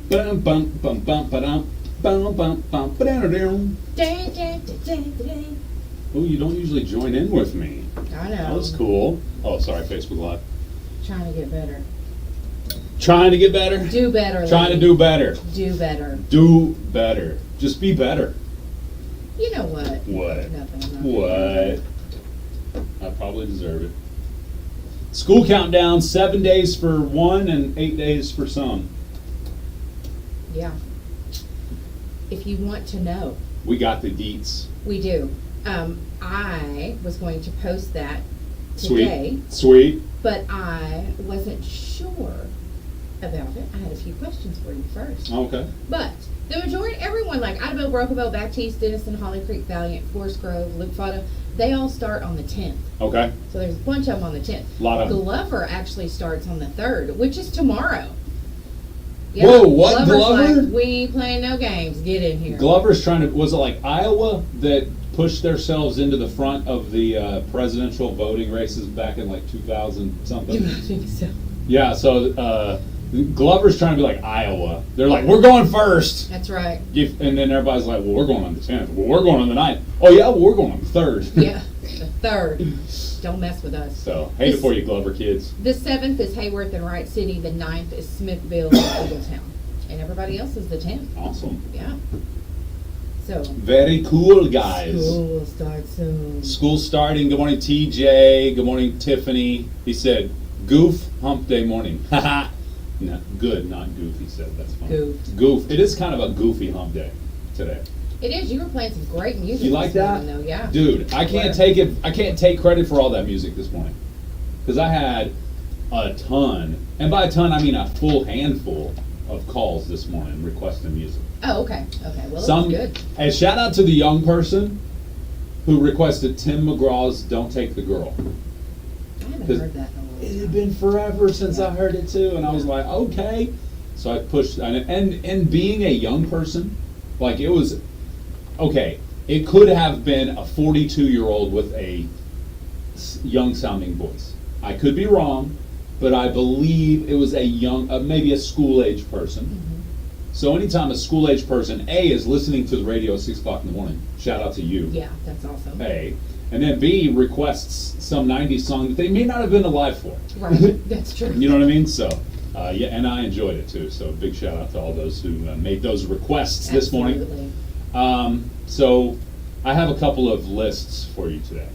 Bum bum bum bum ba-dum. Bum bum bum ba-dum. Oh, you don't usually join in with me. I know. That was cool. Oh, sorry, Facebook Live. Trying to get better. Trying to get better? Do better. Trying to lady. do better. Do better. Do better. Just be better. You know what? What? Nothing. I'm not What? I probably deserve it. School countdown, 7 days for one and 8 days for some. Yeah. If you want to know, We got the deets. we do. I was going to post that today, Sweet. but I wasn't sure about it. I had a few questions for you first. Okay. But the majority, everyone, like Idabel, Brocaville, Baptiste, Denison, Holly Creek, Valiant, Forest Grove, Luke Fada, they all start on the 10th. Okay. So there's a bunch of them on the 10th. Lot of them. Glover actually starts on the 3rd, which is tomorrow. Whoa, what? Glover's Glover? like, we ain't playing no games. Get in here. Glover's trying to, was it like Iowa that pushed themselves into the front of the presidential voting races back in like 2000 something? So, Yeah, so Glover's trying to be like Iowa. They're like, we're going first. that's right. And then everybody's like, well, we're going on the 10th. Well, we're going on the 9th. Oh, yeah, well, we're going on the 3rd. Yeah, the 3rd. Don't mess with us. So, hate it for you, Glover kids. The 7th is Hayworth and Wright City. The 9th is Smithville and Eagletown. And everybody else is the 10th. Awesome. Yeah. So, Very cool, guys. school starts soon. School starting. Good morning, TJ. Good morning, Tiffany. He said, goof, hump day morning. Haha. No, good, not goof, he said. That's fine. Goof. Goof. It is kind of a goofy hump day today. It is. You were playing some great music. You like this that? morning, though. Yeah. Dude, I can't take it. I can't take credit for all that music this morning. Because I had a ton, and by a ton, I mean a full handful of calls this morning requesting music. Oh, okay. Okay. Well, Some, that's good. and shout out to the young person who requested Tim McGraw's Don't Take the Girl. I haven't 'Cause heard that in a long It time. had been forever since I heard it too, and I was like, okay. So I pushed, and being a young person, like it was, okay, it could have been a 42-year-old with a young sounding voice. I could be wrong, but I believe it was a young, maybe a school-age person. Mhm. So anytime a school-age person, A, is listening to the radio at 6 o'clock in the morning, shout out to you. Yeah, that's awesome. A, and then B, requests some 90s song that they may not have been alive for. Right. That's true. You know what I mean? So, yeah, and I enjoyed it too. So, big shout out to all those who made those requests this morning. Absolutely. So, I have a couple of lists for you today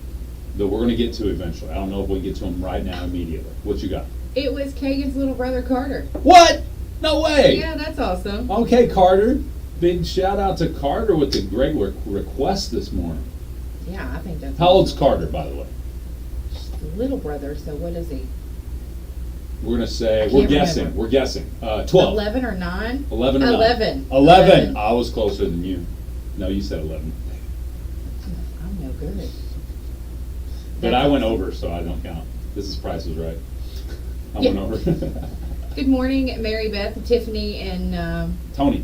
that we're going to get to eventually. I don't know if we can get to them right now immediately. What you got? It was Kagan's little brother Carter. What? No way! Yeah, that's awesome. Okay, Carter. Big shout out to Carter with the great request this morning. Yeah, I think that's How old's Carter, by the way? the little brother. So what is he? We're going to say, I we're can't guessing. remember. We're guessing. 12. 11 or 9? 11 or 9? 11. 11. I was closer than you. No, you said 11. I'm no good. But That's I went awesome. over, so I don't count. This is Price is Right. I Yeah. went over. Good morning, Mary Beth, Tiffany, and Tony.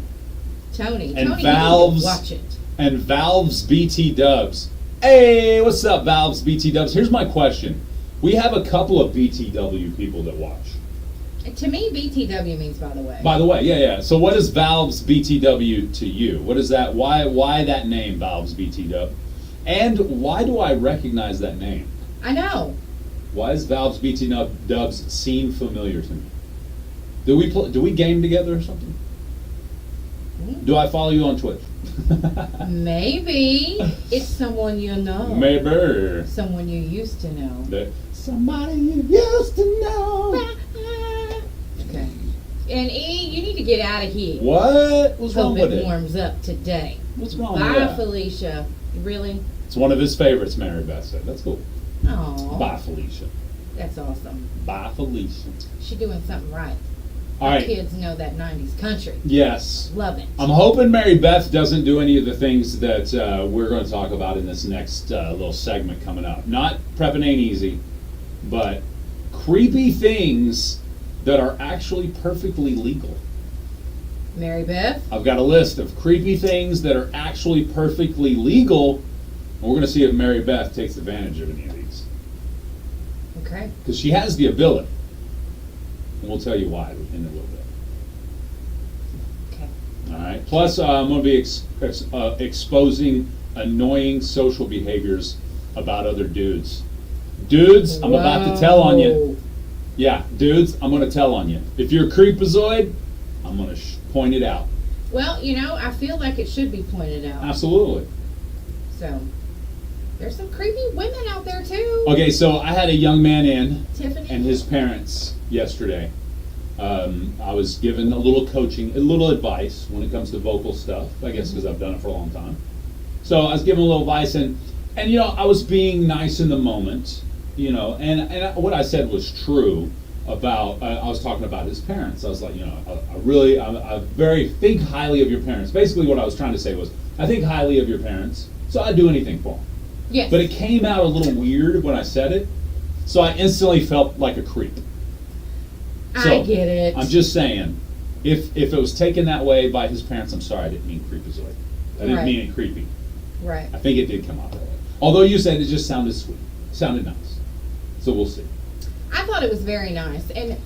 Tony. And Tony, Valves. you need to watch it. And Valves BT Dubs. Hey, what's up, Valves BT Dubs? Here's my question. We have a couple of BTW people that watch. To me, BTW means by the way. By the way, yeah. So what is Valves BTW to you? What is that? Why that name, Valves BT Dub? And why do I recognize that name? I know. Why does Valves BT Dubs seem familiar to me? Do we game together or something? Do I follow you on Twitch? Maybe it's someone you know. Maybe. Someone you used to know. Somebody you used to know. Okay. And E, you need to get out of here. What? What's wrong Hope with it it? warms up today. What's wrong with Bye, that? Felicia. Really? It's one of his favorites, Mary Beth said. That's cool. Oh, Bye, Felicia. that's awesome. Bye, Felicia. She's doing something right. All Our right. kids know that 90s country. Yes. Love it. I'm hoping Mary Beth doesn't do any of the things that we're going to talk about in this next little segment coming up. Not prepping ain't easy, but creepy things that are actually perfectly legal. Mary Beth? I've got a list of creepy things that are actually perfectly legal, and we're going to see if Mary Beth takes advantage of any of these. Okay. Because she has the ability. And we'll tell you why in a little bit. All right. Plus, I'm going to be exposing annoying social behaviors about other dudes. Dudes, I'm about to tell on you. Yeah, dudes, I'm going to tell on you. If you're a creepazoid, I'm going to point it out. Well, I feel like it should be pointed out. Absolutely. So, there's some creepy women out there too. Okay, so I had a young man in, Tiffany and his parents yesterday. I was given a little coaching, a little advice when it comes to vocal stuff, I guess because I've done it for a long time. So I was given a little advice, and I was being nice in the moment, and what I said was true about, I was talking about his parents. I was like, I very think highly of your parents. Basically what I was trying to say was, I think highly of your parents, so I'd do anything for them. Yes. But it came out a little weird when I said it, so I instantly felt like a creep. So, I get it. I'm just saying, if it was taken that way by his parents, I'm sorry, I didn't mean creepazoid. I didn't Right. mean it creepy. Right. I think it did come out that way. Although you said it just sounded sweet, sounded nice. So we'll see. I thought it was very nice. And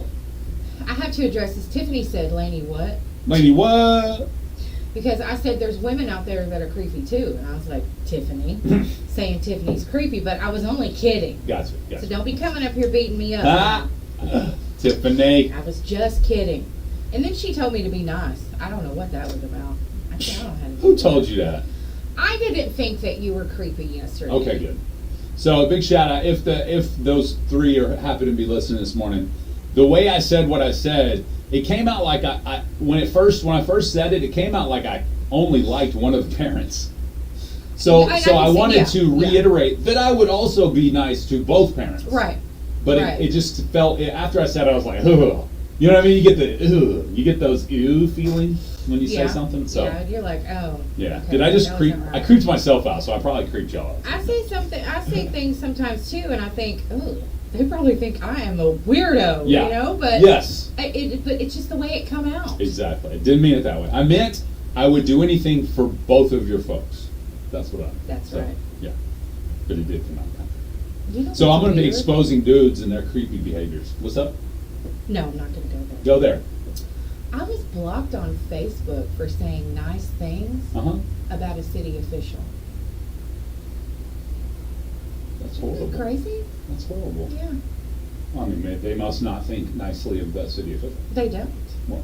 I have to address this. Tiffany said, Laney, what? Lady, what? Because I said there's women out there that are creepy too. And I was like, Tiffany, saying Tiffany's creepy, but I was only kidding. Gotcha. So don't be coming up here beating me up. Ah, Tiffany. I was just kidding. And then she told me to be nice. I don't know what that was about. I don't know how to Who told you that? I didn't think that you were creepy yesterday. Okay, good. So a big shout out if those three happen to be listening this morning. The way I said what I said, it came out like when I first said it, it came out like I only liked one of the parents. So I wanted to reiterate that I would also be nice to both parents. Right. But right. It just felt, after I said it, I was like, ugh. You know what I mean? You get those ew feelings when you say something. So yeah, you're like, oh. Yeah. Okay, Did I just creep? right. I creeped myself out, so I probably creeped y'all out. I say things sometimes too, and I think, oh, they probably think I am a weirdo. Yeah. But yes. but it's just the way it come out. Exactly. I didn't mean it that way. I meant I would do anything for both of your folks. That's what I meant. That's right. Yeah. But it did come out that way. So I'm going to be exposing dudes and their creepy behaviors. What's up? No, I'm not going to go there. Go there. I was blocked on Facebook for saying nice things about a city official. That's horrible. Isn't that crazy? That's horrible. Yeah. I mean, they must not think nicely of that city official. They don't. Well,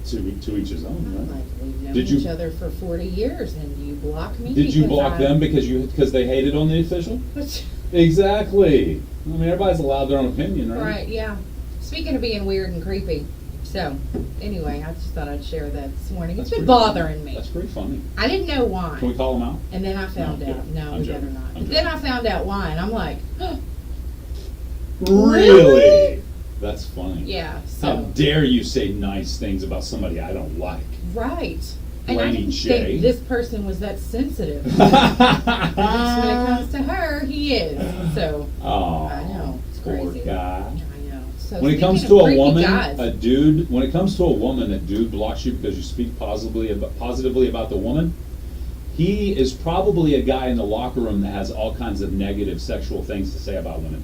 to each his own, I'm right? like, we've known Did you- each other for 40 years, and you block me. Did you because block them because they hated on the official? Which, Exactly. I mean, everybody's allowed their own opinion, right? right, yeah. Speaking of being weird and creepy. So, anyway, I just thought I'd share that this morning. That's It's been pretty bothering funny. me. That's pretty funny. I didn't know why. Can we call them out? And then I found No, out. good. No, I'm we joking. better not. I'm Then I found out why, and I'm like, Really? That's funny. yeah. How So, dare you say nice things about somebody I don't like? right. And I Laney didn't J. think this person was that sensitive. When it comes to her, he is. So, Oh, I know. It's poor crazy. guy. I know. So When it comes speaking to of a creepy woman, guys, a dude blocks you because you speak positively about the woman. He is probably a guy in the locker room that has all kinds of negative sexual things to say about women.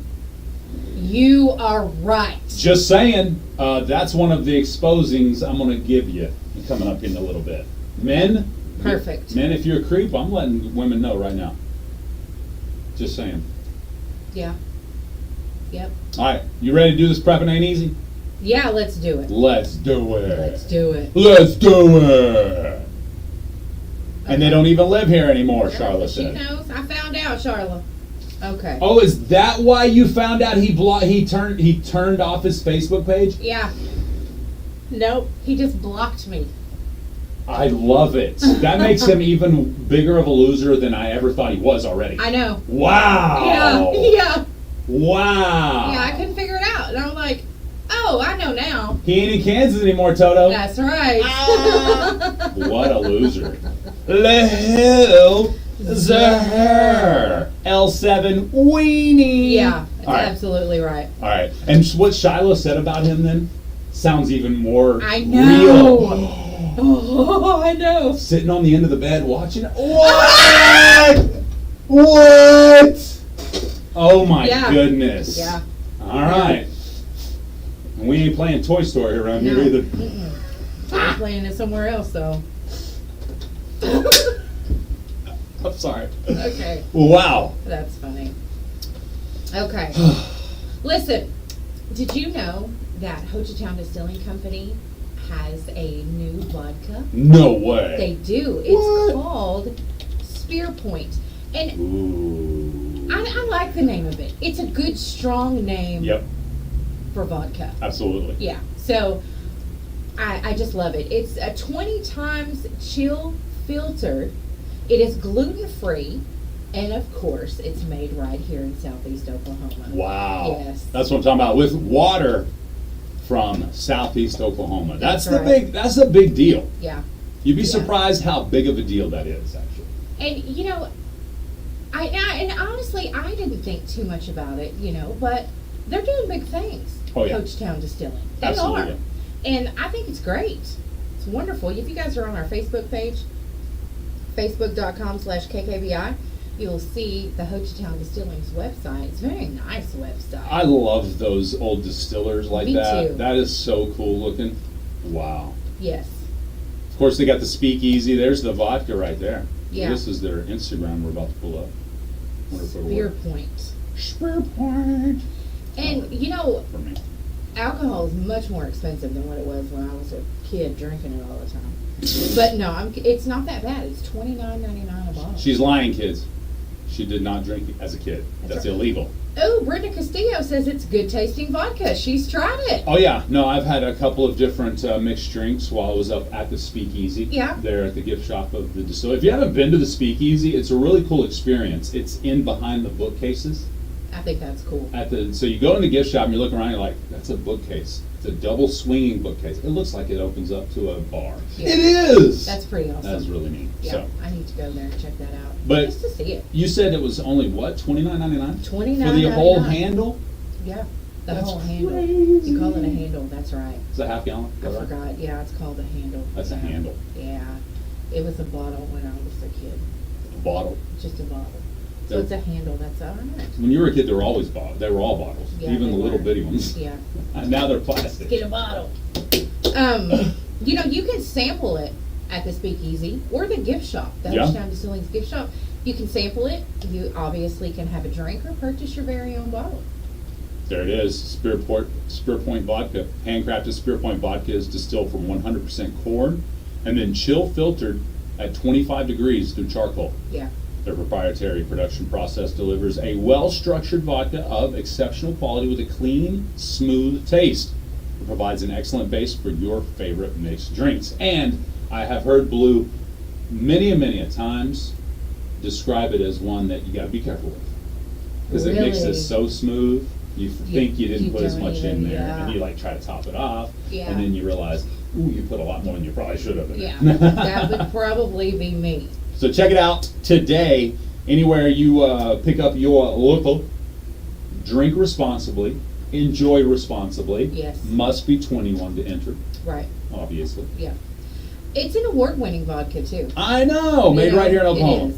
you are right. Just saying, that's one of the exposings I'm going to give you coming up in a little bit. Men, Perfect. Men, if you're a creep, I'm letting women know right now. Just saying. Yeah. Yep. All right, you ready to do this prepping ain't easy? Yeah, let's do it. Let's do it. Let's do it. Let's do it. And they don't even live here anymore, Yeah, Charlotte she said. knows. I found out, Charlotte. Okay. Oh, is that why you found out he turned off his Facebook page? Yeah. Nope. He just blocked me. I love it. That makes him even bigger of a loser than I ever thought he was already. I know. Wow. Yeah. Yeah. Wow. Yeah. I couldn't figure it out, and I'm like, oh, I know now. He ain't in Kansas anymore, Toto. That's right. What a loser. Loser. L7 weenie. Yeah. That's All right. absolutely right. All right. And what Shiloh said about him then sounds even more I know. real. Oh, I know. Sitting on the end of the bed watching it. What? What? Oh my goodness. Yeah. All right. And we ain't playing Toy Story around here either. I'm playing it somewhere else, though. I'm sorry. Okay. Wow. That's funny. Okay. Listen, did you know that Hochatown Distilling Company has a new vodka? No way. They do. It's What? called Spear Point. And Ooh. I like the name of it. It's a good, strong name Yep. for vodka. Absolutely. Yeah. So I just love it. It's a 20 times chill filtered. It is gluten free. And of course, it's made right here in Southeast Oklahoma. Wow. Yes. That's what I'm talking about. With water from Southeast Oklahoma. That's the right. that's a big deal. Yeah. You'd be Yeah. surprised how big of a deal that is, actually. And you know, and honestly, I didn't think too much about it, but they're doing big things. Oh, yeah. Hochatown Distilling. They Absolutely. are. And I think it's great. It's wonderful. If you guys are on our Facebook page, facebook.com/KKBI, you'll see the Hochatown Distilling's website. It's a very nice website. I love those old distillers like Me that. too. That is so cool looking. Wow. Yes. Of course, they got the speakeasy. There's the vodka right there. Yeah. This is their Instagram we're about to pull up. Wonder if it'll Spear work. Point. Spear Point. And, For me. alcohol is much more expensive than what it was when I was a kid drinking it all the time. But no, it's not that bad. It's $29.99 a bottle. She's lying, kids. She did not drink it as a kid. That's right. illegal. Oh, Brenda Castillo says it's good tasting vodka. She's tried it. Oh yeah, no, I've had a couple of different mixed drinks while I was up at the Speakeasy. Yeah. There at the gift shop of the distillery. If you haven't been to the Speakeasy, it's a really cool experience. It's in behind the bookcases. I think that's cool. So you go in the gift shop and you look around, you're like, that's a bookcase. It's a double swinging bookcase. It looks like it opens up to a bar. Yeah. It is. That's pretty awesome. That's really neat. Yeah, So, I need to go there and check that out. But- just to see it. you said it was only what, $29.99 $29.99. for the whole handle? Yeah, the That's whole handle. crazy. You call it a handle. That's right. It's a half gallon. I Is that right? forgot. Yeah, it's called a handle. That's a handle. Yeah, it was a bottle when I was a kid. A bottle. Just a bottle. So Yeah. it's a handle. That's all right. When you were a kid, they were always bottles. They were all bottles, Yeah, even the they little were. bitty ones. Yeah. And now they're plastic. Get a bottle. You can sample it at the Speakeasy or the gift shop, the Yeah. Hochatown Distilling's gift shop. You can sample it. You obviously can have a drink or purchase your very own bottle. There it is, Spear Point vodka. Handcrafted Spear Point vodka is distilled from 100% corn and then chill filtered at 25 degrees through charcoal. Yeah. Their proprietary production process delivers a well-structured vodka of exceptional quality with a clean, smooth taste. It provides an excellent base for your favorite mixed drinks. And I have heard Blue many a times describe it as one that you got to be careful with. Because it Really? mixes so smooth, you think you didn't you put as don't much in even- there. yeah. And you try to top it off. Yeah. And then you realize, ooh, you put a lot more than you probably should have in Yeah. there. That would probably be me. So check it out today. Anywhere you pick up your local, drink responsibly, enjoy responsibly. Yes. Must be 21 to enter, Right. obviously. Yeah. It's an award-winning vodka too. I know, made right here in Oklahoma. It is.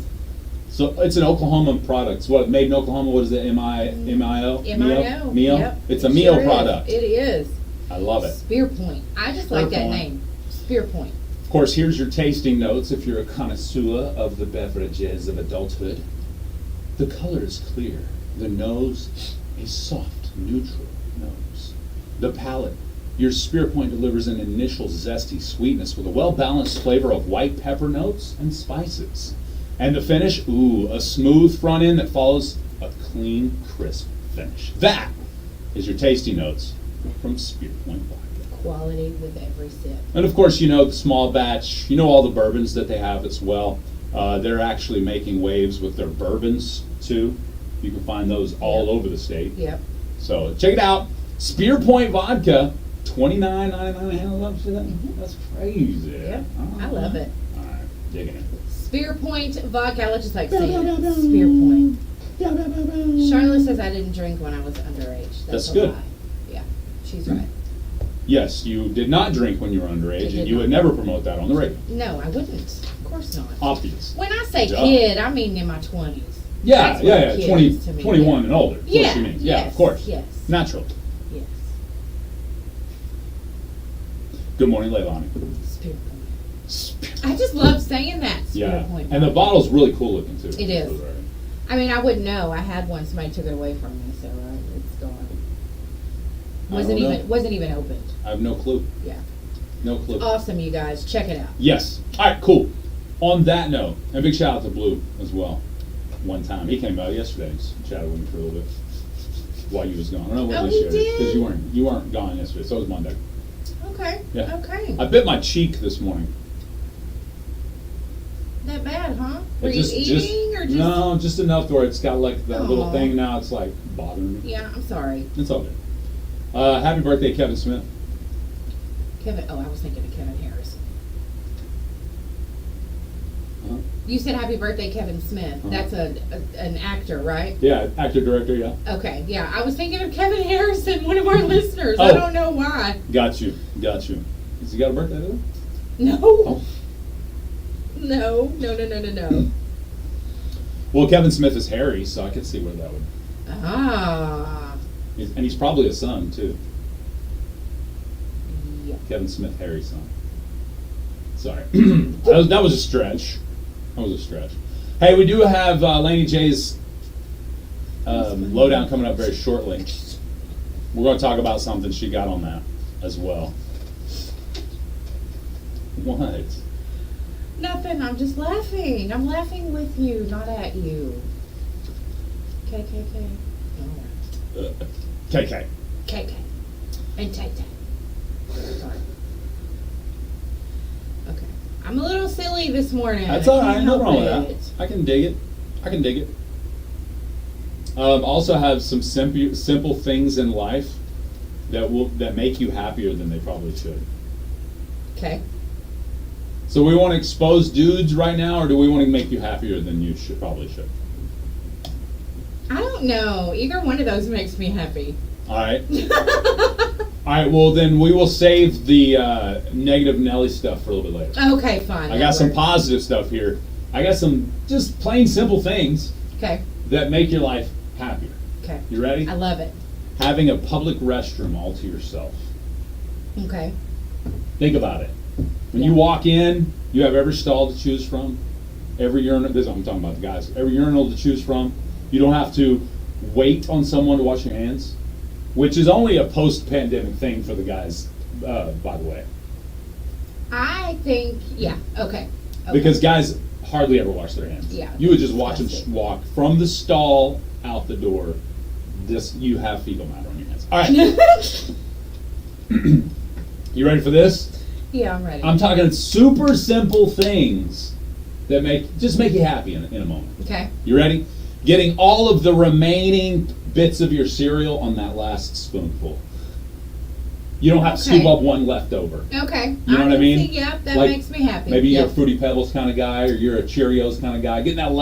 So it's an Oklahoma product. It's what, made in Oklahoma? What is it? MIO? MIO. Mio? Yep. It's a It Mio sure is. product. It is. I love it. Spear Point. I just Spear like that Point. name. Spear Point. Of course, here's your tasting notes if you're a connoisseur of the beverages of adulthood. The color is clear. The nose, a soft, neutral nose. The palate, your Spear Point delivers an initial zesty sweetness with a well-balanced flavor of white pepper notes and spices. And the finish, ooh, a smooth front end that follows a clean, crisp finish. That is your tasting notes from Spear Point Vodka. Quality with every sip. And of course, you know the small batch, you know all the bourbons that they have as well. They're actually making waves with their bourbons too. You can find those all over the state. Yep. So check it out. Spear Point Vodka, $29.99 a handle. That's crazy. Yep. I love it. All right, digging it. Spear Point vodka. I just like saying it. Spear Point. Charlotte says I didn't drink when I was underage. That's a good. lie. Yeah, she's right. Yes, you did not drink when you were underage, did and you not. would never promote that on the radio. No, I wouldn't. Of course not. Obvious. When I say Duh. kid, I mean in my 20s. Yeah, That's what a kid 20, is to me, 21 yeah. and older. Of course Yeah, you mean. Yeah, yes, of course. yes. Natural. Yes. Good morning, Leilani. Spear Point. I just love saying that. Yeah, Point and the bottle's really cool looking too. It is. I mean, I wouldn't know. I had one. Somebody took it away from me, so it's gone. Wasn't even opened. I have no clue. Yeah. No clue. Awesome, you guys. Check it out. Yes. All right. Cool. On that note, and big shout out to Blue as well. One time he came out yesterday, and chatted with me for a little bit while you was gone. I don't know what he shared did? because you weren't gone yesterday, so it was Monday. Okay. Yeah. Okay. I bit my cheek this morning. That bad, huh? Were It you just- eating or just? No, just enough to where it's got like that little Aw. thing now. It's like bothering me. Yeah, I'm sorry, It's all good. Happy birthday, Kevin Smith. Kevin. Oh, I was thinking of Kevin Harris. Uh-huh. You said happy birthday, Kevin Smith. Uh-huh. That's an actor, right? Yeah, actor director. Yeah. Okay, yeah. I was thinking of Kevin Harrison, one of our listeners. Oh. I don't know why. Got you. Has he got a birthday today? No. Oh. No. Well, Kevin Smith is Harry, so I could see where that would. Ah. And he's probably a son too. Yeah. Kevin Smith, Harry's son. Sorry, that was a stretch. Hey, we do have Laney J's lowdown coming up very shortly. We're going to talk about something she got on that as well. What? Nothing. I'm just laughing. I'm laughing with you, not at you. KKK. All right. KK. KK. And Tay Tay. Sorry. Okay. I'm a little silly this morning. That's all right. can't No help wrong with it. that. I can dig it. Also have some simple things in life that make you happier than they probably should. Okay. So we want to expose dudes right now, or do we want to make you happier than you probably should? I don't know. Either one of those makes me happy. All right. All right. Well, then we will save the negative Nelly stuff for a little bit later. Okay, fine. I got some positive stuff here. I got some just plain simple things Okay. that make your life happier. Okay. You ready? I love it. Having a public restroom all to yourself. Okay. Think about it. When Yeah. you walk in, you have every stall to choose from, every urinal. This I'm talking about the guys. Every urinal to choose from. You don't have to wait on someone to wash your hands, which is only a post-pandemic thing for the guys, by the way. I think, yeah. Okay. Because guys hardly ever wash their hands. Yeah. You would just watch them Disgusting. walk from the stall out the door. You have fecal matter on your hands. All right. You ready for this? Yeah, I'm ready. I'm talking super simple things that make you happy in a moment. Okay. You ready? Getting all of the remaining bits of your cereal on that last spoonful. You don't have to Okay. scoop up one left over. Okay. You know what I can mean? see- yep, that Like, makes me happy. Maybe you're a Yep. Fruity Pebbles kind of guy, or you're a Cheerios kind of guy. Getting that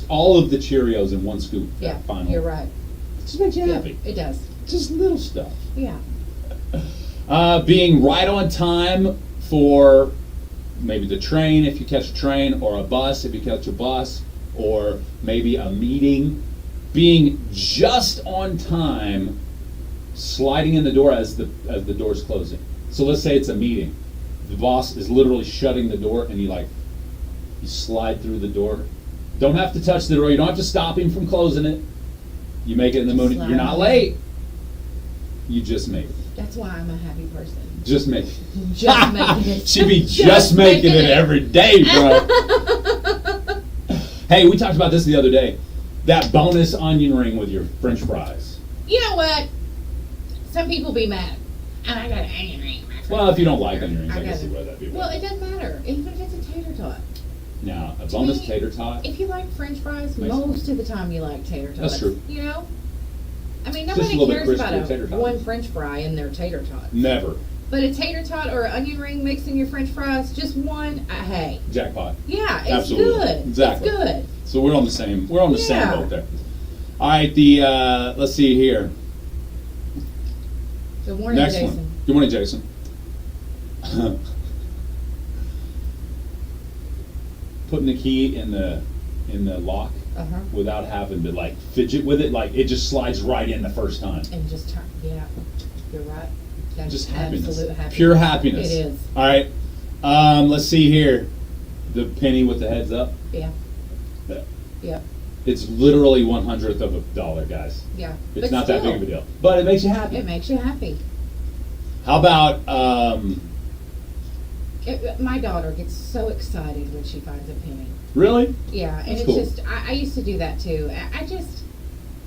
all of the Cheerios in one scoop. Yeah, that final. you're right. Just makes you Yeah, happy. it does. Just little stuff. Yeah. Being right on time for maybe the train if you catch a train, or a bus if you catch a bus, or maybe a meeting. Being just on time, sliding in the door as the door's closing. So let's say it's a meeting. The boss is literally shutting the door, and you slide through the door. Don't have to touch the door. You don't have to stop him from closing it. You make it in the mood. Slide You're not in. late. You just made it. That's why I'm a happy person. Just make it. Just making it. She'd be just making it every day, bro. Hey, we talked about this the other day. That bonus onion ring with your French fries. You know what? Some people be mad. And I got an onion ring. in my Well, if you don't fries. like onion rings, I can got see it. why that'd be. Well, it doesn't matter. Even if it's a tater tot. Now, a bonus me, tater tot. If you like French fries, Makes most of the time you like tater tots. That's true. You know? I mean, Just a nobody little bit cares about crispier tater tot. one French fry in their tater tot. Never. But a tater tot or an onion ring mixed in your French fries, just one, hey. Jackpot. Yeah, it's Absolutely. good. Exactly. It's good. So we're on the same. We're on the same Yeah. boat there. All right. Let's see here. Good morning, Next Jason. one. Good morning, Jason. Putting the key in the lock Uh-huh. without having to fidget with it, it just slides right in the first time. And just turn, yeah, you're right. That's Just happiness. absolute happiness. Pure happiness. It is. All right. Let's see here. The penny with the heads up. Yeah. Yeah. Yep. It's literally 1/100th of a dollar, guys. Yeah. It's But not that big still, of a deal, but it makes you happy. It makes you happy. How about My daughter gets so excited when she finds a penny. really? Yeah, and That's it's cool. just I used to do that too.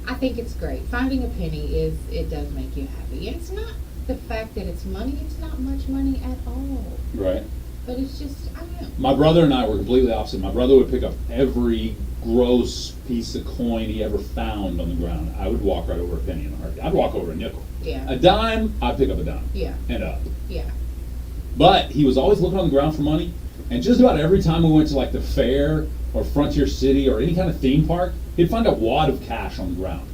I think it's great. Finding a penny it does make you happy. And it's not the fact that it's money. It's not much money at all. Right. But it's just I don't know. My brother and I were completely opposite. My brother would pick up every gross piece of coin he ever found on the ground. I would walk right over a penny in a heartbeat. I'd walk over a nickel. Yeah. A dime, I'd pick up a dime. Yeah. And up. Yeah. But he was always looking on the ground for money. And just about every time we went to like the fair or Frontier City or any kind of theme park, he'd find a wad of cash on the ground.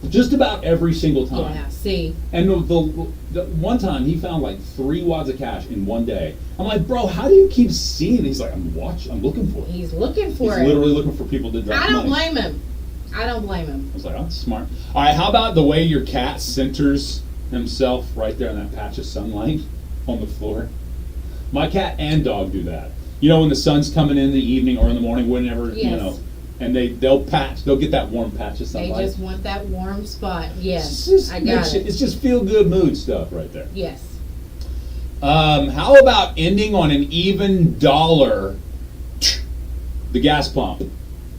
Just about every single time. Yeah. See. And the one time he found like 3 wads of cash in one day. I'm like, bro, how do you keep seeing? He's like, I'm looking for it. He's looking for He's it. literally looking for people to drop I don't money. blame him. I don't blame him. I was like, oh, that's smart. All right, how about the way your cat centers himself right there in that patch of sunlight on the floor? My cat and dog do that. You know, when the sun's coming in the evening or in the morning, whenever, you Yes. know, and they'll get that warm patch of They sunlight. just want that warm spot. Yes. It's just, I got it. it's just feel good mood stuff right there. Yes. How about ending on an even dollar? The gas pump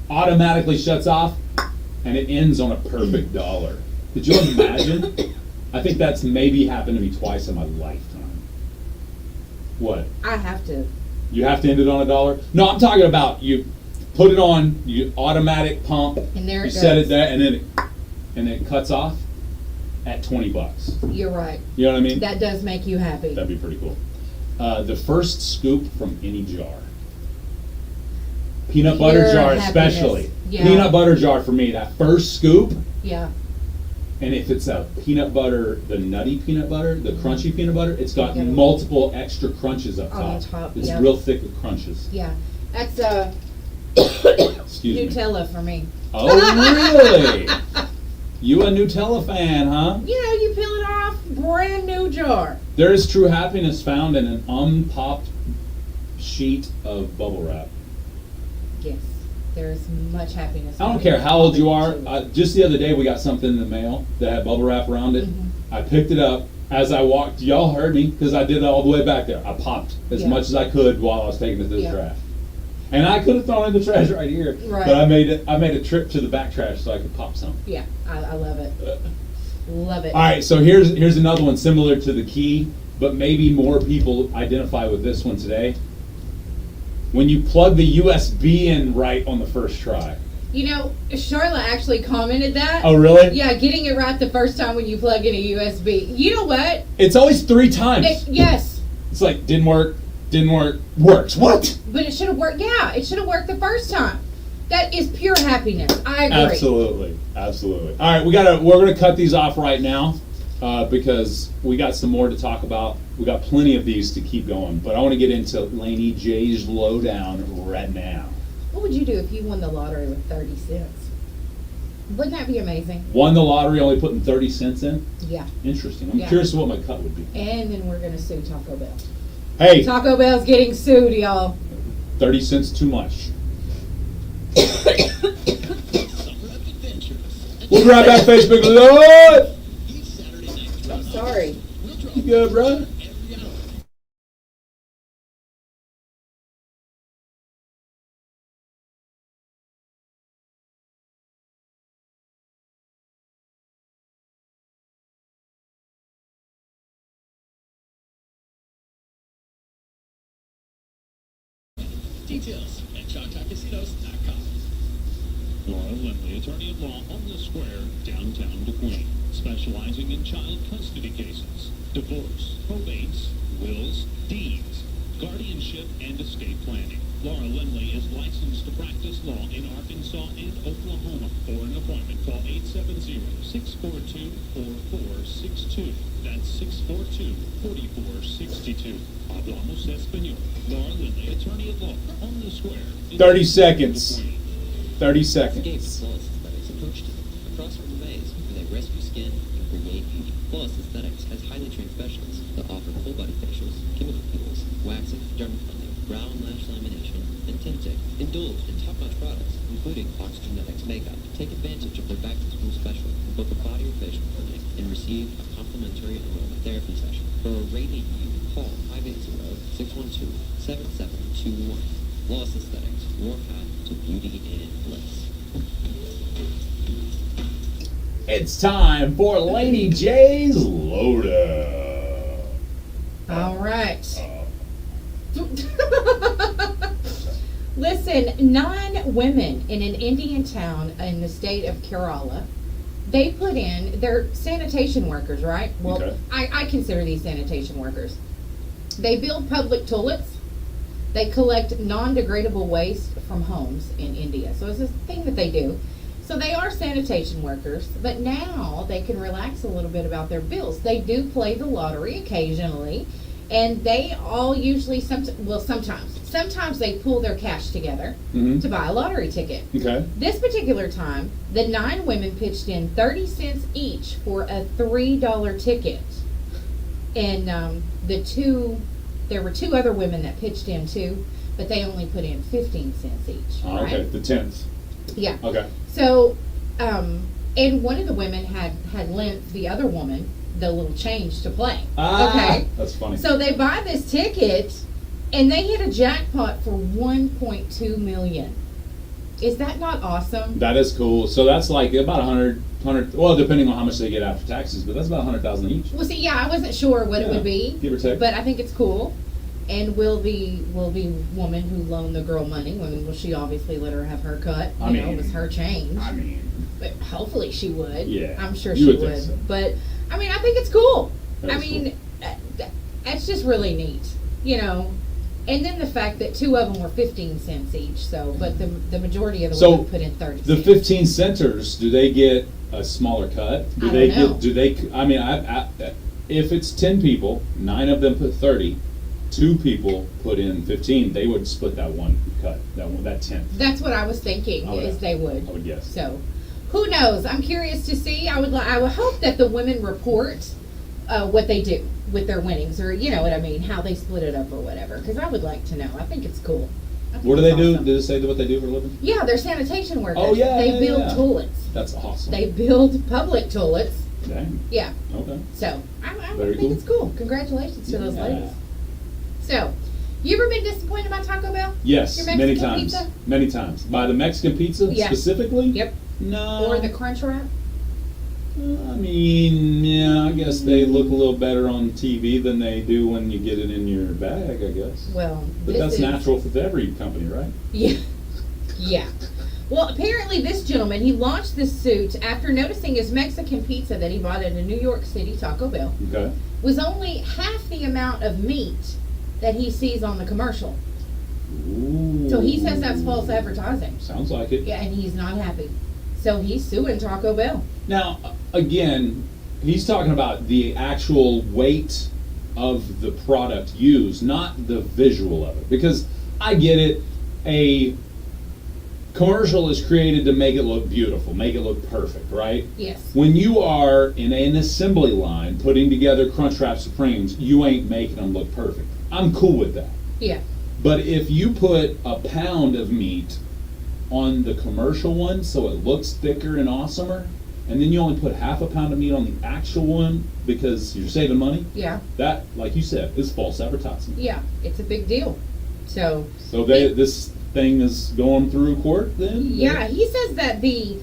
automatically shuts off, and it ends on a perfect dollar. Could you imagine? I think that's maybe happened to me twice in my lifetime. What? I have to. You have to end it on a dollar? No, I'm talking about you put it on, you automatic pump, And there you it set it goes. there, and then it cuts off at $20. You're right. You know what I mean? That does make you happy. That'd be pretty cool. The first scoop from any jar. Peanut butter Pure jar happiness. especially. Yeah. Peanut butter jar for me, that first scoop, Yeah. and if it's a peanut butter, the nutty peanut butter, the crunchy peanut butter, it's got Yeah. multiple extra crunches up top. On top, It's yeah. real thick with crunches. Yeah. That's Excuse me. Nutella for me. Oh, really? You a Nutella fan, huh? You know, you peel it off, brand new jar. There is true happiness found in an unpopped sheet of bubble wrap. Yes. There's much happiness. I don't care how old you are. Just the other day, we got something in the mail that had bubble wrap around it. Mhm. I picked it up as I walked. Y'all heard me because I did it all the way back there. I popped as Yeah. much as I could while I was taking it to the Yeah. trash. And I could have thrown it in the trash right here, Right. but I made a trip to the back trash so I could pop some. Yeah. I love it. Love it. All right, so here's another one similar to the key, but maybe more people identify with this one today. When you plug the USB in right on the first try. You know, Charlotte actually commented that. Oh, really? Yeah, getting it right the first time when you plug in a USB. You know what? It's always 3 times. Yes. It's like, didn't work, works. What? But it should have worked. Yeah, it should have worked the first time. That is pure happiness. I agree. Absolutely. All right, we're gonna cut these off right now because we got some more to talk about. We got plenty of these to keep going, but I want to get into Laney J's lowdown right now. What would you do if you won the lottery with 30 cents? Wouldn't that be amazing? Won the lottery, only putting 30 cents in. Yeah. Interesting. I'm Yeah. curious what my cut would be. And then we're gonna sue Taco Bell. Hey, Taco Bell's getting sued, y'all. 30 cents too much. We'll be right back, Facebook Live. I'm sorry. You good, bro? Details at ChoctawCasinos.com. Laura Lindley, attorney at law on the square, downtown DeQueen, specializing in child custody cases, divorce, probates, wills, deeds, guardianship, and estate planning. Laura Lindley is licensed to practice law in Arkansas and Oklahoma. For an appointment, call 870-642-4462. That's 642-4462. Hablamos Español. Laura Lindley, attorney at law on the square. 30 seconds. DeQueen. 30 Escape seconds. Flawless Aesthetics approach to you. Across from the maze, where they rescue skin and create beauty. Flawless Aesthetics has highly trained specialists that offer full body facials, chemical peels, waxing, dermaplaning, brow and lash lamination, and tinting. Indulge in top-notch products, including Oxygen makeup. Take advantage of their back-to-school special, book a body or facial clinic, and receive a complimentary enrollment therapy session. For a rating you, call 580-612-7721. Lost Aesthetics, your path to beauty and bliss. It's time for Laney J's Load Up. All right. Listen, 9 women in an Indian town in the state of Kerala, they put in, they're sanitation workers, right? Well, Okay. I consider these sanitation workers. They build public toilets. They collect non-degradable waste from homes in India. So it's a thing that they do. So they are sanitation workers, but now they can relax a little bit about their bills. They do play the lottery occasionally, and they all usually, sometimes they pull their cash together Mm-hmm. to buy a lottery ticket. Okay. This particular time, the 9 women pitched in 30 cents each for a $3 ticket. And there were 2 other women that pitched in too, but they only put in 15 cents each. Oh, right? okay. The 10th. Yeah. Okay. So, and one of the women had lent the other woman the little change to play. Okay. That's funny. So they buy this ticket, and they hit a jackpot for $1.2 million. Is that not awesome? That is cool. So that's like about 100, well, depending on how much they get after taxes, but that's about 100,000 each. Well, see, yeah, I wasn't sure what it Yeah, would be, give or take. but I think it's cool. And will the woman who loaned the girl money? Will she obviously let her have her cut? I mean, it was her change. I mean, But hopefully she would. Yeah, I'm sure you she would think would. so. But I mean, I think it's cool. That I is mean, that's just really neat, you know. And then the fact that 2 of them were 15 cents each. So, but the majority of the So, women put in 30 the cents. 15 centers, do they get a smaller cut? I don't know. Do they? I mean, if it's 10 people, 9 of them put 30. 2 people put in 15. They would split that one cut, that 10th. That's what I was thinking. I would- Is they would. I would guess. So, who knows? I'm curious to see. I would hope that the women report what they do with their winnings, or you know what I mean, how they split it up or whatever. Because I would like to know. I think it's cool. I think What do they it's do? awesome. Did it say what they do for a living? Yeah, they're sanitation workers. Oh, yeah, They yeah, build yeah. toilets. That's awesome. They build public toilets. Dang. Yeah. Okay. So I Very think cool. it's cool. Congratulations to those Yeah. ladies. So, you ever been disappointed by Taco Bell? Yes, Your many Mexican times. pizza? Many times. By the Mexican pizza Yeah. specifically? Yep. No. Or the Crunch Wrap? I mean, yeah, I guess they look a little better on TV than they do when you get it in your bag, I guess. Well, But this that's is natural for every company, right? Yeah. Yeah. Well, apparently this gentleman, he launched this suit after noticing his Mexican pizza that he bought at a New York City Taco Bell Okay. was only half the amount of meat that he sees on the commercial. Ooh. So he says that's false advertising. Sounds like it. Yeah, and he's not happy. So he's suing Taco Bell. Now, again, he's talking about the actual weight of the product used, not the visual of it. Because I get it, a commercial is created to make it look beautiful, make it look perfect, right? Yes. When you are in an assembly line putting together Crunchwrap Supremes, you ain't making them look perfect. I'm cool with that. Yeah. But if you put a pound of meat on the commercial one so it looks thicker and awesomer, and then you only put half a pound of meat on the actual one because you're saving money, Yeah. that, like you said, is false advertising. Yeah. It's a big deal. So So this thing is going through court then? yeah, he says that the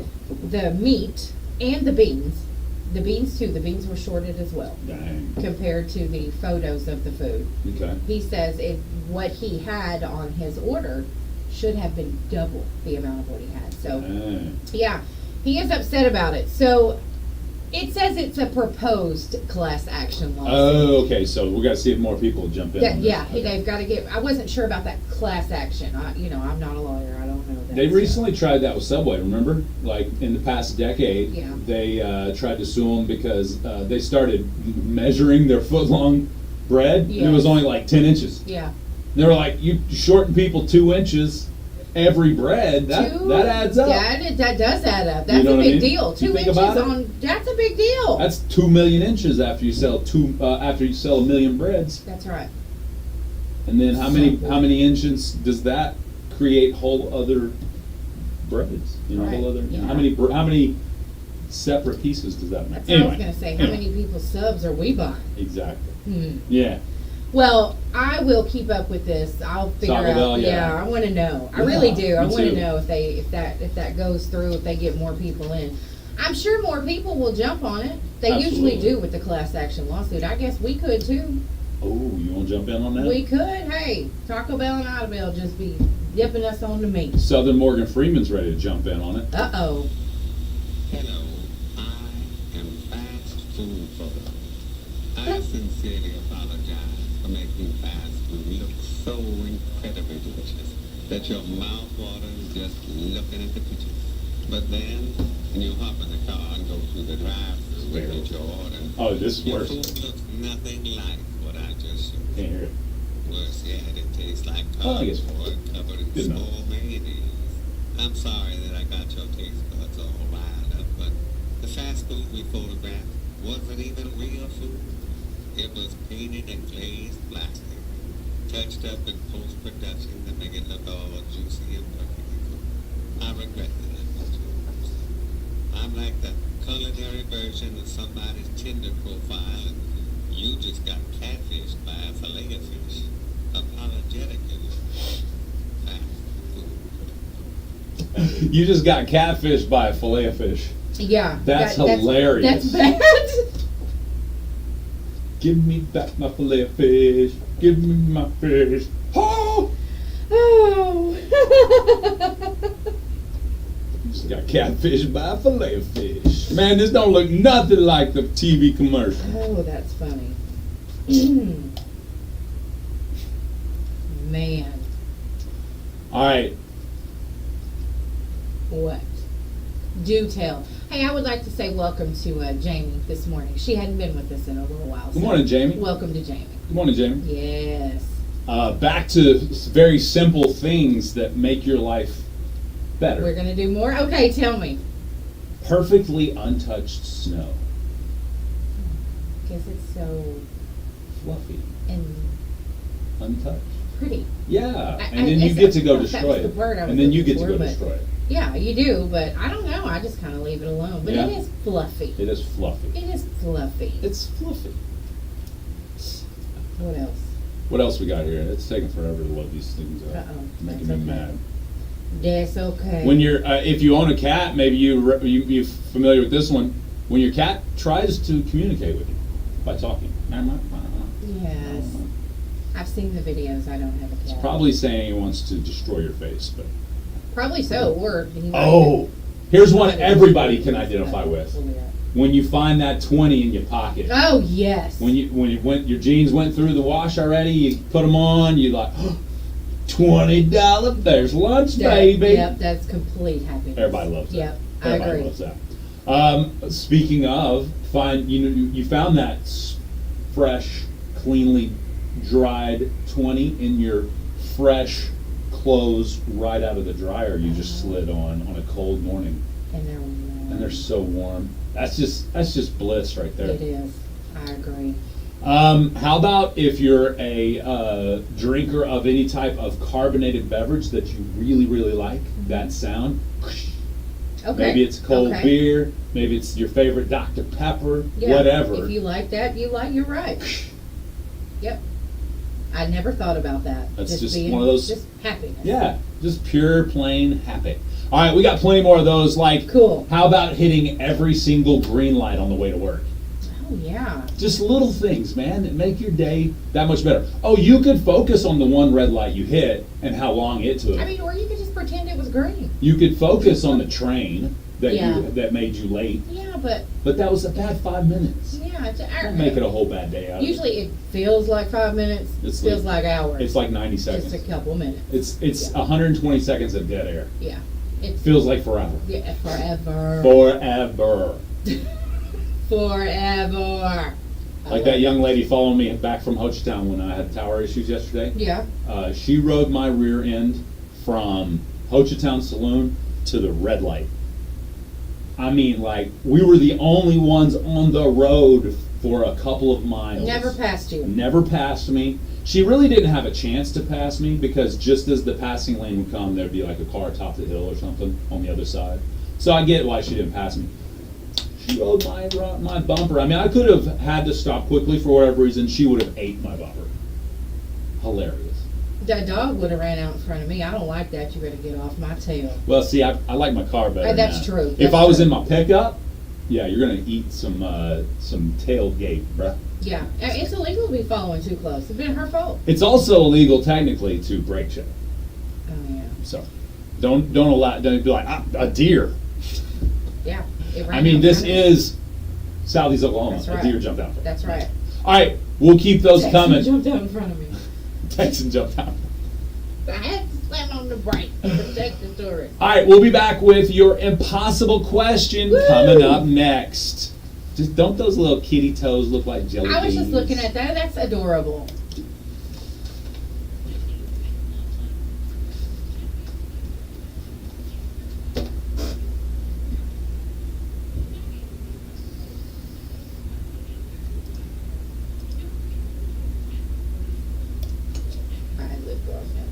meat and the beans too, the beans were shorted as well Dang. compared to the photos of the food. Okay. He says what he had on his order should have been double the amount of what he had. So Dang. yeah, he is upset about it. So it says it's a proposed class action lawsuit. Oh, okay. So we got to see if more people jump in. That, on this. yeah, Okay. they've got to get. I wasn't sure about that class action. I'm not a lawyer. I don't know that. They so. recently tried that with Subway, remember? Like in the past decade, Yeah. they tried to sue them because they started measuring their foot-long bread. And it was Yes. only like 10 inches. Yeah. They were like, you shorten people 2 inches every bread, that adds up. That does add up. That's know a what I big mean? deal. You 2 think inches about it? on. That's a big deal. That's 2 million inches after you sell 1 million breads. That's right. And then how many engines does that create? Whole other breads, Right, whole other. yeah. How many separate pieces does that make? That's what I was gonna say. How many people's subs are we buying? Exactly. Yeah. Well, I will keep up with this. I'll figure Taco out. Bell, yeah. Yeah, I want to know. I Yeah, really do. I me want to too. know if that goes through. If they get more people in, I'm sure more people will jump on it. They usually Absolutely. do with the class action lawsuit. I guess we could too. Oh, you want to jump in on that? We could. Hey, Taco Bell and Idabel just be dipping us on the meat. Southern Morgan Freeman's ready to jump in on it. Uh-oh. Hello, I am fast food photo. I sincerely apologize for making fast food look so incredibly delicious that your mouth waters just looking at the pictures. But then, when you hop in the car and go through the drive-thru and get your order, Oh, this is your worse. food looks nothing like what I just showed you. Can't hear it. Worse yet, it tastes like Oh, I guess- cardboard covered in Good enough. small mayonnaise. I'm sorry that I got your taste buds all riled up, but the fast food we photographed wasn't even real food. It was painted and glazed plastic, touched up in post-production to make it look all juicy and perfectly cooked. I regret that I'm not yours. I'm like the culinary version of somebody's Tinder profile, and you just got catfished by a fillet of fish. Apologetically, fast food. You just got catfished by a fillet of fish. Yeah. That's hilarious. That's bad. Give me back my fillet of fish. Give me my fish. Oh! Oh. Just got catfished by a fillet of fish. Man, this don't look nothing like the TV commercial. Oh, that's funny. Man, All right. what? Do tell. Hey, I would like to say welcome to Jamie this morning. She hadn't been with us in a little while. Good morning, Jamie. Welcome to Jamie. Good morning, Jamie. Yes. Back to very simple things that make your life better. We're going to do more? Okay, tell me. Perfectly untouched snow. Because it's so Fluffy. and Untouched. pretty. Yeah. I- And then you get to go that was destroy the it. word I was And then you looking get to for, go but- destroy it. Yeah, you do, but I don't know. I just kind of leave it alone. But Yeah. it is fluffy. It is fluffy. It is fluffy. It's fluffy. What else? What else we got here? It's taking forever to load these things up. Uh-oh. Making That's me okay. mad. That's okay. When you're, if you own a cat, maybe you're familiar with this one. When your cat tries to communicate with you by talking, Yes. I've seen the videos. I don't have a cat. it's probably saying he wants to destroy your face. But Probably so. Or he might oh, here's one have- everybody can identify with. What we got? When you find that 20 in your pocket. Oh yes. When you went, your jeans went through the wash already. You put them on. You like $20. There's lunch, baby. Yep, that's complete happiness. Everybody loves that. Yep, I Everybody agree. loves that. Speaking of, you found that fresh, cleanly dried 20 in your fresh clothes right out of the dryer you just slid on a cold morning, And they're warm. and they're so warm. That's just bliss right there. It is. I agree. How about if you're a drinker of any type of carbonated beverage that you really, really like, that sound? Okay. Maybe it's cold Okay. beer, maybe it's your favorite Dr. Pepper, Yeah, whatever. If you like that, you're right. Yep. I never thought about that. That's just being, one of those- Just happiness. Yeah, just pure, plain happy. All right, we got plenty more of those. Like, Cool. how about hitting every single green light on the way to work? Oh yeah. Just little things, man, that make your day that much better. Oh, you could focus on the one red light you hit and how long it took. I mean, or you could just pretend it was green. You could focus on the train that Yeah. that made you late, Yeah, but but that was a bad 5 minutes. yeah, Don't make it a whole bad day out of it. Usually it feels like 5 minutes. It's feels like- like hours. It's like 90 seconds. just a couple minutes. It's Yeah. 120 seconds of dead air. Yeah. It's Feels like forever. yeah, forever. Forever. Forever. Like that young lady following me back from Ho Chi Town when I had tower issues yesterday. Yeah. She rode my rear end from Ho Chi Town Saloon to the red light. I mean, like, we were the only ones on the road for a couple of miles. Never passed you. Never passed me. She really didn't have a chance to pass me because just as the passing lane would come, there'd be like a car atop the hill or something on the other side. So I get why she didn't pass me. She rode my bumper. I mean, I could have had to stop quickly for whatever reason. She would have ate my bumper. Hilarious. That dog would have ran out in front of me. I don't like that. You better get off my tail. Well, see, I like my car better. That's now. true. If That's I was true. in my pickup, yeah, you're gonna eat some tailgate, bruh. Yeah, it's illegal to be following too close. It's been her fault. It's also illegal technically to brake check. Oh yeah. So don't be like a deer. Yeah. It ran I mean, out this in front of me. is Southeast Oklahoma. That's A right. deer jumped out. That's right. All right, we'll keep those Texan coming. jumped out in front of me. Texan jumped out. I had to slam on the brake to protect the tourist. All right, we'll be back with your impossible question Woo! coming up next. Just don't those little kitty toes look like jelly beans? I was just looking at that. That's adorable. I lip gloss now.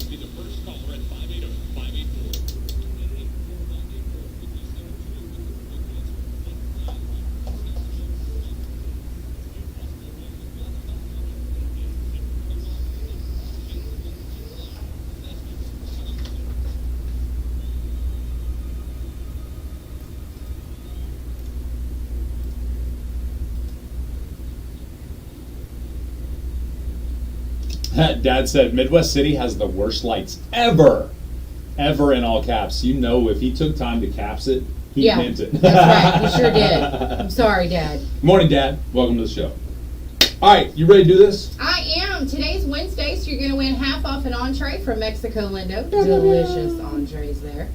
Be the first caller at 580-584. Dad said Midwest City has the worst lights ever. Ever in all caps. You know, if he took time to caps it, he Yeah, meant it. that's right. He sure did. I'm sorry, Dad. Morning, Dad. Welcome to the show. All right, you ready to do this? I am. Today's Wednesday, so you're going to win half off an entree from Mexico Lindo. Delicious entrees there.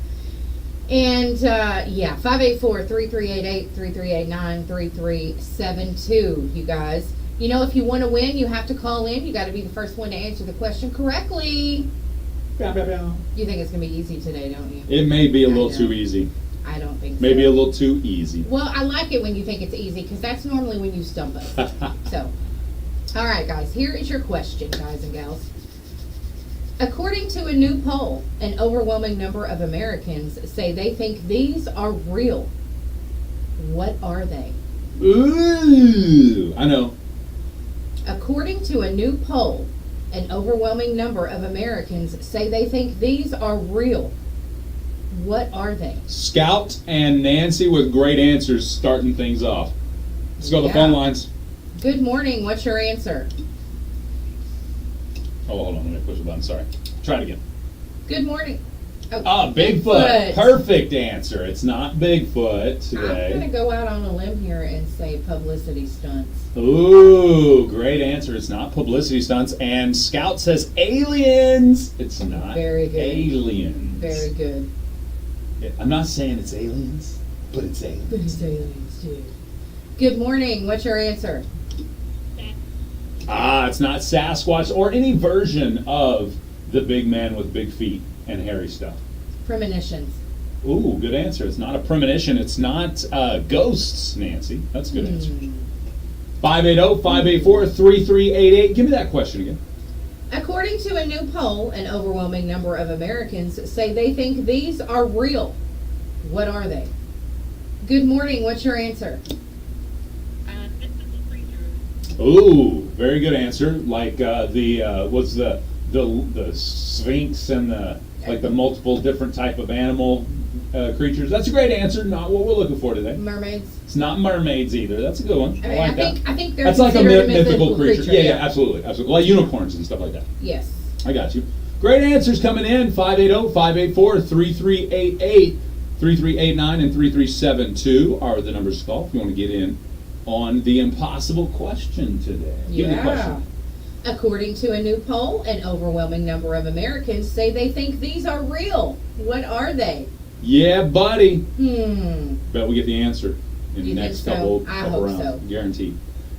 And, 584-3388, 3389, 3372, you guys. You know, if you want to win, you have to call in. You got to be the first one to answer the question correctly. You think it's going to be easy today, don't you? It may be a I little know. too easy. I don't think so. Maybe a little too easy. Well, I like it when you think it's easy because that's normally when you stump us. So, all right, guys, here is your question, guys and gals. According to a new poll, an overwhelming number of Americans say they think these are real. What are they? Ooh, I know. According to a new poll, an overwhelming number of Americans say they think these are real. What are they? Scout and Nancy with great answers starting things off. Let's go to the Yeah. phone lines. Good morning. What's your answer? Oh, hold on. Let me push the button. Sorry. Try it again. Good morning. Ah, Bigfoot. Perfect answer. It's not Bigfoot I'm going to today. go out on a limb here and say publicity stunts. Ooh, great answer. It's not publicity stunts. And Scout says aliens. It's not Very good. aliens. Very good. I'm not saying it's aliens, but it's aliens. But it's aliens, too. Good morning. What's your answer? It's not Sasquatch or any version of the big man with big feet and hairy stuff. Premonitions. Ooh, good answer. It's not a premonition. It's not ghosts, Nancy. That's a good answer. 580-584-3388. Give me that question again. According to a new poll, an overwhelming number of Americans say they think these are real. What are they? Good morning. What's your answer? Ooh, very good answer. Like what's the Sphinx and the multiple different type of animal creatures. That's a great answer. Not what we're looking for today. Mermaids. It's not mermaids either. That's a good one. I mean, like that. I think they're That's like a considered mythical creature. Yeah, yeah. absolutely. Like unicorns and stuff like that. Yes. I got you. Great answers coming in. 580-584-3388, 3389, and 3372 are the numbers to call if you want to get in on the impossible question today. Give me the question. According to a new poll, an overwhelming number of Americans say they think these are real. What are they? Yeah, buddy. Bet we get the answer in the You next think so? couple I hope rounds. so. Guaranteed.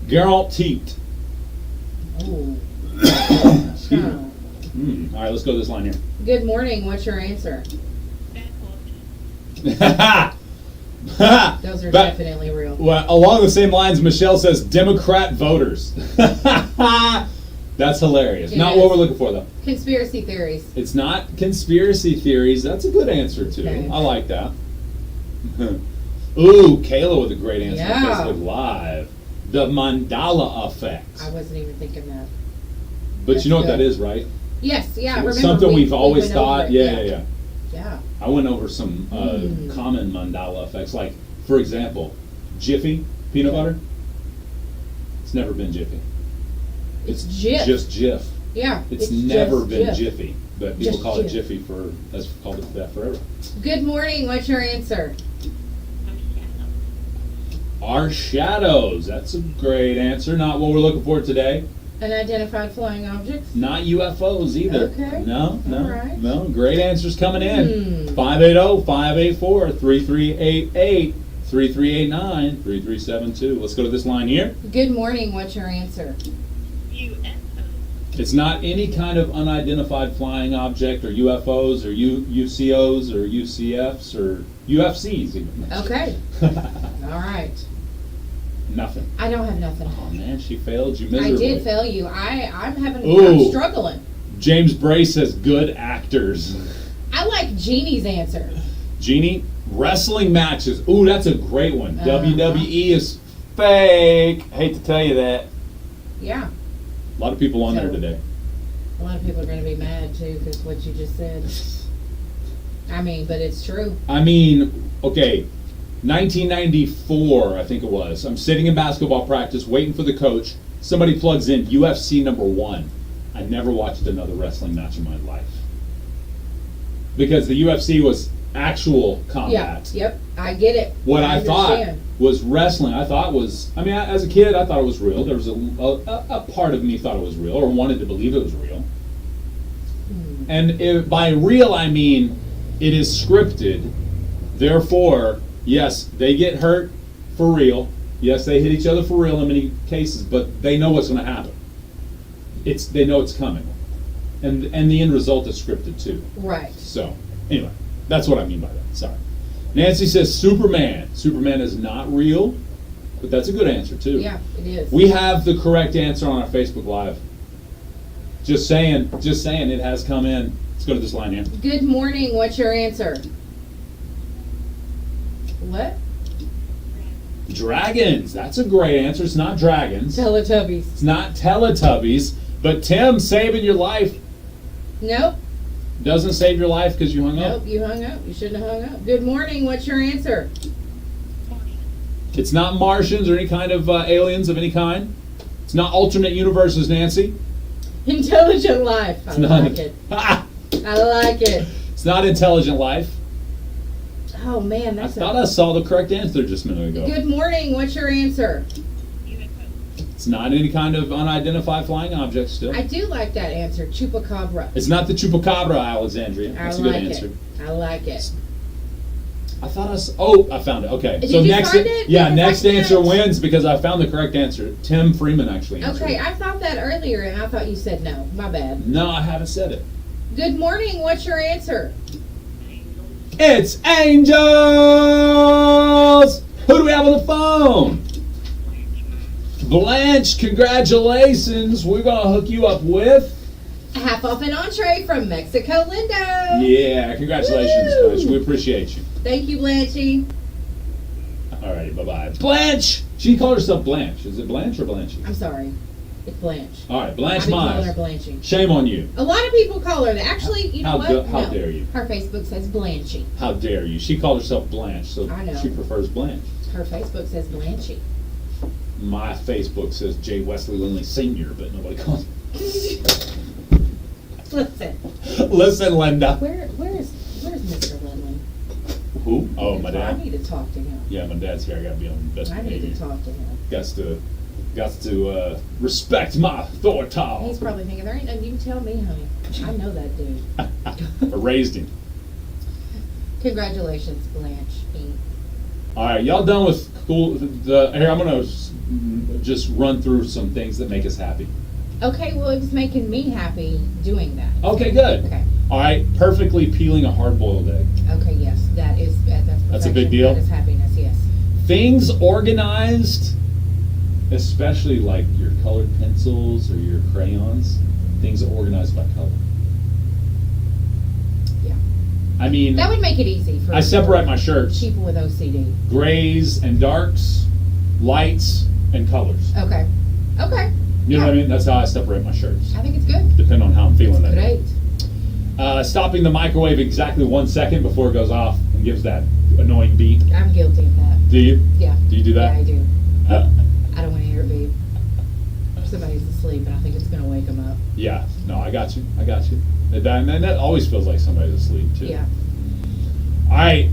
Guaranteed. Ooh. Excuse me. All right, let's go to this line here. Good morning. What's your answer? Those are definitely real. Well, along the same lines, Michelle says Democrat voters. That's hilarious. It Not is. what we're looking for, though. Conspiracy theories. It's not conspiracy theories. That's a good answer, too. Okay. I like that. Ooh, Kayla with a great answer. Yeah. Facebook Live. The Mandala effect. I wasn't even thinking that. But That's you know what good. that is, right? Yes, yeah, I remember. Something we've always went over thought. it, Yeah. Yeah. I went over some common mandala effects. Like, for example, Jiffy peanut butter. It's never been Jiffy. It's Jif. Just Jif. Yeah. It's never just been Jif. Jiffy. But people Just call it Jif. Jiffy that's called it that forever. Good morning. What's your answer? Our shadows. That's a great answer. Not what we're looking for today. Unidentified flying objects? Not UFOs either. Okay. No. All right. No. Great answers coming in. 580-584-3388, 3389, 3372. Let's go to this line here. Good morning. What's your answer? It's not any kind of unidentified flying object or UFOs or UCOs or UCFs or UFCs even. Okay. All right. Nothing. I don't have nothing. Oh man, she failed you I miserably. did fail you. I'm Ooh. struggling. James Bray says good actors. I like Jeannie's answer. Jeannie, wrestling matches. Ooh, that's a great one. Uh-huh. WWE is fake. Hate to tell you that. Yeah. A lot of people on there So- today. A lot of people are going to be mad too because what you just said. I mean, but it's true. I mean, okay, 1994, I think it was. I'm sitting in basketball practice waiting for the coach. Somebody plugs in UFC #1. I never watched another wrestling match in my life. Because the UFC was actual combat. Yeah. Yep. I get it. What I thought understand. was wrestling. I thought was, I mean, as a kid, I thought it was real. There was a part of me thought it was real or wanted to believe it was real. And by real, I mean it is scripted. Therefore, yes, they get hurt for real. Yes, they hit each other for real in many cases, but they know what's going to happen. They know it's coming. And the end result is scripted too. Right. So, anyway, that's what I mean by that. Sorry. Nancy says Superman. Superman is not real, but that's a good answer too. Yeah, it is. We have the correct answer on our Facebook Live. Just saying, it has come in. Let's go to this line here. Good morning. What's your answer? What? Dragons. That's a great answer. It's not dragons. Teletubbies. It's not Teletubbies. But Tim, saving your life Nope. doesn't save your life because you hung up. Nope. You hung up. You shouldn't have hung up. Good morning. What's your answer? It's not Martians or any kind of aliens of any kind. It's not alternate universes, Nancy. Intelligent life. I It's not. like it. I like it. It's not intelligent life. Oh man, I that's thought I saw the correct answer just a minute ago. Good morning. What's your answer? It's not any kind of unidentified flying object still. I do like that answer. Chupacabra. It's not the Chupacabra, Alexandria. That's a good like answer. it. I like it. I thought I found it. Okay. Did so you next, find it? yeah, Because next I answer can't- wins because I found the correct answer. Tim Freeman actually answered. Okay, it. I thought that earlier, and I thought you said no. My bad. No, I haven't said it. Good morning. What's your answer? It's Angels. Who do we have on the phone? Blanche, congratulations. We're gonna hook you up with. Half off an entree from Mexico Lindo. Yeah, congratulations, Woo! Blanche. We appreciate you. Thank you, Blanchie. Alrighty, bye-bye. Blanche! She called herself Blanche. Is it Blanche or Blanchie? I'm sorry. It's Blanche. Alright, Blanche I've been calling her Mize. Blanchie. Shame on you. A lot of people call her that. Actually, you know what? How No. dare you? Her Facebook says Blanchie. How dare you? She called herself Blanche, so I know. she prefers Blanche. Her Facebook says Blanchie. My Facebook says J. Wesley Lindley Sr., but nobody calls me. Listen, Listen, Linda. where's Mr. Lindley? Who? Oh, my I dad. need to talk to him. Yeah, my dad's here. I gotta be on the best I need behavior. to talk to him. Got to respect my authority. He's probably thinking, there ain't nothing you can tell me, honey. I know that dude. I raised him. Congratulations, Blanche. All right, y'all done with cool? Here, I'm gonna just run through some things that make us happy. Okay, well, it's making me happy doing that. Okay, good. Okay. All right, perfectly peeling a hard-boiled egg. Okay, yes, that's That's a big perfection. deal? That is happiness, yes. Things organized, especially like your colored pencils or your crayons. Things organized by color. Yeah. I mean, That would make it easy for I separate my shirts: people with OCD. grays and darks, lights and colors. Okay. Okay. You know Yeah. what I mean? That's how I separate my shirts, I think it's good. depending on how I'm feeling that day. Great. Stopping the microwave exactly 1 second before it goes off and gives that annoying beep. I'm guilty of that. Do you? Yeah. Do you do that? Yeah, I do. Uh, I don't want to hear it beep. Somebody's asleep, and I think it's going to wake them up. yeah. No, I got you. And that always feels like somebody's asleep too. Yeah. All right.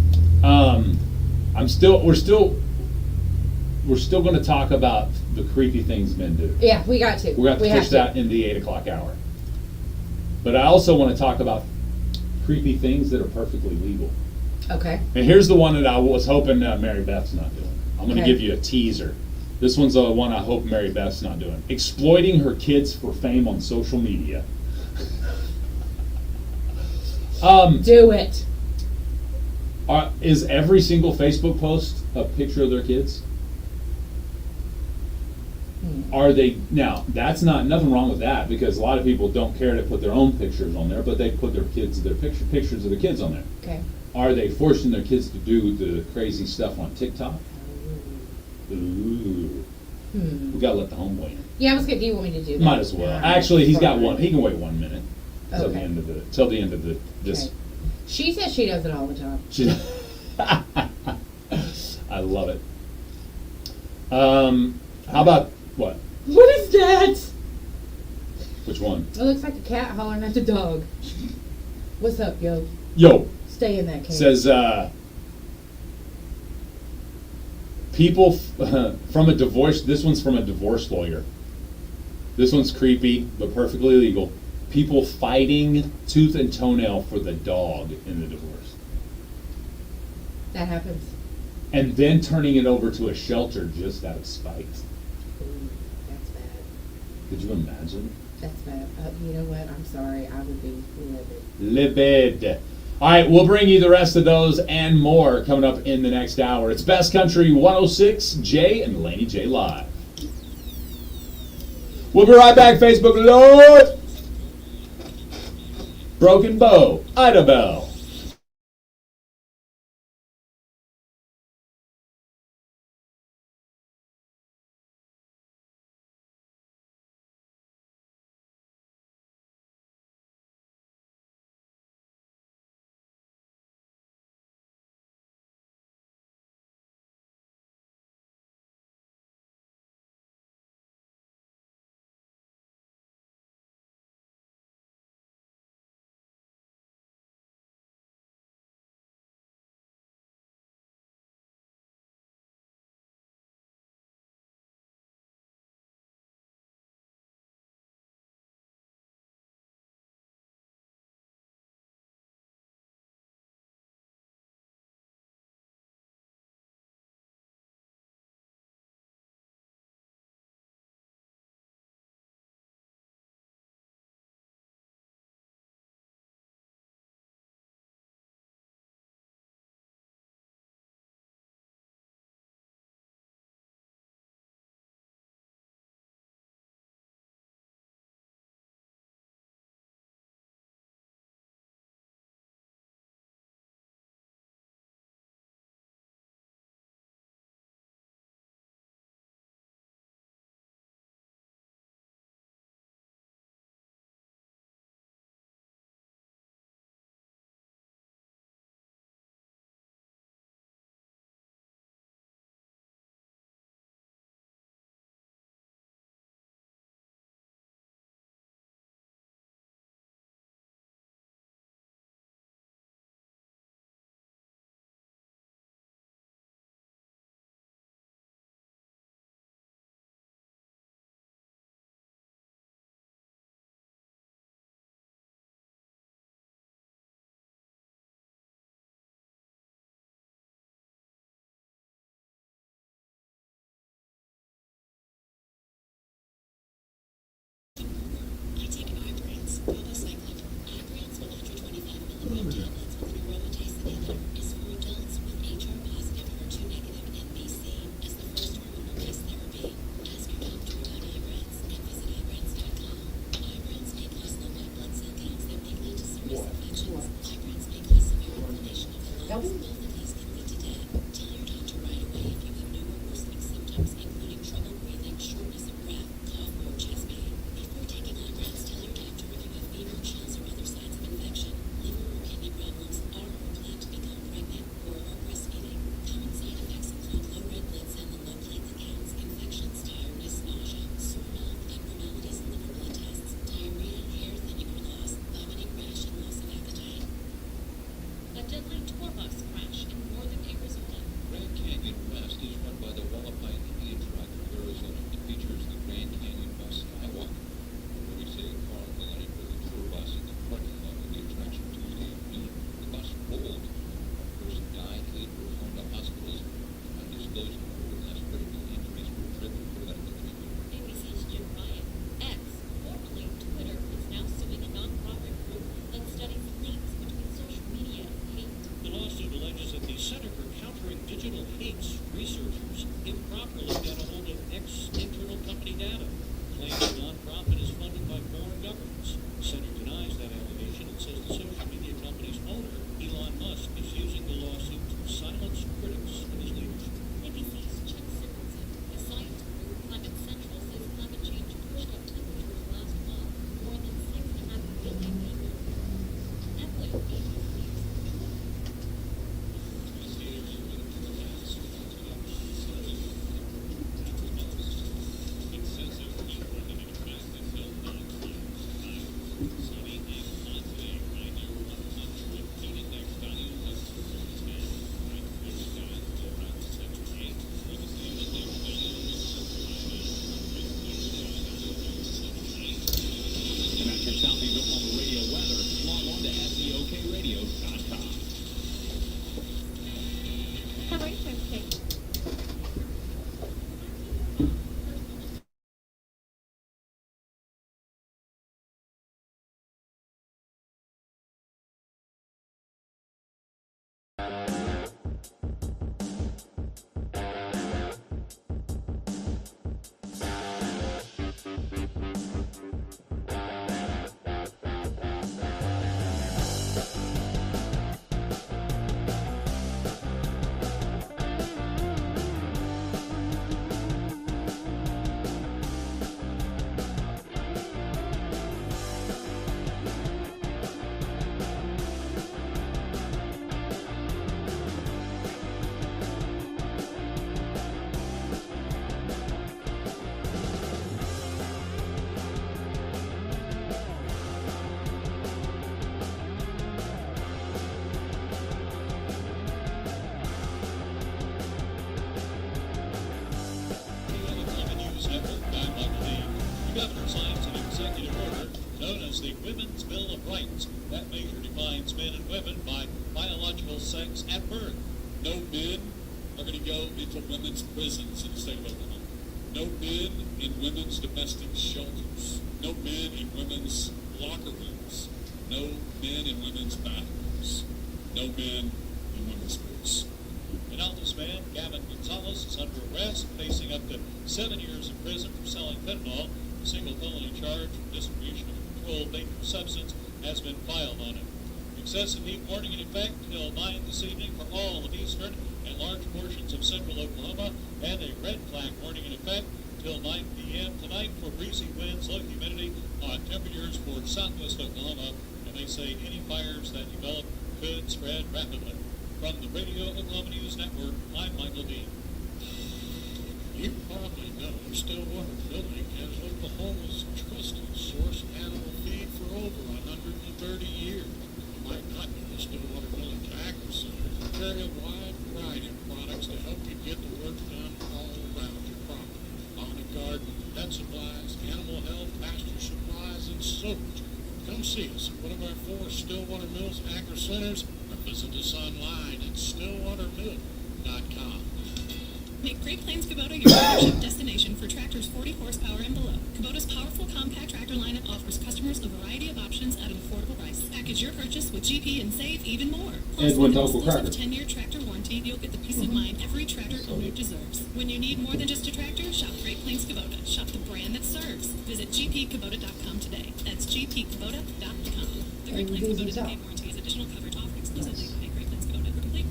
We're still going to talk about the creepy things men do. Yeah, we got to. We're going to We have to have push that in the 8 o'clock hour. But I also want to talk about creepy things that are perfectly legal. Okay. And here's the one that I was hoping Mary Beth's not doing. I'm going to Okay. give you a teaser. This one's the one I hope Mary Beth's not doing. Exploiting her kids for fame on social media. Do it. Is every single Facebook post a picture of their kids? Are they now? That's not nothing wrong with that because a lot of people don't care to put their own pictures on there, but they put pictures of their kids on there. Okay. Are they forcing their kids to do the crazy stuff on TikTok? Ooh, we gotta let the homeboy in. Yeah, I was good. Do you want me to do that? Might as well. No, Actually, he's got sorry. one. He can wait 1 minute till the Okay. end of this. Okay. She says she does it all the time. I love it. How about what? What is that? Which one? It looks like a cat hollering at the dog. What's up, yo? Yo, Stay in that cage. says people from a divorce. This one's from a divorce lawyer. This one's creepy but perfectly legal. People fighting tooth and toenail for the dog in the divorce, That happens. and then turning it over to a shelter just out of spite. Ooh, that's bad. Could you imagine? That's bad. You know what? I'm sorry. I would be livid. Livid. All right, we'll bring you the rest of those and more coming up in the next hour. It's Best Country 106, Jay and Laney J Live. We'll be right back, Facebook Lord. Broken Bow, Ida Bell. Y'all do. Both of these can lead to death. Tell your doctor right away if you have new or worsening symptoms, including trouble breathing, shortness of breath, cough, or chest pain. Before taking Ibrance, tell your doctor if you have fever, chills, or other signs of infection, liver or kidney problems, are or plan to become pregnant, or are breastfeeding. Common side effects include low red blood cell and low platelet counts, infections, tiredness, nausea, sore mouth, abnormalities in liver blood tests, diarrhea, hair thinning or loss, vomiting, rash, and loss of appetite. A deadly tour bus crash in northern Arizona. Grand Canyon West is run by the Wallapai Indian Tribe of Arizona. It features the Grand Canyon West Skywalk, where we say a car collided with a tour bus in the parking lot of the attraction Tuesday afternoon. The bus rolled. One person died, 8 were flown to hospitals. Undisclosed number of less critical injuries were driven for medical treatment. ABC's Jim Ryan. X, formerly Twitter, is now suing a nonprofit group that studies links between social media and hate. The lawsuit alleges that the Center for Countering Digital Hates researchers improperly got a hold of internal company data. Claims the nonprofit is funded by foreign governments. The center denies that allegation and says the social media company's owner, Elon Musk, is using the lawsuit to silence critics of his leadership. ABC's Chuck Sickerson. The science group Climate Central says climate change pushed up temperatures last month more than 6.5 billion people. That way, ABC News. And that's your Southeast Oklahoma radio weather. Log on to SEOKradio.com. How about you, Kate? The governor signs an executive order known as the Women's Bill of Rights. That measure defines men and women by biological sex at birth. No men are going to go into women's prisons in the state of Oklahoma. No men in women's domestic shelters. No men in women's locker rooms. No men in women's bathrooms. No men in women's sports. An Altus man, Gavin Gonzalez, is under arrest, facing up to 7 years in prison for selling fentanyl. A single felony charge for distribution of a controlled dangerous substance has been filed on him. Excessive heat warning in effect till 9 this evening for all of eastern and large portions of central Oklahoma, and a red flag warning in effect till 9 p.m. tonight for breezy winds, low humidity, temperatures for southwest Oklahoma, and they say any fires that develop could spread rapidly. From the Radio Oklahoma News Network, I'm Michael Dean. You probably know Stillwater Milling is Oklahoma's trusted source of animal feed for over 130 years. You might not know Stillwater Milling Agri Center carry a wide variety of products to help you get the work done all around your property. Lawn and garden, pet supplies, animal health, pasture supplies, and so much. Come see us at one of our 4 Stillwater Mills Agri Centers or visit us online at stillwatermill.com. Make Great Plains Kubota your flagship destination for tractors 40 horsepower and below. Kubota's powerful compact tractor lineup offers customers a variety of options at an affordable price. Package your purchase with GP and save even more. Plus, with an exclusive 10-year tractor warranty, you'll get the peace of mind every tractor owner deserves. When you need more than just a tractor, shop Great Plains Kubota. Shop the brand that serves. Visit gpkubota.com today. That's gpkubota.com. The Great Plains Kubota paid warranty is additional coverage offered exclusively by Great Plains Kubota. For complete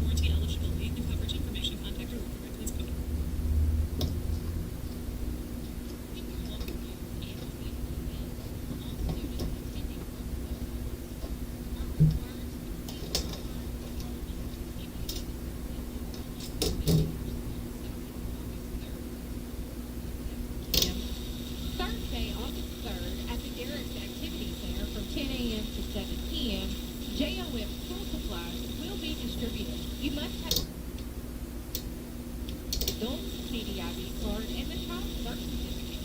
distributed. You must have adult CDIB card and the child's birth certificate.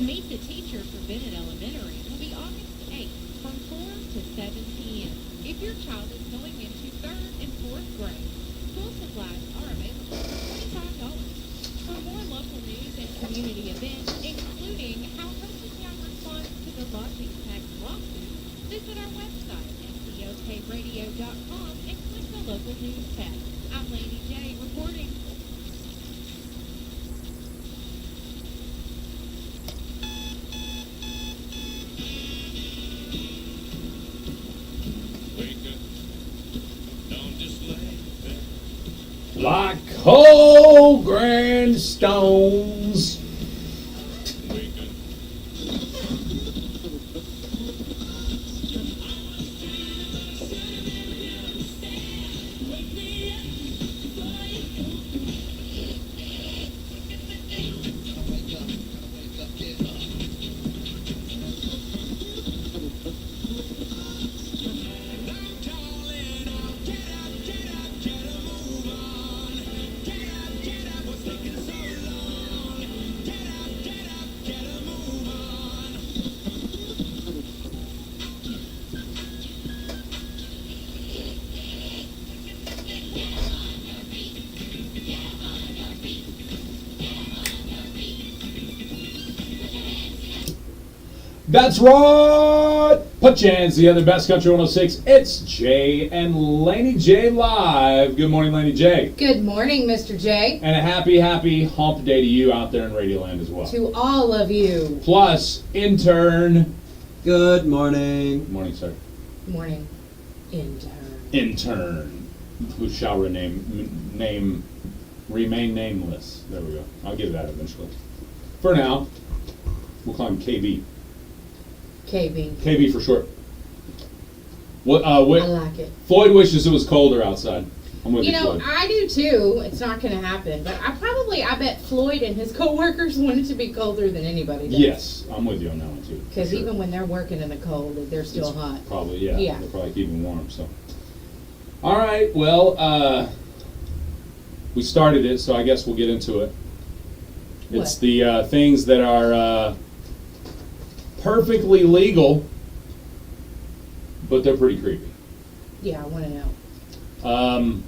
Meet the Teacher for Bennett Elementary will be August 8th from 4 to 7 p.m. If your child is going into 3rd and 4th grade, school supplies are available for $25. For more local news and community events, including how Hochatown responds to the lodging tax lawsuit, visit our website at cokradio.com and click the local news tab. I'm Laney J reporting. Wake up. Don't just lay there. Like cold grindstones. Wake up. That's right! Put your hands together, Best Country 106. It's Jay and Laney J live. Good morning, Laney J. Good morning, Mr. J. And a happy hump day to you out there in Radio Land as well. To all of you. Plus, intern. Good morning. Good morning, sir. Morning. Intern. Intern, who shall remain nameless. There we go. I'll get that eventually. For now, we'll call him KB. KB. KB for short. What? I like it. Floyd wishes it was colder outside. I'm with you, You know, Floyd. I do too. It's not going to happen. But I bet Floyd and his coworkers want it to be colder than anybody does. Yes, I'm with you on that one too. Because for sure. even when they're working in the cold, they're still It's hot. Probably, yeah. Yeah. They're probably keeping warm. So, all right. Well, we started it, so I guess we'll get into it. It's What? the things that are perfectly legal, but they're pretty creepy. Yeah, I want to know.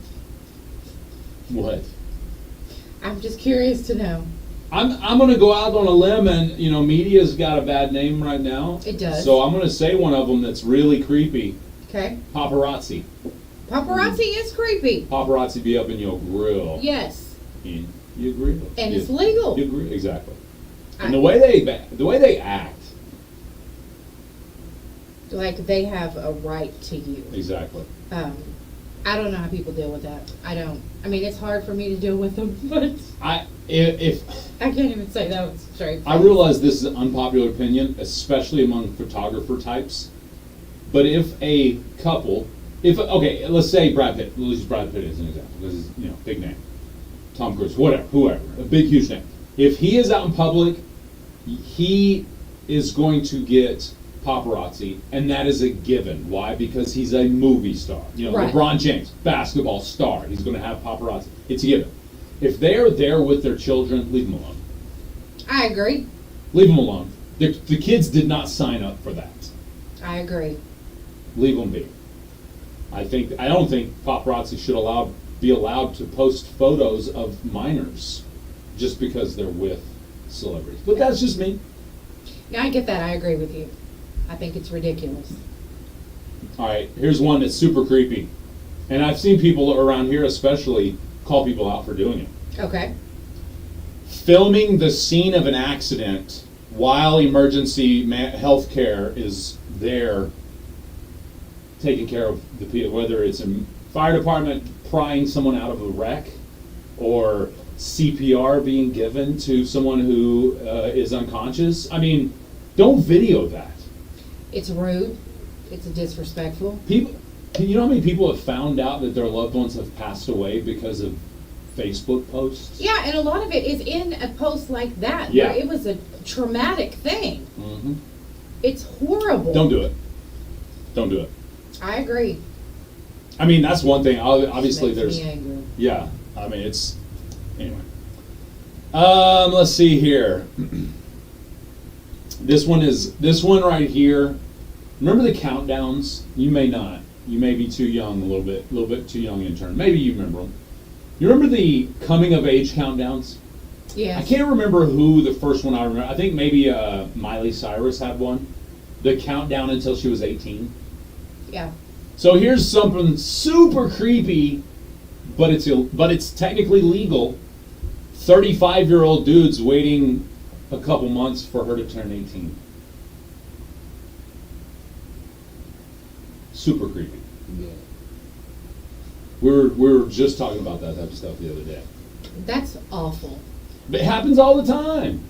What? I'm just curious to know. I'm going to go out on a limb, and media's got a bad name right now. It does. So I'm going to say one of them that's really creepy. Okay. Paparazzi. Paparazzi is creepy. Paparazzi be up in your grill. Yes. And you agree? And You- it's legal. You agree? Exactly. I- And the way they act. Like they have a right to you. Exactly. I don't know how people deal with that. I don't. I mean, it's hard for me to deal with them, but If I can't even say that with straight. I realize this is an unpopular opinion, especially among photographer types, but if a couple, okay, let's say Brad Pitt. Let's use Brad Pitt as an example because he's big name. Tom Cruise, whoever, a big huge name. If he is out in public, he is going to get paparazzi, and that is a given. Why? Because he's a movie star. Right. LeBron James, basketball star. He's going to have paparazzi. It's a given. If they're there with their children, leave them alone. I agree. Leave them alone. The kids did not sign up for that. I agree. Leave them be. I don't think paparazzi should be allowed to post photos of minors just because they're with celebrities. But that's just me. Yeah, I get that. I agree with you. I think it's ridiculous. All right, here's one that's super creepy. And I've seen people around here especially call people out for doing it. Okay. Filming the scene of an accident while emergency health care is there taking care of the people, whether it's a fire department prying someone out of a wreck or CPR being given to someone who is unconscious. I mean, don't video that. It's rude. It's disrespectful. People, you know how many people have found out that their loved ones have passed away because of Facebook posts? Yeah, and a lot of it is in a post like that. Yeah. Where it was a traumatic thing. Mm-hmm. It's horrible. Don't do it. Don't do it. I agree. I mean, that's one thing. Obviously, Makes there's me angry. yeah. I mean, it's anyway. Let's see here. This one right here. Remember the countdowns? You may not. You may be too young, a little bit too young intern. Maybe you remember them. You remember the coming of age countdowns? Yes. I can't remember who the first one I remember. I think maybe Miley Cyrus had one. The countdown until she was 18. Yeah. So here's something super creepy, but it's technically legal. 35-year-old dudes waiting a couple months for her to turn 18. Super creepy. Yeah. We were just talking about that type of stuff the other day. That's awful. It happens all the time.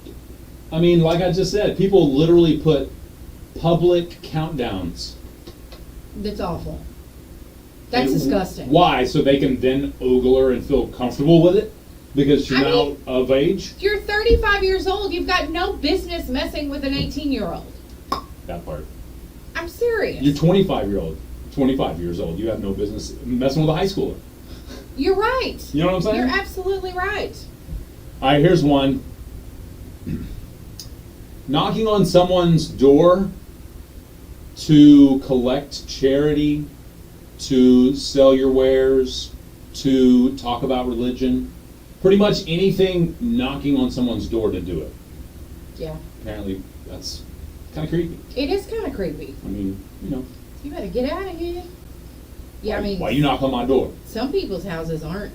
I mean, like I just said, people literally put public countdowns. That's awful. That's And disgusting. Why? So they can then ogle her and feel comfortable with it? Because she's I now mean- of age? You're 35 years old. You've got no business messing with an 18-year-old. That part. I'm serious. You're 25 years old. You have no business messing with a high schooler. You're right. You know what I'm saying? You're absolutely right. All right, here's one. Knocking on someone's door to collect charity, to sell your wares, to talk about religion. Pretty much anything knocking on someone's door to do it. Yeah. Apparently, that's kind of creepy. It is kind of creepy. I mean, you know. You better get out of here. Yeah, I mean, Why you knock on my door? some people's houses aren't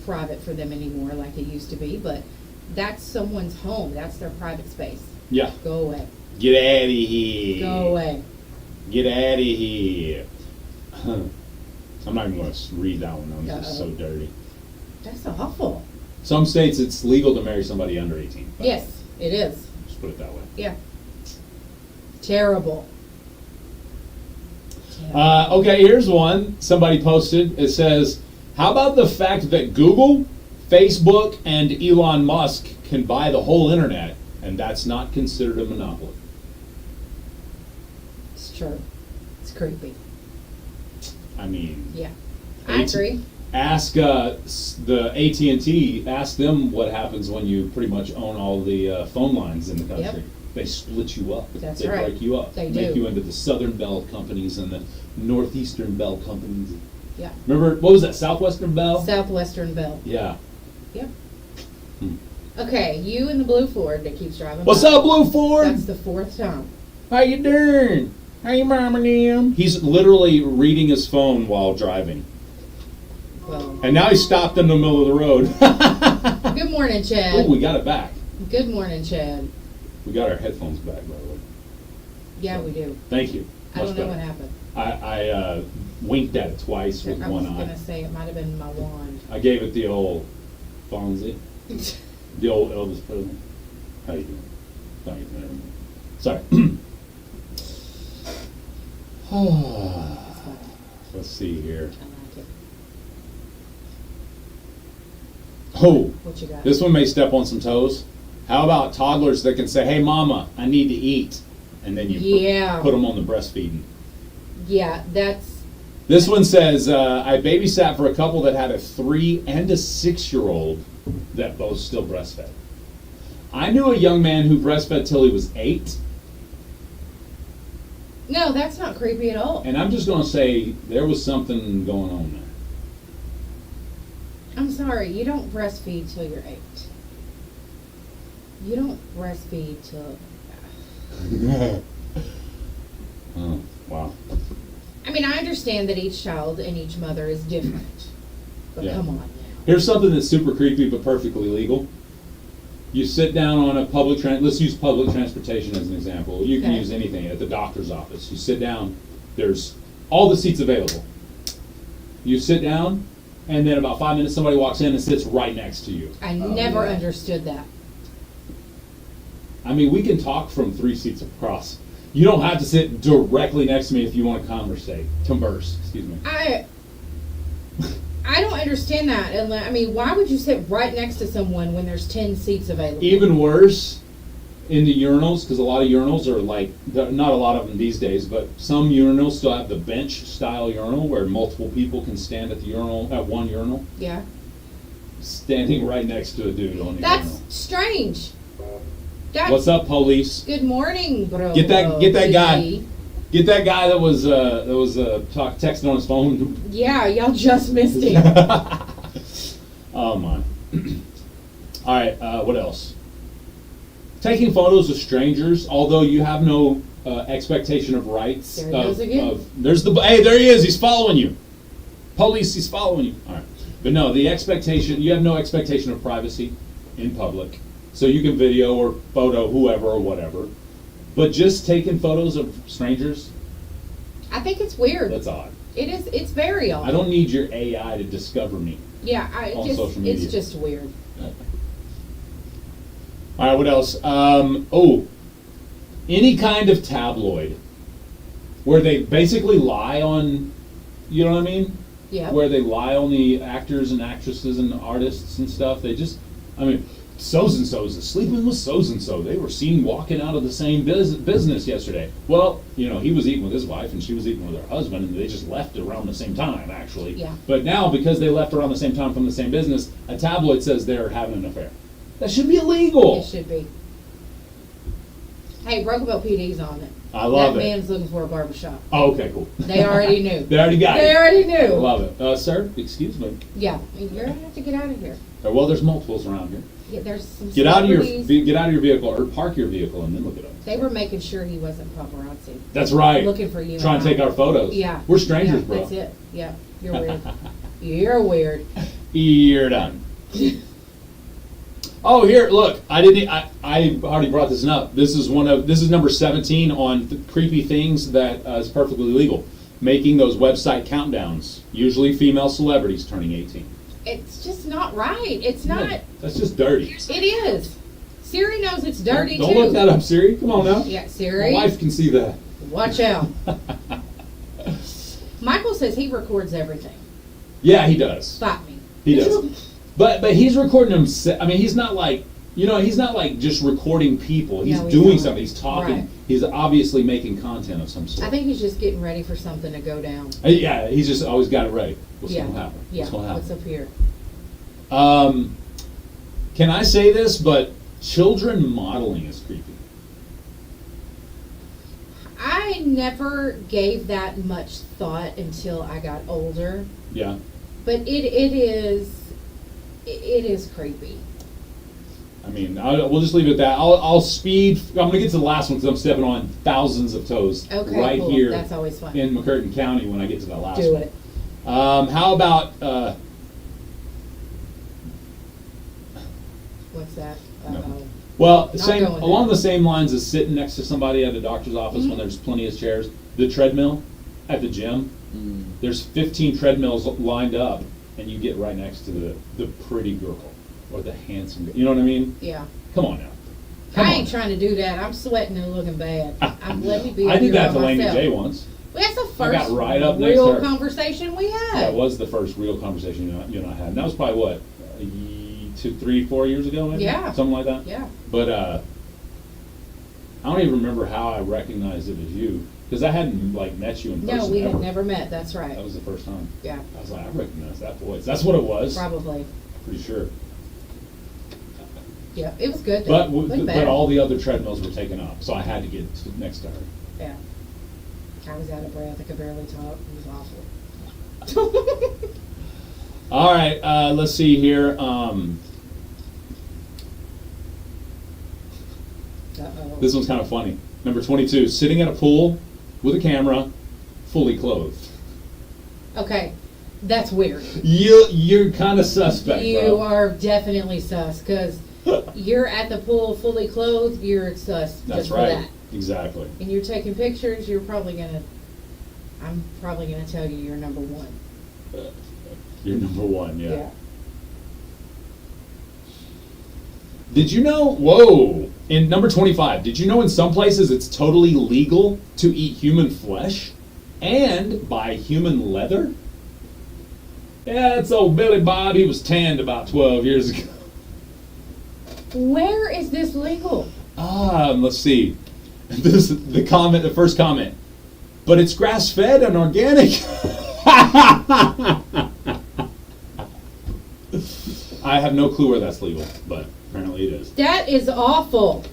private for them anymore like it used to be, but that's someone's home. That's their private space. Yeah. Go away. Get out of here. Go away. Get out of here. I'm not even going to read that one. That was just so dirty. That's awful. Some states it's legal to marry somebody under 18. But Yes, it is. Just put it that way. Yeah. Terrible. Okay, here's one somebody posted. It says, how about the fact that Google, Facebook, and Elon Musk can buy the whole internet, and that's not considered a monopoly? It's true. It's creepy. I mean, Yeah. I AT agree. ask the AT&T, ask them what happens when you pretty much own all the phone lines in the country. Yep. They split you up. That's they right. break you up. They Make do. you into the Southern Bell companies and the Northeastern Bell companies. Yeah. Remember, what was that, Southwestern Bell? Southwestern Bell. Yeah. Yep. Hmm. Okay, you in the blue Ford that keeps driving What's by. up, Blue Ford? That's the fourth time. How you doing? How you mom and them? He's literally reading his phone while driving. Well, And now he's stopped in the middle of the road. good morning, Chad. Oh, we got it back. Good morning, Chad. We got our headphones back, by the way. Yeah, we do. Thank you. I don't Much know better. what happened. I winked at it twice with I one was eye. gonna say it might have been my wand. I gave it the old Fonzie, the old Elvis Presley. How you doing? Don't you never mind. Sorry. Let's see here. I like it. Oh, What you got? this one may step on some toes. How about toddlers that can say, "Hey, mama, I need to eat," and then you Yeah. put them on the breastfeeding? Yeah, that's This one says, I babysat for a couple that had a 3 and a 6-year-old that both still breastfed. I knew a young man who breastfed till he was 8, no, that's not creepy at all. and I'm just going to say there was something going on there. I'm sorry, you don't breastfeed till you're 8. You don't breastfeed till. Oh, wow. I mean, I understand that each child and each mother is different, but Yeah. come on now. Here's something that's super creepy but perfectly legal. You sit down on a let's use public transportation as an example. You can Okay. use anything at the doctor's office. You sit down, there's all the seats available. You sit down, and then about 5 minutes somebody walks in and sits right next to you. I never yeah. understood that. I mean, we can talk from 3 seats across. You don't have to sit directly next to me if you want to converse, excuse me. I don't understand that. I mean, why would you sit right next to someone when there's 10 seats available? Even worse, in the urinals, because a lot of urinals are like, not a lot of them these days, but some urinals still have the bench style urinal where multiple people can stand at the urinal, at one urinal, Yeah. standing right next to a dude on the That's urinal. strange. That's, What's up, police? Good morning, bro. Get that guy. PD. Get that guy that was texting on his phone. Yeah, y'all just missed him. Oh my. All right, what else? Taking photos of strangers, although you have no expectation of rights. There he goes again. Hey, there he is. He's following you. Police, he's following you. All right, but no, the expectation. You have no expectation of privacy in public, so you can video or photo whoever or whatever. But just taking photos of strangers, I think it's weird. that's odd. It is. It's very odd. I don't need your AI to discover me. Yeah, on social media. it's just weird. All right, what else? Any kind of tabloid where they basically lie on, you know what I mean? Yeah. Where they lie on the actors and actresses and artists and stuff. They just, I mean, so-and-so is sleeping with so-and-so. They were seen walking out of the same business yesterday. Well, you know, he was eating with his wife and she was eating with her husband, and they just left around the same time, actually. Yeah. But now, because they left around the same time from the same business, a tabloid says they're having an affair. That should be illegal. It should be. Hey, Brokenville PD's on it. I love that it. man's looking for a barbershop. Oh, okay, cool. They already knew. They already got it. They already knew. I love it. Sir, excuse me. Yeah, you're gonna have to get out of here. Well, there's multiples around here. Yeah, there's some. Get out of celebrities. your vehicle, or park your vehicle, and then look it up. They were making sure he wasn't paparazzi. That's right. Looking for you. Trying and to I. take our photos. Yeah. We're strangers, Yeah, bro. That's it. Yeah, you're weird. You're weird. You're done. Oh, here, look. I already brought this up. This is number 17 on the creepy things that is perfectly legal. Making those website countdowns. Usually female celebrities turning 18. It's just not right. It's not. Yeah, that's just dirty. It is. Siri knows it's dirty Don't too. look that up, Siri. Come on now. Yeah, My Siri. wife can see that. Watch out. Michael says he records everything. Yeah, he does. Fight me. He does. But he's recording himself. I mean, he's not like, he's not like just recording people. He's No, he's doing not. something. He's talking. Right. He's obviously making content of some sort. I think he's just getting ready for something to go down. Yeah, he's just always got it ready. What's Yeah. going to happen? Yeah. What's going to What's happen? up here? Can I say this? But children modeling is creepy. I never gave that much thought until I got older, Yeah. but it is creepy. I mean, we'll just leave it at that. I'll speed. I'm going to get to the last one because I'm stepping on thousands of toes Okay, right cool. here That's always fun. in McCurtain County when I get to that last Do one. it. How about What's that? No. Uh-oh. well, Not same going along there. the same lines as sitting next to somebody at a doctor's office when there's plenty of chairs. The treadmill at the gym. There's 15 treadmills lined up, and you get right next to the pretty girl or the handsome girl. You know what I mean? Yeah. Come on now. Come I on. ain't trying to do that. I'm sweating and looking bad. Let me be I up did here that by to Laney myself. J once. Well, that's the I got first right up next to real her. conversation we had. That was the first real conversation you and I had. And that was probably what, 2, 3, 4 years ago, maybe? Yeah. Something like that. Yeah. But I don't even remember how I recognized it as you, because I hadn't like met you in person. No, we ever. had never met. That's right. That was the first time. Yeah, I was like, I recognize that voice. That's what it was. probably. Pretty sure. Yeah, it was good. Though. But all the other treadmills were taken up, so I had to get next to her. Yeah. I was out of breath. I could barely talk. It was awful. All right, let's see here. Uh-oh. This one's kind of funny. Number 22, sitting at a pool with a camera, fully clothed. Okay, that's weird. You're kind of suspect, You bro. are definitely sus, because you're at the pool fully clothed, you're sus That's just right. for that. Exactly. And you're taking pictures, I'm probably gonna tell you you're number one. You're number one, yeah. Did you know, whoa, in number 25, did you know in some places it's totally legal to eat human flesh and buy human leather? Yeah, that's old Billy Bob, he was tanned about 12 years ago. Where is this legal? Let's see. This is the comment, the first comment. But it's grass-fed and organic. I have no clue where that's legal, but apparently it is. That is awful.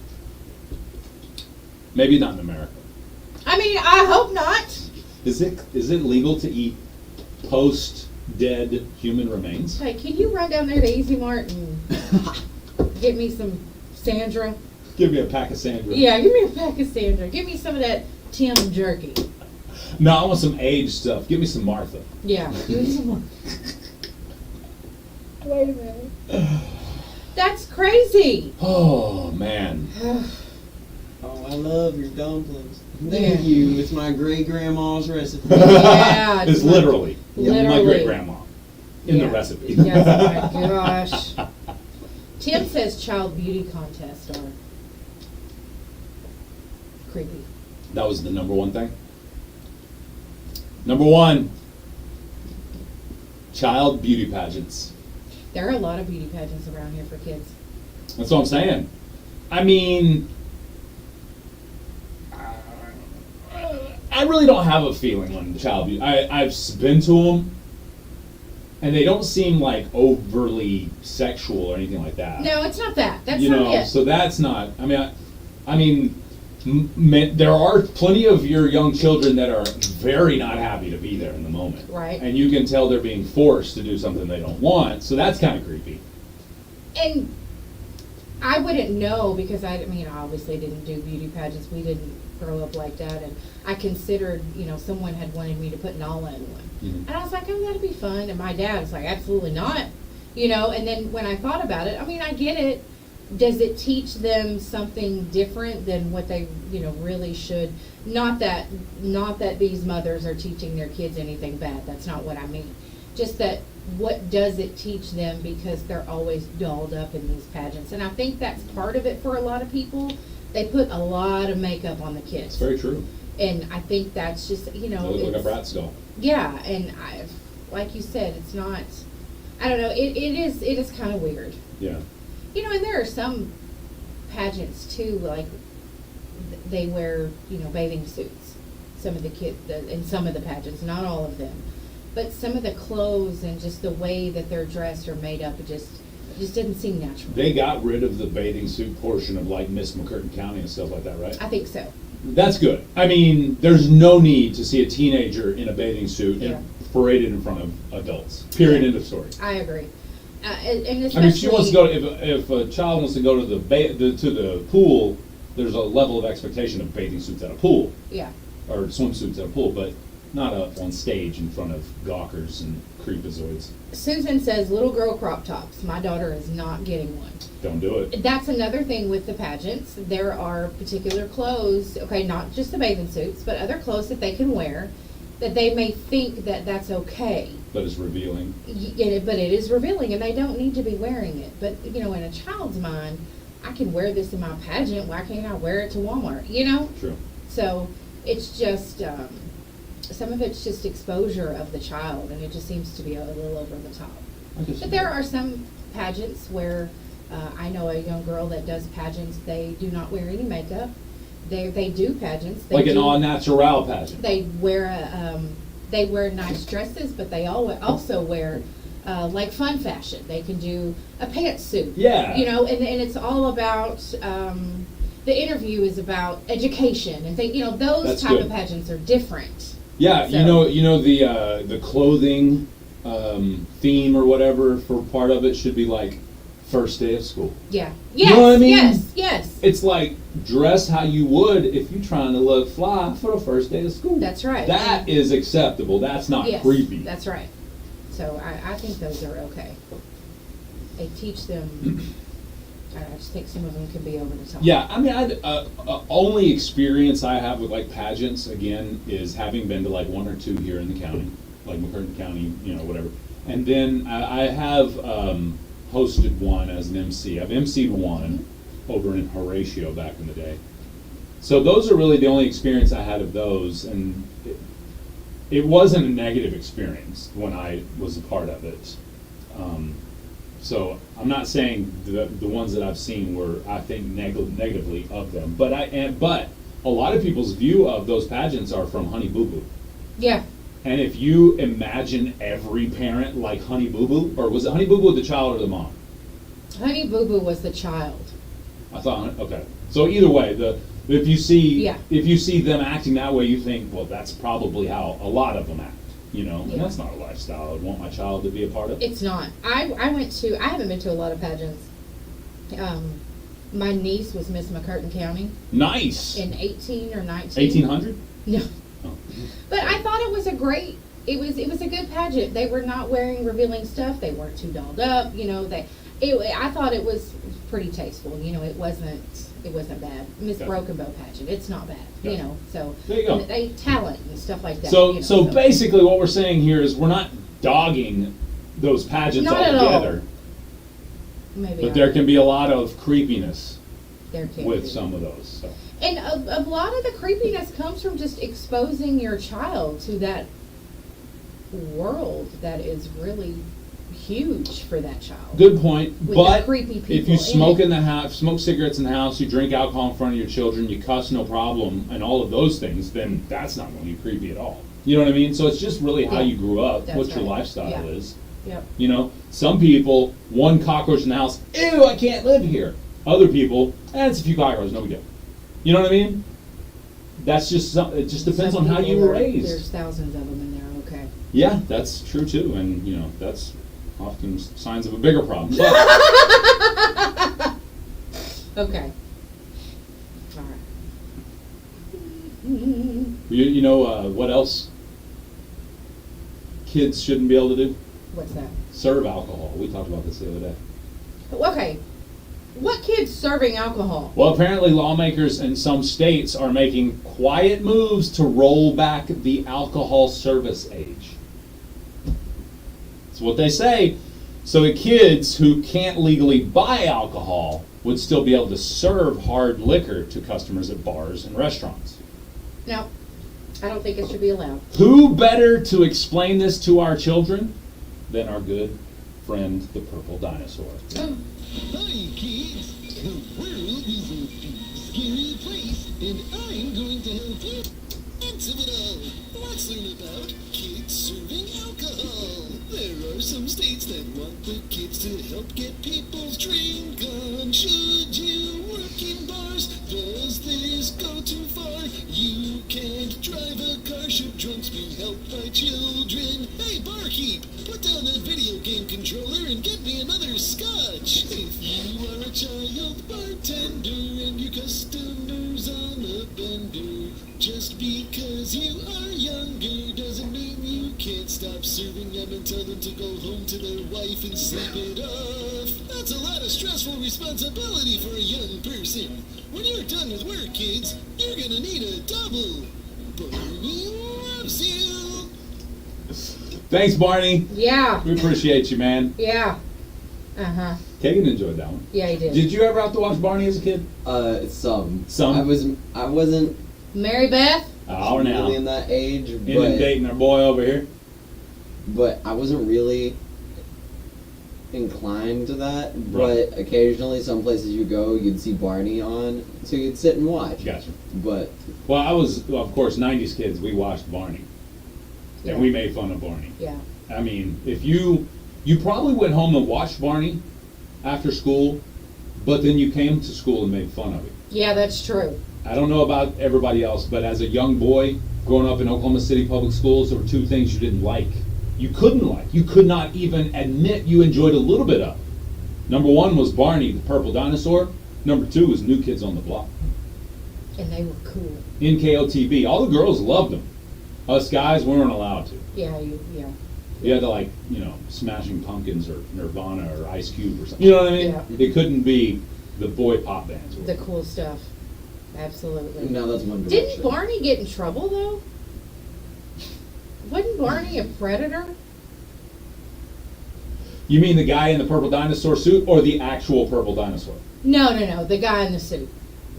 Maybe not in America. I mean, I hope not. Is it legal to eat post-dead human remains? Hey, can you run down there to Easy Mart and get me some Sandra? Give me a pack of Sandra. Yeah, give me a pack of Sandra. Give me some of that Tim jerky. No, I want some aged stuff. Give me some Martha. Yeah, give me some more. Wait a minute. That's crazy. Oh, man. Oh, I love your dumplings. Thank Yeah. you. It's my great grandma's recipe. Yeah, It's literally my Literally. great-grandma in the Yeah. recipe. Yes, oh my gosh. Tim says child beauty contests are creepy. That was the number one thing. Number one, child beauty pageants. There are a lot of beauty pageants around here for kids. That's what I'm saying. I mean, I really don't have a feeling on child beauty. I've been to them, and they don't seem like overly sexual or anything like that. No, it's not that. That's you not know, it. so that's not. I mean, there are plenty of your young children that are very not happy to be there in the moment, Right. and you can tell they're being forced to do something they don't want. So that's kind of creepy. And I wouldn't know because I mean, I obviously didn't do beauty pageants. We didn't grow up like that. And I considered, someone had wanted me to put Nala in one. Mhm. And I was like, oh, that'd be fun. And my dad was like, absolutely not. And then when I thought about it, I mean, I get it. Does it teach them something different than what they, really should? Not that these mothers are teaching their kids anything bad. That's not what I mean. Just that what does it teach them because they're always dolled up in these pageants. And I think that's part of it for a lot of people. They put a lot of makeup on the It's kids. very true. And I think that's just, They look like a it's- brat's doll. yeah, and like you said, it's not, I don't know, it is kind of weird. Yeah. And there are some pageants too, like they wear, bathing suits. Some of the kids, in some of the pageants, not all of them, but some of the clothes and just the way that they're dressed or made up, it just didn't seem natural. They got rid of the bathing suit portion of like Miss McCurtain County and stuff like that, right? I think so. That's good. I mean, there's no need to see a teenager in a bathing suit Yeah. and paraded in front of adults. Period. End of story. I agree. And especially, I mean, if she wants to go. If a child wants to go to the pool, there's a level of expectation of bathing suits at a pool yeah. or swimsuits at a pool, but not up on stage in front of gawkers and creepazoids. Susan says little girl crop tops. My daughter is not getting one. Don't do it. That's another thing with the pageants. There are particular clothes, okay, not just the bathing suits, but other clothes that they can wear that they may think that that's okay. But it's revealing. But it is revealing, and they don't need to be wearing it. But, in a child's mind, I can wear this in my pageant. Why can't I wear it to Walmart? True. So it's just, some of it's just exposure of the child, and it just seems to be a little over the top. But there are some pageants where I know a young girl that does pageants. They do not wear any makeup. They do pageants. They Like an do, all natural pageant. They wear nice dresses, but they also wear like fun fashion. They can do a pantsuit. Yeah. And it's all about. The interview is about education and those That's type good. of pageants are different. Yeah, So- the clothing theme or whatever for part of it should be like first day of school. Yeah. You Yes. know what I mean? Yes. It's like dress how you would if you're trying to look fly for the first day of school. That's right. That is acceptable. That's not Yes, creepy. That's right. So I think those are okay. They teach them. I just think some of them could be over the top. Yeah, I mean, only experience I have with like pageants again is having been to like one or two here in the county, like McCurtain County, whatever. And then I have hosted one as an MC. I've MC'd one over in Horatio back in the day. So those are really the only experience I had of those, and it wasn't a negative experience when I was a part of it. So I'm not saying the ones that I've seen were, I think, negatively of them. But but a lot of people's view of those pageants are from Honey Boo Boo. Yeah. And if you imagine every parent like Honey Boo Boo, or was it Honey Boo Boo the child or the mom? Honey Boo Boo was the child. I thought, okay. So either way, if you see Yeah. if you see them acting that way, you think, well, that's probably how a lot of them act. You know, and Yeah. that's not a lifestyle I would want my child to be a part of. It's not. I haven't been to a lot of pageants. My niece was Miss McCurtain County Nice. in 18 or 19. 1800. No. Oh. But I thought it was a great. It was a good pageant. They were not wearing revealing stuff. They weren't too dolled up. You know, I thought it was pretty tasteful. You know, it wasn't bad. Miss Yeah. Broken Bow pageant. It's not bad. Yeah. You know, so There you go. and they talent and stuff like that. So you know, so basically, what we're saying here is we're not dogging those pageants Not at all. altogether, maybe but there can be a lot of creepiness there can with be. some of those. So. And a lot of the creepiness comes from just exposing your child to that world that is really huge for that child. Good point. With But the creepy people if you in smoke it. in the house, smoke cigarettes in the house, you drink alcohol in front of your children, you cuss, no problem, and all of those things, then that's not going to be creepy at all. You know what I mean? So it's just really how Yeah. you grew up, That's what your right. lifestyle Yeah. is. Yep. You know, some people, one cockroach in the house, ew, I can't live here. Other people, it's a few cockroaches, no big deal. You know what I mean? That's just it just depends Some on how you people were are- raised. There's thousands of them in there. Okay. Yeah, that's true too, and you know that's often signs of a bigger problem. But Okay. All right. you know what else kids shouldn't be able to do? What's that? Serve alcohol. We talked about this the other day. Okay. What kid's serving alcohol? Well, apparently lawmakers in some states are making quiet moves to roll back the alcohol service age. That's what they say. So the kids who can't legally buy alcohol would still be able to serve hard liquor to customers at bars and restaurants. No, I don't think it should be allowed. Who better to explain this to our children than our good friend, the purple dinosaur? Hi, kids. The world is a big, scary place, and I'm going to help you into it all. Let's learn about kids serving alcohol. There are some states that want the kids to help get people's drink on. Should you work in bars? Does this go too far? You can't drive a car. Should drunks be helped by children? Hey, barkeep, put down that video game controller and get me another scotch. If you are a child bartender and your customers on a bender, just because you are younger doesn't mean you can't stop serving them and tell them to go home to their wife and sleep it off. That's a lot of stressful responsibility for a young person. When you're done with work, kids, you're gonna need a double. Barney loves you. Thanks, Barney. Yeah. We appreciate you, man. Yeah. Uh-huh. Kagan enjoyed that one. Yeah, he did. Did you ever have to watch Barney as a kid? Some. Some? I wasn't Mary Beth? Hour now. really in that age, Inundating our boy over here. but I wasn't really inclined to that. Right. But occasionally, some places you go, you'd see Barney on, so you'd sit and watch. Gotcha. But Well, I was, of course, 90s kids. We watched Barney. Yeah. And we made fun of Barney. Yeah. I mean, if you probably went home and watched Barney after school, but then you came to school and made fun of it. Yeah, that's true. I don't know about everybody else, but as a young boy growing up in Oklahoma City public schools, there were two things you didn't like. You couldn't like. You could not even admit you enjoyed a little bit of. Number one was Barney, the purple dinosaur. Number two was New Kids on the Block. And they were cool. NKOTB. All the girls loved them. Us guys, we weren't allowed to. Yeah, yeah. You had to, like, you know, Smashing Pumpkins or Nirvana or Ice Cube or something. You know what I mean? Yeah. It couldn't be the boy pop bands. The cool stuff. Absolutely. now that's One Didn't Direction. Barney get in trouble, though? Wasn't Barney a predator? You mean the guy in the purple dinosaur suit or the actual purple dinosaur? No. The guy in the suit.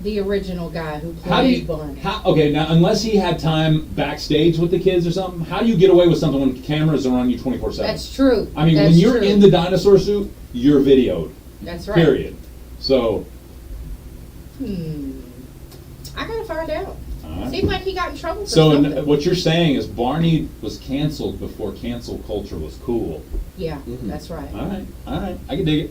The original guy who How do you? played Barney. Okay, now unless he had time backstage with the kids or something, how do you get away with something when cameras are on you 24/7? That's true. I mean, That's when you're true. in the dinosaur suit, you're videoed. That's right. Period. So. I gotta find out. Alright. Seemed like he got in trouble for So something. what you're saying is Barney was canceled before cancel culture was cool. Yeah, Mhm. that's right. All right, I can dig it.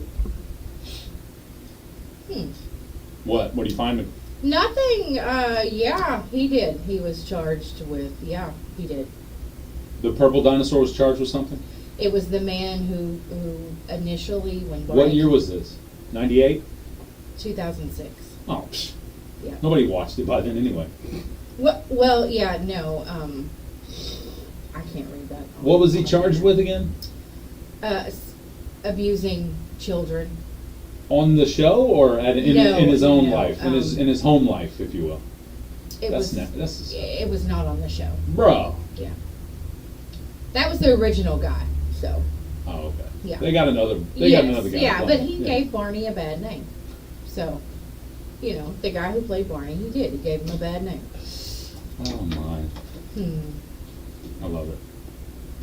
What are you finding? Nothing. Yeah, he did. He was charged with. Yeah, he did. The purple dinosaur was charged with something? It was the man who initially when What Barney. year was this? 98? 2006. Oh, psh. Yeah. Nobody watched it by then anyway. Well, yeah, no. I can't read that. What was he charged with again? Abusing children. On the show or in his own No, life, in his home life, if you will. It That's was. that's It was not on the show. bro. Yeah. That was the original guy. So. Oh, okay. Yeah. They got another. They Yes, got another guy. Yeah, but playing. he Yeah. gave Barney a bad name. So, the guy who played Barney, he did. He gave him a bad name. Oh my! Hmm. I love it.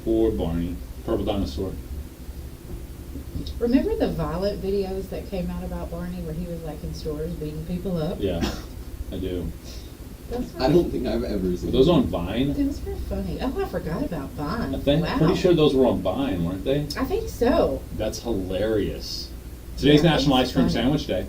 Poor Barney, purple dinosaur. Remember the violent videos that came out about Barney where he was like in stores beating people up? Yeah, I do. Those were, I don't think I've ever Were seen those on Vine? Those were funny. Oh, I forgot about Vine. I think. Wow. Pretty sure those were on Vine, weren't they? I think so. That's hilarious. Today's Yeah, National it's Ice Cream funny. Sandwich Day.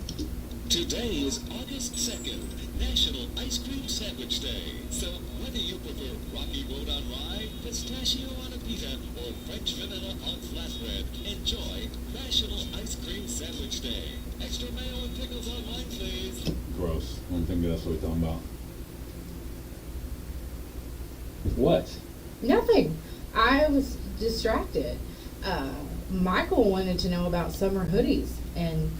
Today is August 2nd, National Ice Cream Sandwich Day. So whether you prefer Rocky Road on rye, pistachio on a pita, or French vanilla on flatbread, enjoy National Ice Cream Sandwich Day. Extra mayo and pickles on mine, please. Gross. I don't think that's what we're talking about. What? Nothing. I was distracted. Michael wanted to know about summer hoodies, and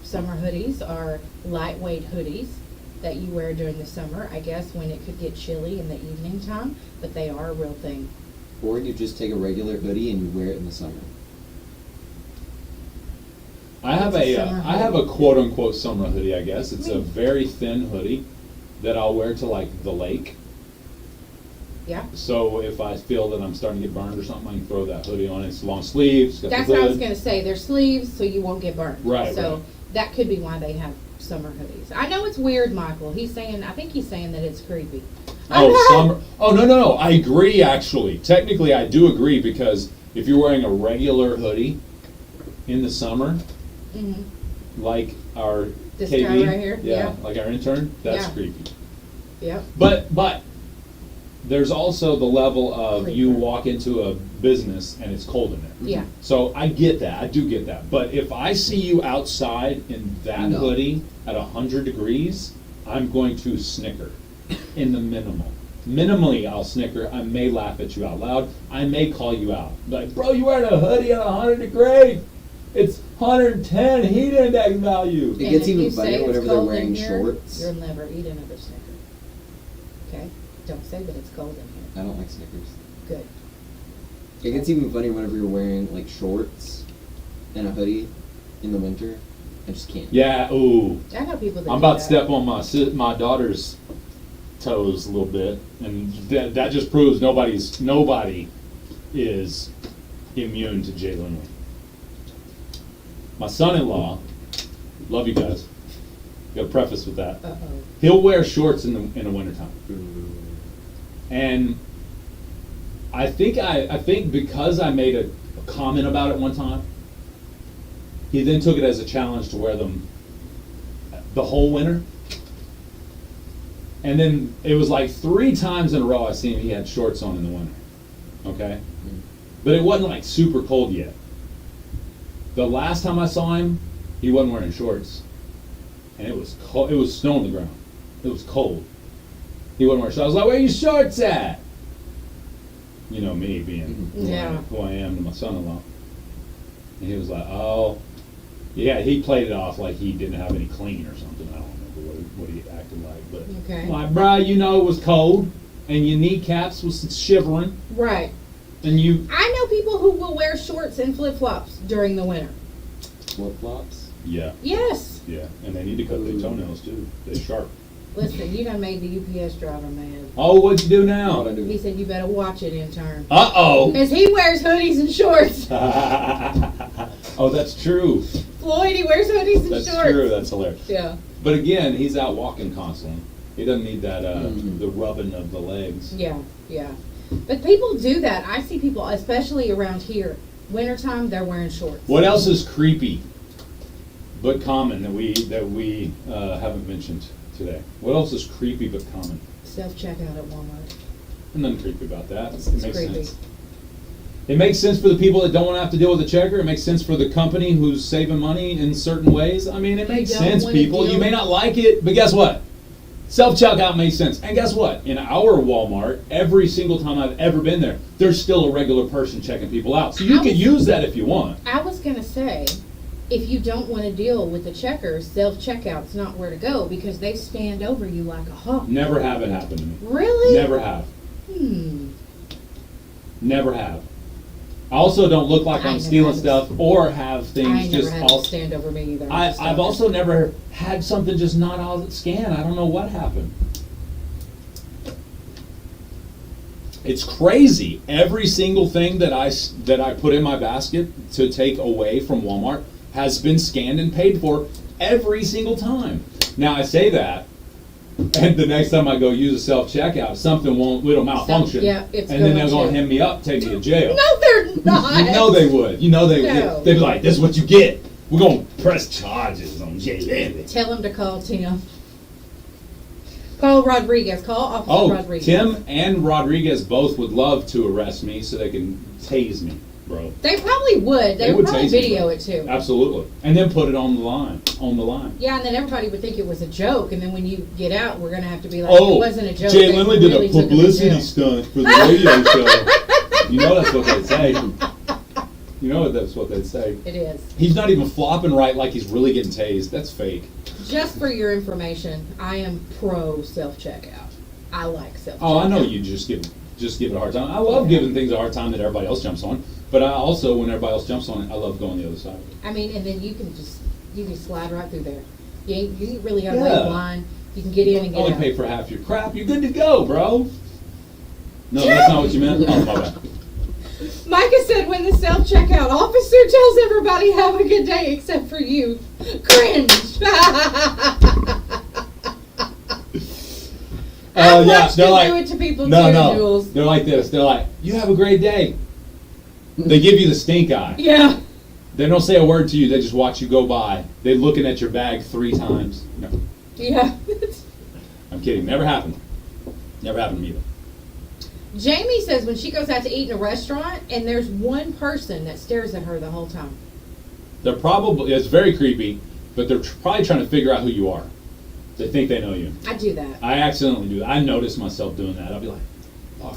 summer hoodies are lightweight hoodies that you wear during the summer, I guess, when it could get chilly in the evening time, but they are a real thing. Or you just take a regular hoodie and you wear it in the summer. I have It's a a summer I have a hoodie. quote unquote summer hoodie. I guess it's a Hmm. very thin hoodie that I'll wear to like the lake. Yeah. So if I feel that I'm starting to get burned or something, I can throw that hoodie on. It's long sleeves. Got That's the what I hood. was going to say. They're sleeves, so you won't get burned. Right, So right. that could be why they have summer hoodies. I know it's weird, Michael. I think he's saying that it's creepy. Oh, summer. Oh, no. I agree, actually. Technically, I do agree because if you're wearing a regular hoodie in the summer, Hmm. like our This KB, guy right here? yeah, Yeah. like our intern, that's Yeah. creepy. Yep. But there's also the level of you Creeper. walk into a business and it's cold in there. Yeah. So I get that. I do get that. But if I see you outside in that No. hoodie at 100 degrees, I'm going to snicker in the minimal. Minimally, I'll snicker. I may laugh at you out loud. I may call you out. Like, bro, you wearing a hoodie at 100 degrees? It's 110 heat index value. It And gets if even you say funnier it's whenever they're cold in wearing here, shorts. You'll never eat another Snicker. Okay? Don't say that it's cold in here. I don't like Snickers. Good. It gets even funnier whenever you're wearing like shorts and a hoodie in the winter. I just can't. Yeah, ooh. I know people that I'm do about to that. step on my daughter's toes a little bit, and that just proves nobody is immune to Jalen. My son-in-law, love you guys. Got to preface with that. Uh-oh. He'll wear shorts in the wintertime. And I think because I made a comment about it one time, he then took it as a challenge to wear them the whole winter. And then it was like 3 times in a row I seen he had shorts on in the winter. Okay? But it wasn't like super cold yet. The last time I saw him, he wasn't wearing shorts. And it was cold. It was snow on the ground. It was cold. He wasn't wearing shorts. I was like, where are your shorts at? You know me being Yeah. who I am to my son-in-law. And he was like, oh. Yeah, he played it off like he didn't have any clean or something. I don't remember what he acted like. But Okay. I'm like, bro, you know it was cold. And your kneecaps was shivering. Right. And you... I know people who will wear shorts and flip-flops during the winter. Flip flops. Yeah, Yes. yeah, and they need to cut their toenails too. They're sharp. Listen, you done made the UPS driver mad. Oh, what'd you do What'd now? I do? He said you better watch it, intern. Uh-oh. Because he wears hoodies and shorts. Oh, that's true. Floyd, he wears hoodies and That's shorts. true. That's hilarious. Yeah. But again, he's out walking constantly. He doesn't need that Mhm. the rubbing of the legs. Yeah, yeah. But people do that. I see people, especially around here, wintertime, they're wearing shorts. What else is creepy but common that we haven't mentioned today? What else is creepy but common? Self-checkout at Walmart. Nothing creepy about that. It's It makes creepy. sense. It makes sense for the people that don't want to have to deal with the checker. It makes sense for the company who's saving money in certain ways. I mean, it You makes don't sense, wanna people. deal- You may not like it, but guess what? Self-checkout makes sense. And guess what? In our Walmart, every single time I've ever been there, there's still a regular person checking people out. So you I can was- use that if you want. I was going to say, if you don't want to deal with the checkers, self-checkout's not where to go because they stand over you like a hawk. Never have it happen to me. Really? Never have. Never have. I also don't look like I I'm never stealing had stuff or have I things ain't never just had all. them stand over me either. I've also never had something just not all scan. I don't know what happened. It's crazy. Every single thing that I put in my basket to take away from Walmart has been scanned and paid for every single time. Now I say that, and the next time I go use a self-checkout, something it'll malfunction. Yeah, it's and then going they're going to. to hem me up, take me to jail. No, they're not. You know they would. You know No. they'd be like, "This is what you get. We're gonna press charges on Jay Laney." Tell him to call Tim. Call Rodriguez. Call Officer Oh, Rodriguez. Tim and Rodriguez both would love to arrest me so they can tase me, bro. They probably would. They would probably tase me, video bro. it too. Absolutely, and then put it on the line. Yeah, and then everybody would think it was a joke, and then when you get out, we're gonna have to be like, Oh, it wasn't a joke. Jay They Lindley did really a took him to publicity jail." stunt for the radio show. You know that's what they'd say. You know that's what they'd say. It is. He's not even flopping right like he's really getting tased. That's fake. Just for your information, I am pro self-checkout. I like self-checkout. Oh, I know you just give it a hard time. I love giving things a hard time that everybody else jumps on. But I also, when everybody else jumps on it, I love going the other side. I mean, and then you can slide right through there. You ain't really gotta Yeah. wait in line. You can get in and get Only out. pay for half your crap. You're good to go, bro. No, that's not what you meant. Oh, my bad. Micah said when the self-checkout officer tells everybody have a good day except for you. Cringe. I watched they're you like, do it to people no, too, no. Jules. They're like this. They're like, you have a great day. They give you the stink eye. Yeah. They don't say a word to you. They just watch you go by. They're looking at your bag 3 times. No, Yeah. I'm kidding. Never happened. Never happened to me either. Jamie says when she goes out to eat in a restaurant and there's one person that stares at her the whole time. They're probably, it's very creepy, but they're probably trying to figure out who you are. They think they know you. I do that. I accidentally do that. I notice myself doing that. I'll be like, Laura,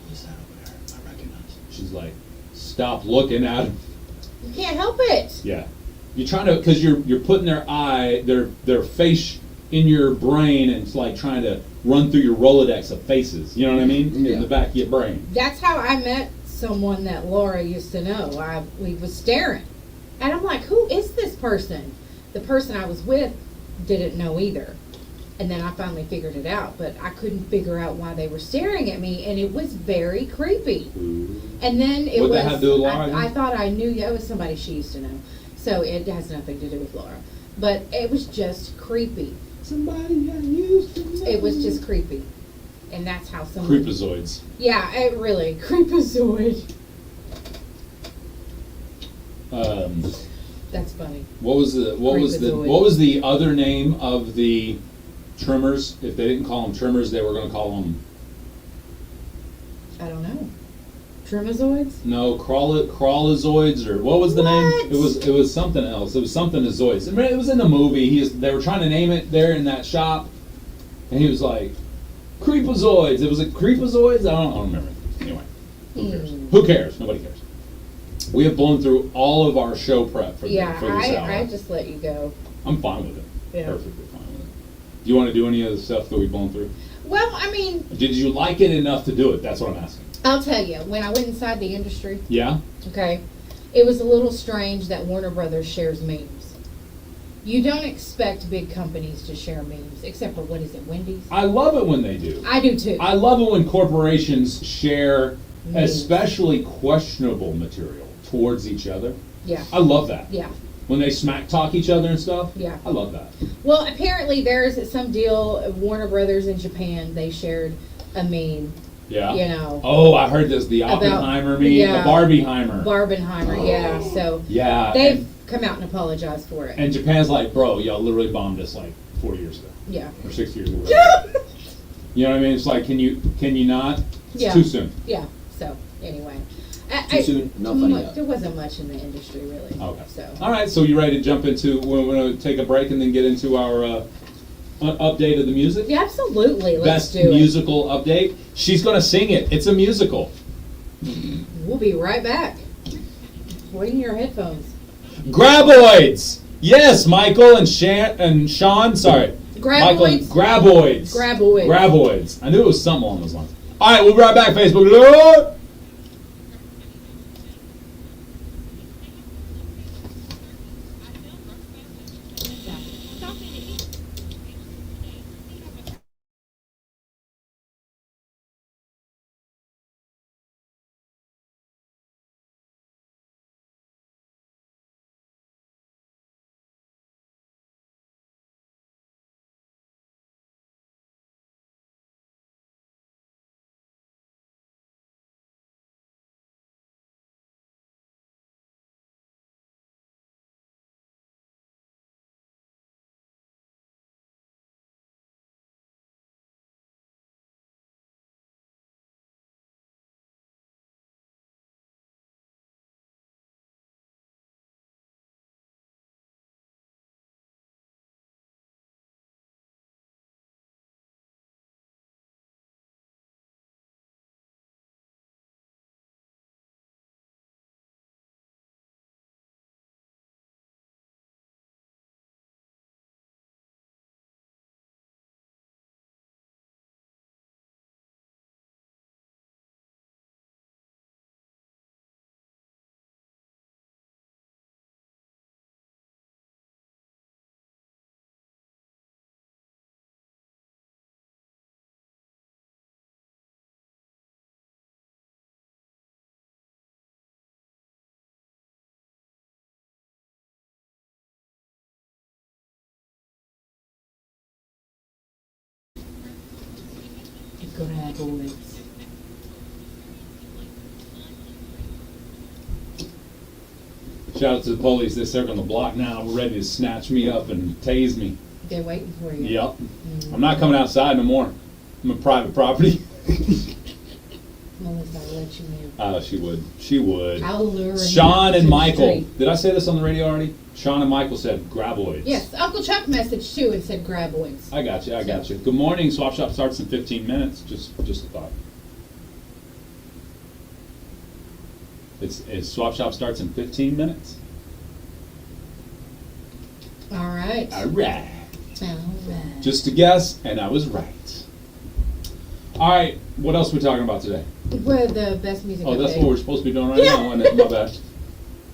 who's that over there? I recognize him. She's like, stop looking at him. You can't help it. Yeah. You're trying to, because you're putting their face in your brain, and it's like trying to run through your Rolodex of faces. You know what I mean? Yeah. In the back of your brain. That's how I met someone that Laura used to know. We was staring. And I'm like, who is this person? The person I was with didn't know either. And then I finally figured it out, but I couldn't figure out why they were staring at me, and it was very creepy. And then it What'd was, that have to do with Laura? I thought I knew, it was somebody she used to know. So it has nothing to do with Laura. But it was just creepy. Somebody got used to me. It was just creepy. And that's how someone... Creepazoids. Yeah, it really, creepazoid. That's funny. What was the other name of the trimmers? If they didn't call them trimmers, they were going to call them I don't know. Tremazoids? crawlazoids, or what was the name? It was something else. It was something azoids. I mean, it was in the movie. They were trying to name it there in that shop, and he was like, creepazoids. It was creepazoids. I don't remember. Anyway, who cares? Who cares? Nobody cares. We have blown through all of our show prep for this hour. I just let you go. I'm fine with it. Yeah. Perfectly fine with it. Do you want to do any of the stuff that we've blown through? Well, I mean, Did you like it enough to do it? That's what I'm asking. I'll tell you, when I went inside the industry, Yeah? okay, it was a little strange that Warner Brothers shares memes. You don't expect big companies to share memes, except for, what is it, Wendy's? I love it when they do. I do too. I love it when corporations share, Memes. especially questionable material, towards each other. Yeah. I love that. Yeah. When they smack talk each other and stuff. Yeah. I love that. Well, apparently there's some deal, Warner Brothers in Japan, they shared a meme, Yeah. you know. Oh, I heard this. The About- Oppenheimer meme. yeah. The Barbieheimer. Barbenheimer, yeah. So Yeah. they've come out and apologized for it. And Japan's like, bro, y'all literally bombed us like 4 years ago. Yeah. Or 6 years ago. You know what I mean? It's like, can you not? It's Yeah. too soon. Yeah. So anyway, Too soon, not funny yet. There wasn't much in the industry really. Okay. So All right, so you ready to jump into, we're going to take a break and then get into our update of the music? yeah, absolutely. Let's Best do it. musical update. She's going to sing it. It's a musical. We'll be right back. Put in your headphones. Graboids! Yes, Michael and Sean, sorry. Michael and Graboids. Graboids. Graboids. Graboids. I knew it was something along those lines. All right, we'll be right back, Facebook. Lord. Graboids. Shout out to the police. They're circling the block now. We're ready to snatch me up and tase me. They're waiting for you. Yep. I'm not coming outside no more. I'm a private property. Melissa, I'll let you in. Oh, she would. She would. I'll lure him Sean out to and the Michael. street. Did I say this on the radio already? Sean and Michael said graboids. Yes, Uncle Chuck messaged too and said graboids. I got you. I got you. Good morning. Swap Shop starts in 15 minutes. Just a thought. It's Swap Shop starts in 15 minutes. All right. All right. All right. Just a guess, and I was right. All right. What else are we talking about today? We're the best music. Oh, that's update. what we're supposed to be doing right now, isn't it? My bad.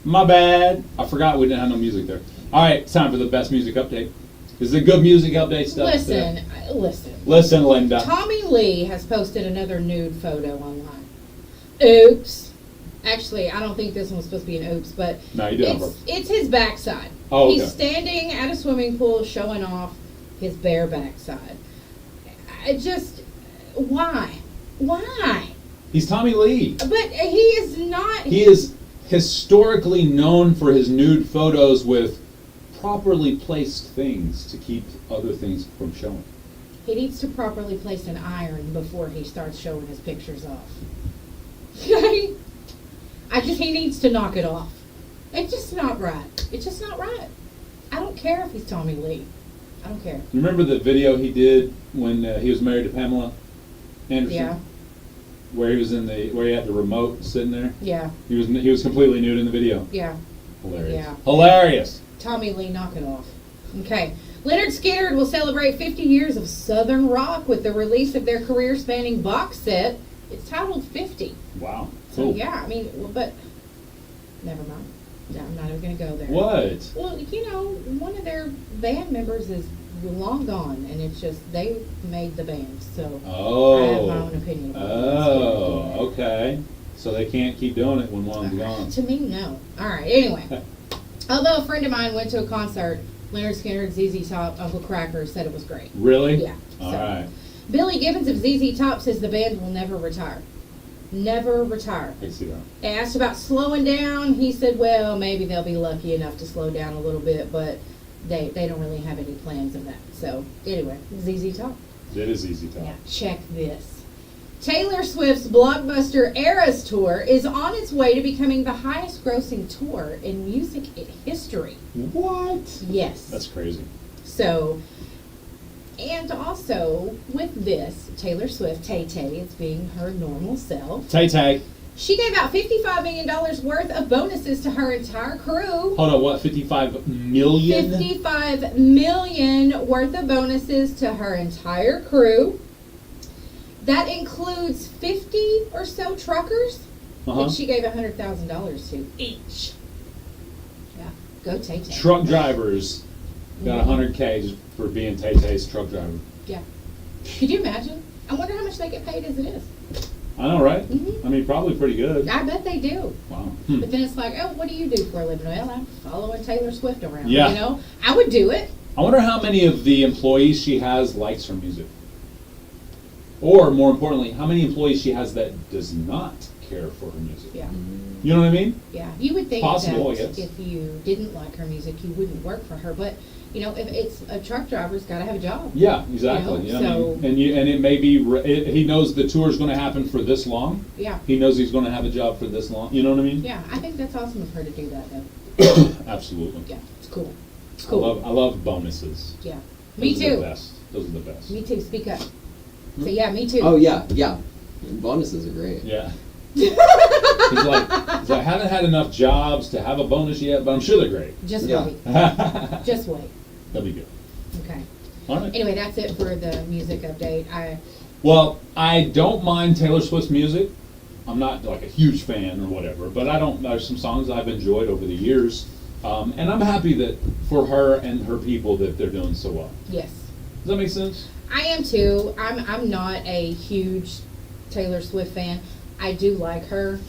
My bad. I forgot we didn't have no music there. All right, it's time for the best music update. This is a good music update stuff. Listen, today. listen. Listen, Linda. Tommy Lee has posted another nude photo online. Oops. Actually, I don't think this one was supposed to be an oops, but No, you didn't. it's his backside. Oh, He's okay. standing at a swimming pool showing off his bare backside. I just, why? Why? He's Tommy Lee. But he is not. He is historically known for his nude photos with properly placed things to keep other things from showing. He needs to properly place an iron before he starts showing his pictures off. Okay? He needs to knock it off. It's just not right. It's just not right. I don't care if he's Tommy Lee. I don't care. You remember the video he did when he was married to Pamela Anderson? Yeah. Where he was where he had the remote sitting there? Yeah. He was completely nude in the video. Yeah. Hilarious. Yeah. Hilarious. Tommy Lee, knock it off. Okay. Leonard Skinner will celebrate 50 years of Southern rock with the release of their career-spanning box set. It's titled 50. Wow. So, Cool. yeah, I mean, but never mind. I'm not even going to go there. What? Well, you know, one of their band members is long gone, and it's just they made the band, so Oh. I have my own opinion about it. Oh, okay. So they can't keep doing it when one's gone. To me, no. All right. Anyway, although a friend of mine went to a concert, Leonard Skinner, ZZ Top, Uncle Cracker said it was great. Really? Yeah. All so. right. Billy Gibbons of ZZ Top says the band will never retire. Never retire. I can see that. Asked about slowing down, he said, well, maybe they'll be lucky enough to slow down a little bit, but they don't really have any plans of that. So, anyway, ZZ Top. It is easy to. Yeah, check this. Taylor Swift's blockbuster Eras Tour is on its way to becoming the highest grossing tour in music history. What? Yes. That's crazy. So, and also with this, Taylor Swift, Tay-Tay, is being her normal self. Tay-Tay. She gave out $55 million worth of bonuses to her entire crew. Hold on, what? 55 million? $55 million worth of bonuses to her entire crew. That includes 50 or so truckers that she gave $100,000 to each. Yeah, go Tay-Tay. Truck drivers got $100K just for being Tay-Tay's truck driver. Yeah. Could you imagine? I wonder how much they get paid as it is. I know, right? Mhm. I mean, probably pretty good. I bet they do. Wow. But then it's like, oh, what do you do for a living? Well, I'm following Taylor Swift around. Yeah. You know, I would do it. I wonder how many of the employees she has likes her music. Or, more importantly, how many employees she has that does not care for her music. Yeah. You know what I mean? Yeah. You would think Possible, I that guess. if you didn't like her music, you wouldn't work for her. But, you know, if it's a truck driver's got to have a job. Yeah, exactly. You know, I mean, so- and it may be he knows the tour is going to happen for this long. Yeah. He knows he's going to have a job for this long. You know what I mean? Yeah. I think that's awesome of her to do that, though. Absolutely. Yeah. It's cool. It's cool. I love bonuses. Yeah. Me Those are too. the best. Those are the best. Me too. Speak up. So, yeah, me too. Oh yeah. Bonuses are great. Yeah. he's like, I haven't had enough jobs to have a bonus yet, but I'm sure they're great. Just Yeah. wait. That'd Just wait. be good. Okay. All right. Anyway, that's it for the music update. Well, I don't mind Taylor Swift's music. I'm not like a huge fan or whatever, but there's some songs I've enjoyed over the years. And I'm happy that for her and her people that they're doing so well. Yes. Does that make sense? I am too. I'm not a huge Taylor Swift fan. I do like her.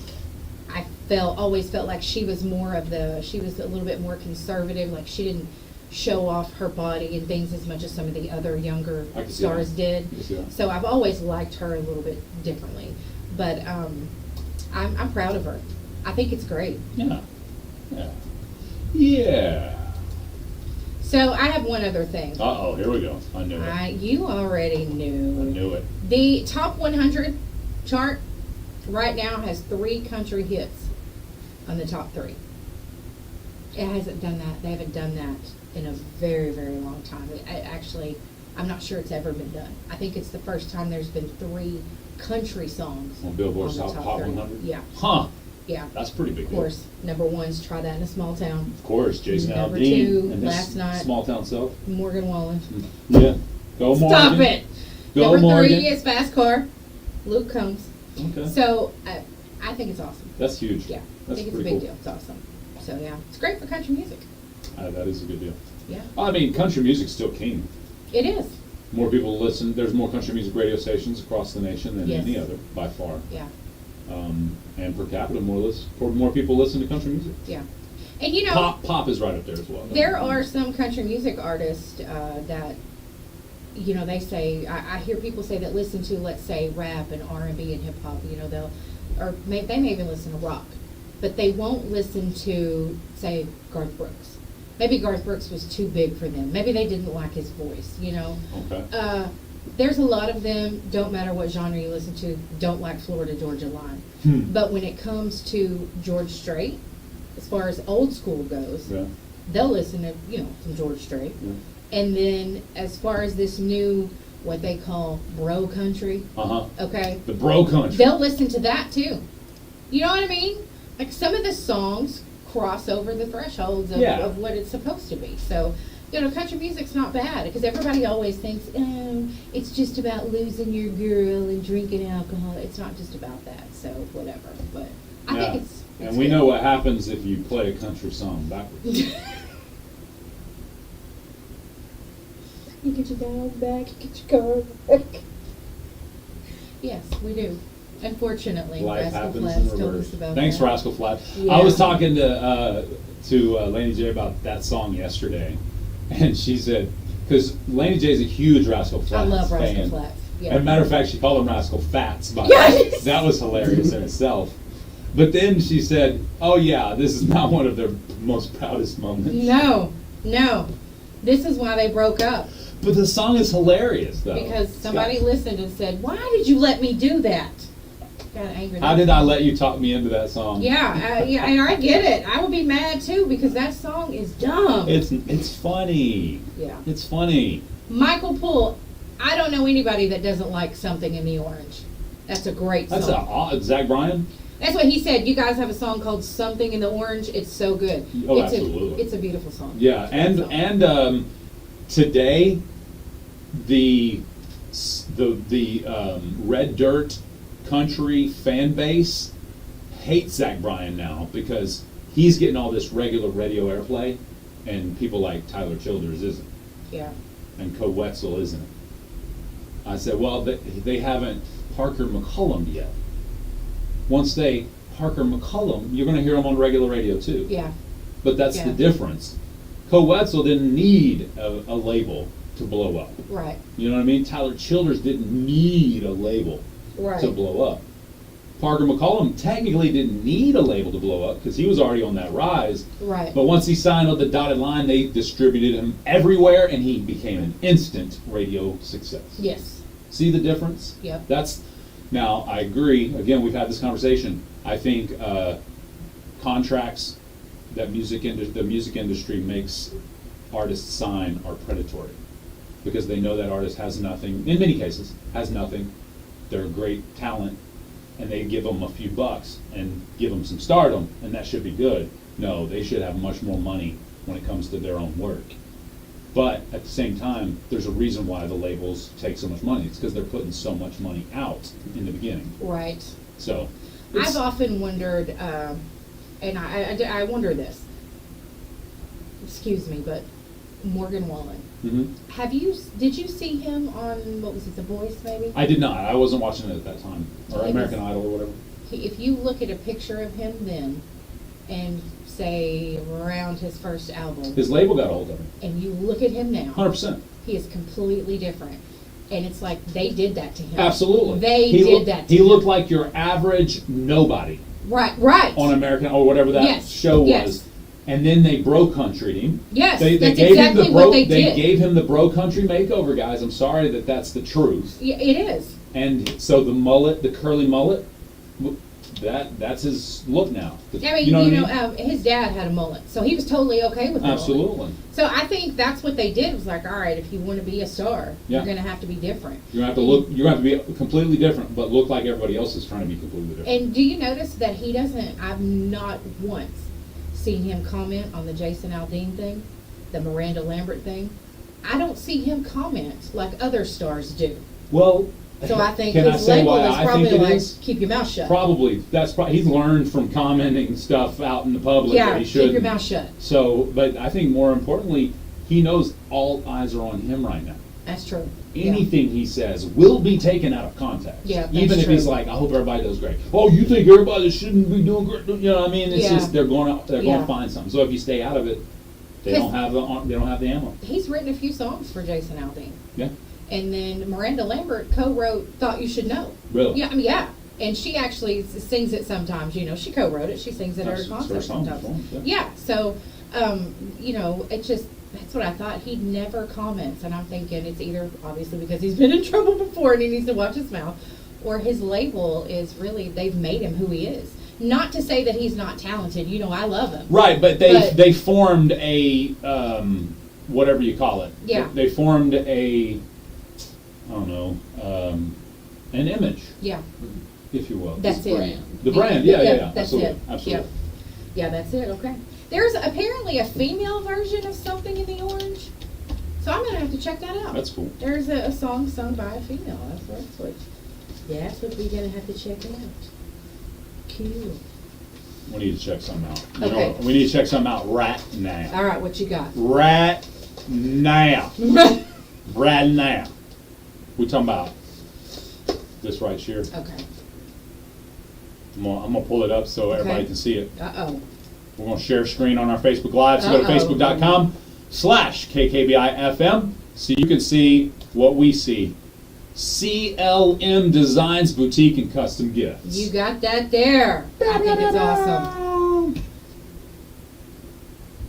I always felt like she was a little bit more conservative. Like she didn't show off her body and things as much as some of the other younger I can see stars that. did. I can see that. So I've always liked her a little bit differently. But I'm proud of her. I think it's great. Yeah. Yeah. Yeah. So I have one other thing. Uh-oh, here we go. I knew it. You already I knew. knew it. The top 100 chart right now has 3 country hits on the top 3. It hasn't done that. They haven't done that in a very, very long time. I'm not sure it's ever been done. I think it's the first time there's been 3 country songs On Billboard's on the Hot top 3. 100? Yeah, Huh. yeah. That's pretty big Of deal. course, number 1's Try That in a Small Town. Of course, Jason Number Aldean. 2, and his Last Night. Small town self. Morgan Wallen. Yeah. Go Morgan. Stop it. Go Number Morgan. 3 is Fast Car. Luke Combs. Okay. So I think it's awesome. That's huge. Yeah, I That's think it's a pretty big cool. deal. It's awesome. So yeah, it's great for country music. That is a good deal. Yeah, I mean, country music's still king. it is. More people listen. There's more country music radio stations across the nation than Yes. any other, by far. Yeah, And per capita, more people listen to country music. yeah. And you know, Pop is right up there as well. there are some country music artists that, you know, they say I hear people say that listen to, let's say, rap and R&B and hip hop. You know, they may even listen to rock, but they won't listen to, say, Garth Brooks. Maybe Garth Brooks was too big for them. Maybe they didn't like his voice. You know. Okay. There's a lot of them, don't matter what genre you listen to, don't like Florida Georgia Line. But when it comes to George Strait, as far as old school goes, Yeah. they'll listen to, you know, some George Strait. Yeah. And then as far as this new, what they call bro country, Uh-huh. okay, The bro country. they'll listen to that too. You know what I mean? Like some of the songs cross over the thresholds of, Yeah. of what it's supposed to be. So, you know, country music's not bad because everybody always thinks, oh, it's just about losing your girl and drinking alcohol. It's not just about that. So whatever. But I Yeah. think it's And we know what happens if you play a country song backwards. You get your dog back, you get your car back. Yes, we do. Unfortunately, Life Rascal happens in Flatts told reverse. us about Thanks, that. Rascal Flatts. Yeah. I was talking to Laney J about that song yesterday, and she said, because Laney J is a huge Rascal Flatts I love fan. Rascal Flatts. Yeah. As a matter of fact, she called him Rascal Fats. By Yes! That was hilarious in itself. But then she said, "Oh yeah, this is not one of their most proudest moments." No. This is why they broke up. But the song is hilarious, though. Because It's somebody got- listened and said, "Why did you let me do that?" Got angry. How did I let you talk me into that song? Yeah, and I get it. I would be mad too because that song is dumb. It's funny. Yeah. It's funny. Michael Poole, I don't know anybody that doesn't like Something in the Orange. That's a great song. That's Zach Bryan. That's what he said. You guys have a song called Something in the Orange. It's so good. Oh, it's absolutely. It's a beautiful song. Yeah, It's a great song. and today the Red Dirt country fan base hates Zach Bryan now because he's getting all this regular radio airplay, and people like Tyler Childers isn't, Yeah. and Co Wetzel isn't. I said, well, they haven't Parker McCullum yet. Once they Parker McCullum, you're going to hear them on regular radio too. Yeah. But that's Yeah. the difference. Co Wetzel didn't need a label to blow up. Right. You know what I mean? Tyler Childers didn't need a label Right. to blow up. Parker McCullum technically didn't need a label to blow up because he was already on that rise. Right. But once he signed on the dotted line, they distributed him everywhere, and he became an instant radio success. Yes. See the difference? Yep. Now, I agree. Again, we've had this conversation. I think contracts that the music industry makes artists sign are predatory because they know that artist has nothing. In many cases, has nothing. They're a great talent, and they give them a few bucks and give them some stardom, and that should be good. No, they should have much more money when it comes to their own work. But at the same time, there's a reason why the labels take so much money. It's because they're putting so much money out in the beginning. Right. So, I've often wondered, and I wonder this. Excuse me, but Morgan Wallen. Did you see him on, what was it, The Voice maybe? I did not. I wasn't watching it at that time, or It American was- Idol or whatever. If you look at a picture of him then, and say around his first album, His label got hold of him. and you look at him now, 100%. he is completely different. And it's like they did that to him. Absolutely. They He did looked- that to He him. looked like your average nobody Right. on American or whatever that Yes. show Yes. was. And then they bro country'd him. Yes, They that's gave exactly him the what bro. they did. Gave him the bro country makeover, guys. I'm sorry that's the truth. Yeah, it is. And so the mullet, the curly mullet, that's his look now. I mean, you know what I mean? his dad had a mullet, so he was totally okay with the mullet. Absolutely. So I think that's what they did. Was like, all right, if you want to be a star, Yeah. you're going to have to be different. You're gonna have to look. You're gonna have to be completely different, but look like everybody else is trying to be completely different. And do you notice that he doesn't? I've not once seen him comment on the Jason Aldean thing, the Miranda Lambert thing. I don't see him comment like other stars do. Well, So I think can I his say label why is I probably think it like, is? keep your mouth shut. Probably he's learned from commenting stuff out in the public Yeah, that he keep shouldn't. your mouth shut. So, but I think more importantly, he knows all eyes are on him right now. That's true. Yeah. Anything he says will be taken out of context. Yeah, that's even if true. he's like, "I hope everybody does great." Oh, you think everybody shouldn't be doing great? You know what I mean? It's Yeah. just they're going to Yeah. find something. So if you stay out of it, they don't have the ammo. He's written a few songs for Jason Aldean. Yeah. And then Miranda Lambert co-wrote "Thought You Should Know." Really? Yeah, I mean, yeah. And she actually sings it sometimes. You know, she co-wrote it. She sings it at her It's her concert song, sometimes. yeah. Yeah. So, you know, it just that's what I thought. He never comments, and I'm thinking it's either obviously because he's been in trouble before and he needs to watch his mouth, or his label is really they've made him who he is. Not to say that he's not talented. You know, I love him. Right, but But- they formed a whatever you call it. Yeah. They formed a I don't know an image, Yeah. if you will. That's it. brand. The brand, yeah. That's Absolutely, it. absolutely. Yep. Yeah, that's it. Okay. There's apparently a female version of Something in the Orange, so I'm gonna have to check that out. That's cool. There's a song sung by a female. That's what we're gonna have to check out. Cool. We need to check something out. You know Okay. what? We need to check something out right now. All right, what you got? Right now. Right now. We talking about this right here. Okay. I'm gonna pull it up so everybody Okay. can see it. Uh-oh. We're gonna share screen on our Facebook Live. So go to Uh-oh. facebook.com/KKBI-FM so you can see what we see. CLM Designs Boutique and Custom Gifts. You got that there. I think it's awesome.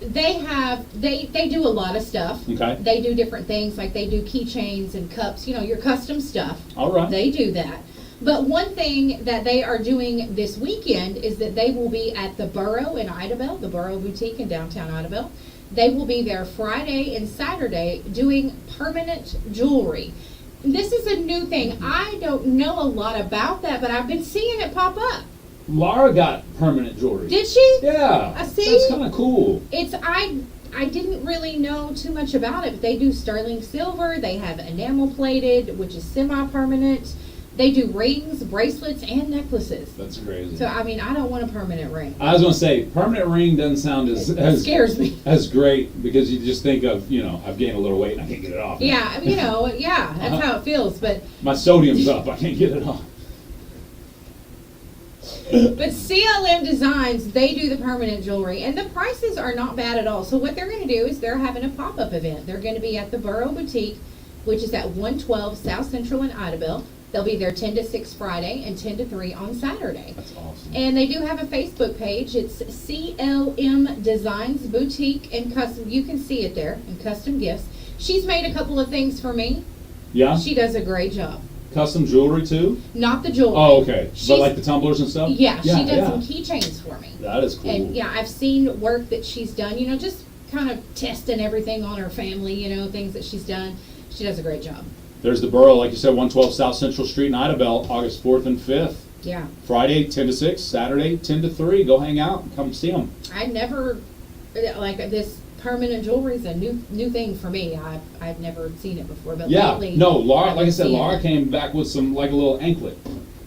They do a lot of stuff. Okay. They do different things, like they do keychains and cups, your custom stuff. All right. They do that. But one thing that they are doing this weekend is that they will be at the Borough in Idabel, the Borough Boutique in downtown Idabel. They will be there Friday and Saturday doing permanent jewelry. This is a new thing. I don't know a lot about that, but I've been seeing it pop up. Laura got permanent jewelry. Did she? Yeah. I see. That's kind of cool. I didn't really know too much about it, but they do sterling silver. They have enamel plated, which is semi-permanent. They do rings, bracelets, and necklaces. That's crazy. So I don't want a permanent ring. I was gonna say permanent ring doesn't sound as Scares me. as great because you just think of I've gained a little weight and I can't get it off. Yeah, that's how it feels. But My sodium's up. I can't get it off. CLM Designs, they do the permanent jewelry, and the prices are not bad at all. So what they're going to do is they're having a pop-up event. They're going to be at the Borough Boutique, which is at 112 South Central in Idabel. They'll be there 10 to 6 Friday and 10 to 3 on Saturday. That's awesome. And they do have a Facebook page. It's CLM Designs Boutique and Custom. You can see it there, and Custom Gifts. She's made a couple of things for me. Yeah. She does a great job. Custom jewelry too. Not the jewelry. Oh, okay. She's- But like the tumblers and stuff. Yeah, she does yeah. some keychains for me. That is cool. And yeah, I've seen work that she's done, just kind of testing everything on her family, things that she's done. She does a great job. There's the Borough, like you said, 112 South Central Street in Idabel, August 4th and 5th. Yeah. Friday, 10 to 6. Saturday, 10 to 3. Go hang out and come see them. I never, this permanent jewelry is a new thing for me. I've never seen it before, but Yeah. lately. No, Laura, I've like I been said, seeing Laura it. came back with some, like a little anklet.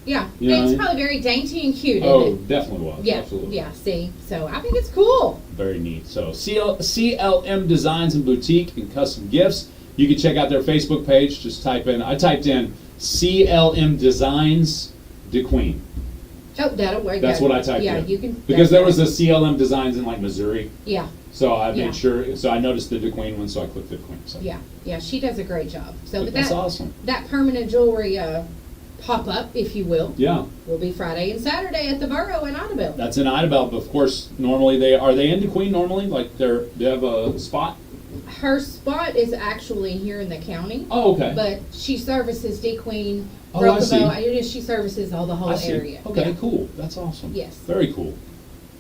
Yeah. You know what I It's mean? probably very dainty and cute, isn't Oh, it? definitely was. Yeah. Absolutely. Yeah, see? So I think it's cool. Very neat. So CLM Designs and Boutique and Custom Gifts. You can check out their Facebook page. Just I typed in CLM Designs DeQueen. Oh, that'll work. That's what I typed yeah, in. you can. Because there that's was a CLM Designs in like Missouri. Yeah. So I Yeah. made sure, so I noticed the DeQueen one, so I clicked the DeQueen. So. Yeah, she does a great job. So That's awesome. That permanent jewelry pop-up, if you will, Yeah, will be Friday and Saturday at the Borough in Idabel. that's in Idabel, but of course, normally are they in DeQueen normally? Like they have a spot? Her spot is actually here in the county, Oh, okay. but she services DeQueen, Oh, I see. Brookaville. She services all the whole I see. area. Okay, Yeah. cool. That's awesome. Yes. Very cool.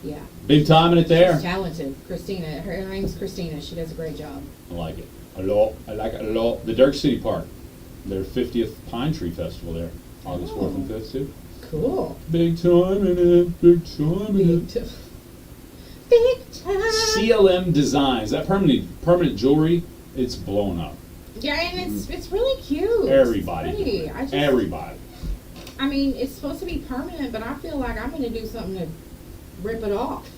Yeah. Big time in it there. She's talented. Christina. Her name's Christina. She does a great job. I like it a lot. I like it a lot. The Dirk City Park, their 50th Pine Tree Festival there, August 4th and 5th too. Cool. Big time in it. Big time in it. Big time. CLM Designs. That permanent jewelry, it's blowing up. Yeah, and it's really cute. Everybody. It's pretty. Everybody. I mean, it's supposed to be permanent, but I feel like I'm going to do something to rip it off.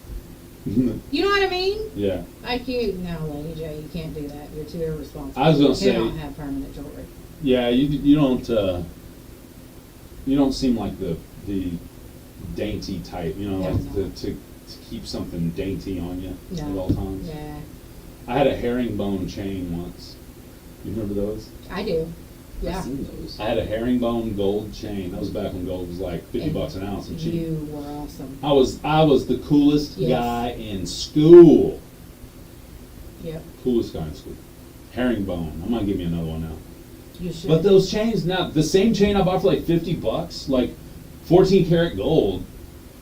You know what I mean? Yeah. Like no, Laney J, you can't do that. You're too irresponsible. I was gonna You say- don't have permanent jewelry. Yeah, you don't seem like the dainty type, No, like no. to keep something dainty on you No. at all times. Yeah, I had a herringbone chain once. You remember those? I do. I've Yeah. seen those. I had a herringbone gold chain. That was back when gold was like $50 an ounce and cheap. You were awesome. I was the coolest Yes. guy in school. Yep. Coolest guy in school. Herringbone. I'm gonna give you another one now. You should. But those chains now, the same chain I bought for like $50, like 14 karat gold,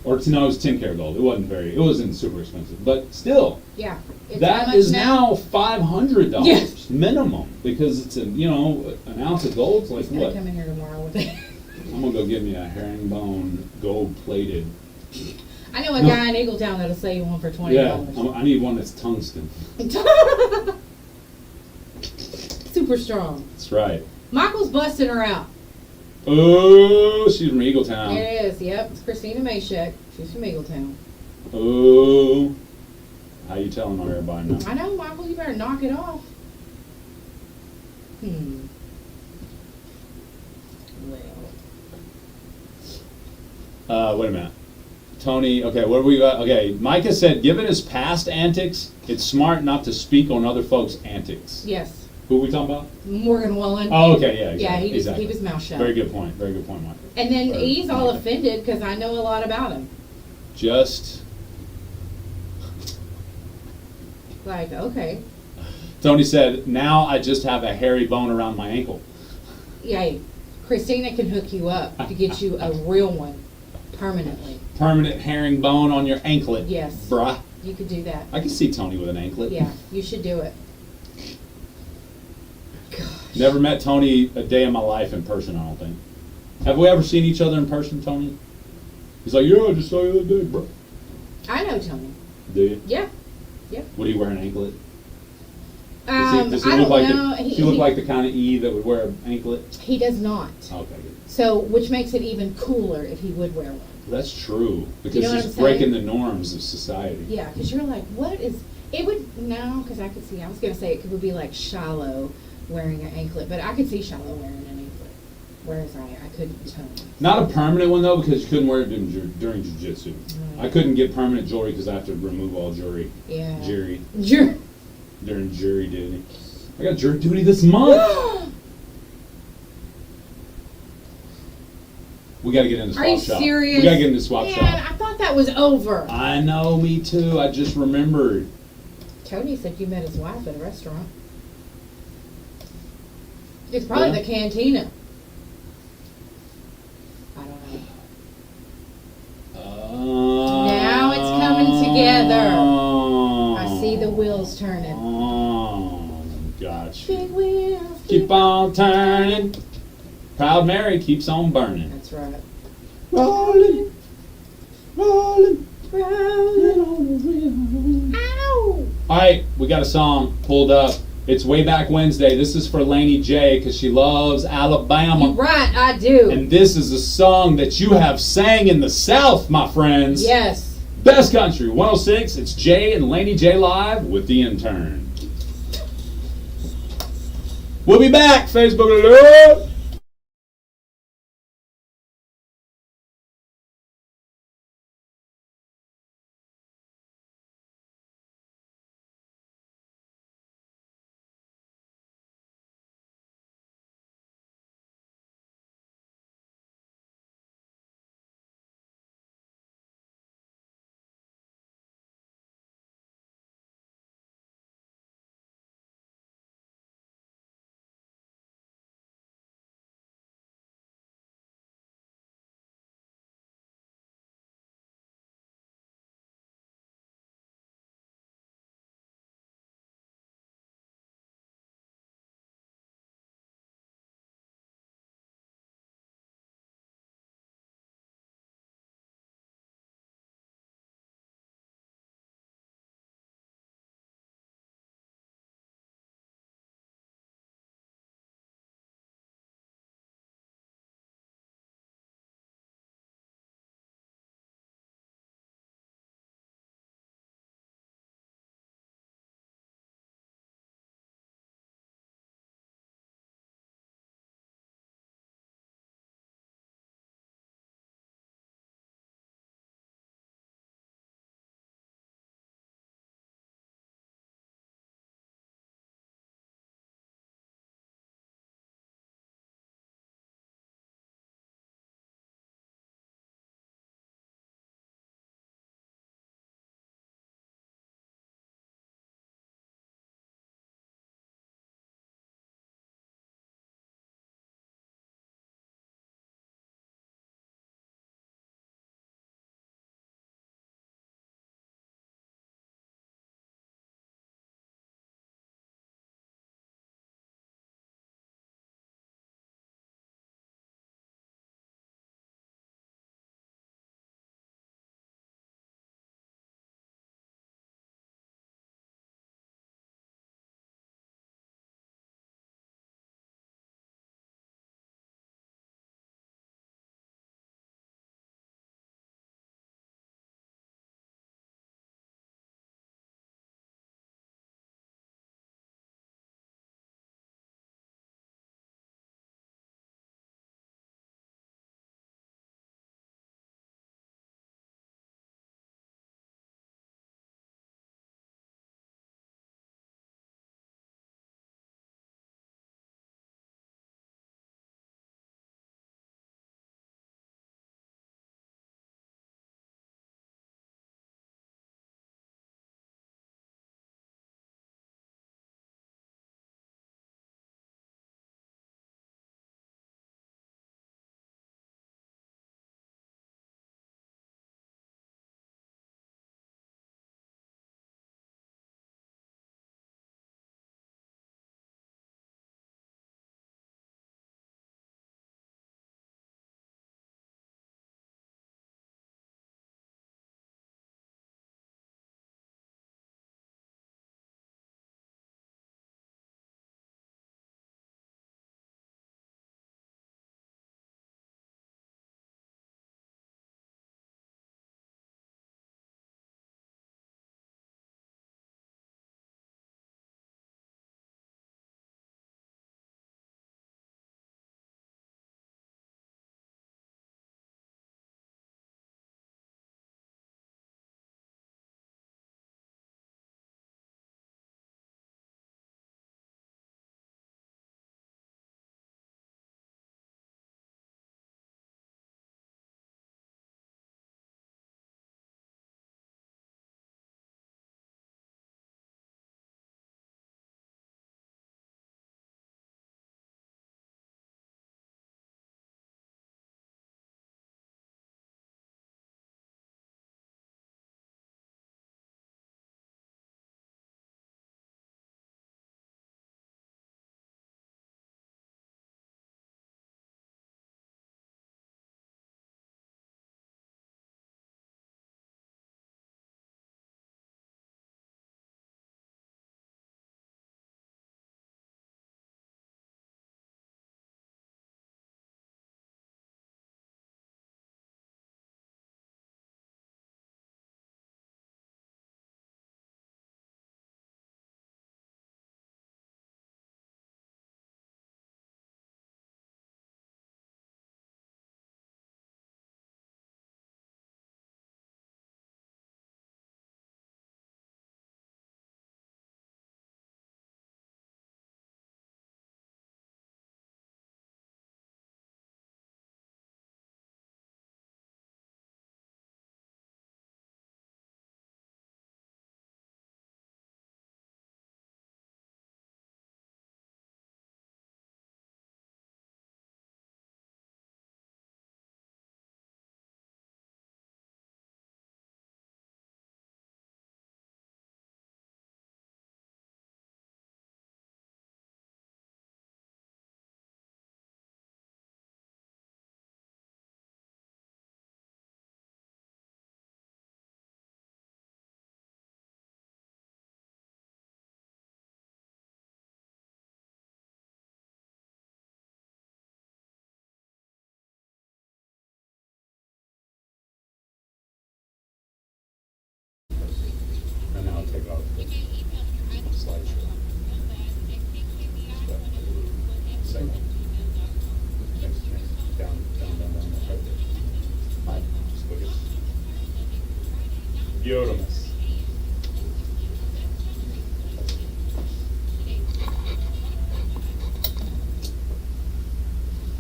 or no, it was 10 karat gold. It wasn't super expensive, but still, yeah. It's how that much is now $500 Yes. minimum because it's an ounce of gold's like He's gonna what? come in here tomorrow with it. I'm gonna go get me a herringbone gold plated. I know a No. guy in Eagletown that'll sell you one for $20. Yeah, I need one that's tungsten. Super strong. That's right. Michael's busting her out. Oh, she's from Eagletown. It is. Yep. It's Christina Mayshek. She's from Eagletown. Oh, how you telling everybody now? I know, Michael, you better knock it off. Well. Wait a minute. Tony, okay, what do we got? Okay, Micah said, given his past antics, it's smart not to speak on other folks' antics. Yes. Who are we talking about? Morgan Wallen. Oh, okay, yeah, exactly. Yeah, he just exactly. keep his mouth shut. Very good point, Micah. And then Or he's all Micah. offended because I know a lot about him. Just, Like, okay. Tony said, now I just have a hairy bone around my ankle. Yeah, Christina can hook you up to get you a real one permanently. Permanent herringbone on your anklet. Yes. Bruh. You could do that. I can see Tony with an anklet. Yeah, you should do it. Gosh. Never met Tony a day in my life in person, I don't think. Have we ever seen each other in person, Tony? He's like, yeah, I just saw you the other day, bro. I know Tony. Do you? Yeah. Would he wear an anklet? Does he I look don't like know. does he look like the kind of E that would wear an anklet? He does not. Okay, good. So, which makes it even cooler if he would wear one. That's true. Because know what he's I'm breaking saying? the norms of society. Yeah, because you're like, what is... It would... No, because I could see... I was going to say it would be like Shiloh wearing an anklet, but I could see Shiloh wearing an anklet. Whereas I couldn't Tony. Not a permanent one, though, because you couldn't wear it during jiu-jitsu. Right. I couldn't get permanent jewelry because I have to remove all jewelry. Yeah. Jury. Jury. During jury duty. I got jury duty this month. We got to get into swap Are you shop. serious? We got to get into swap Man, shop. I thought that was over. I know, me too. I just remembered. Tony said you met his wife at a restaurant. It's probably Yeah. the cantina. I don't know. Now it's coming together. I see the wheels turning. Oh, gotcha. Big wheels. Keep on turning. Proud Mary keeps on burning. That's right. Rolling, rolling, Rolling. on the wheel. Ow! All right, we got a song pulled up. It's Way Back Wednesday. This is for Laney J because she loves Alabama. You're right, I do. And this is a song that you have sang in the South, my friends. Yes. Best Country 106. It's Jay and Laney J live with the intern. We'll be back. Facebook alert.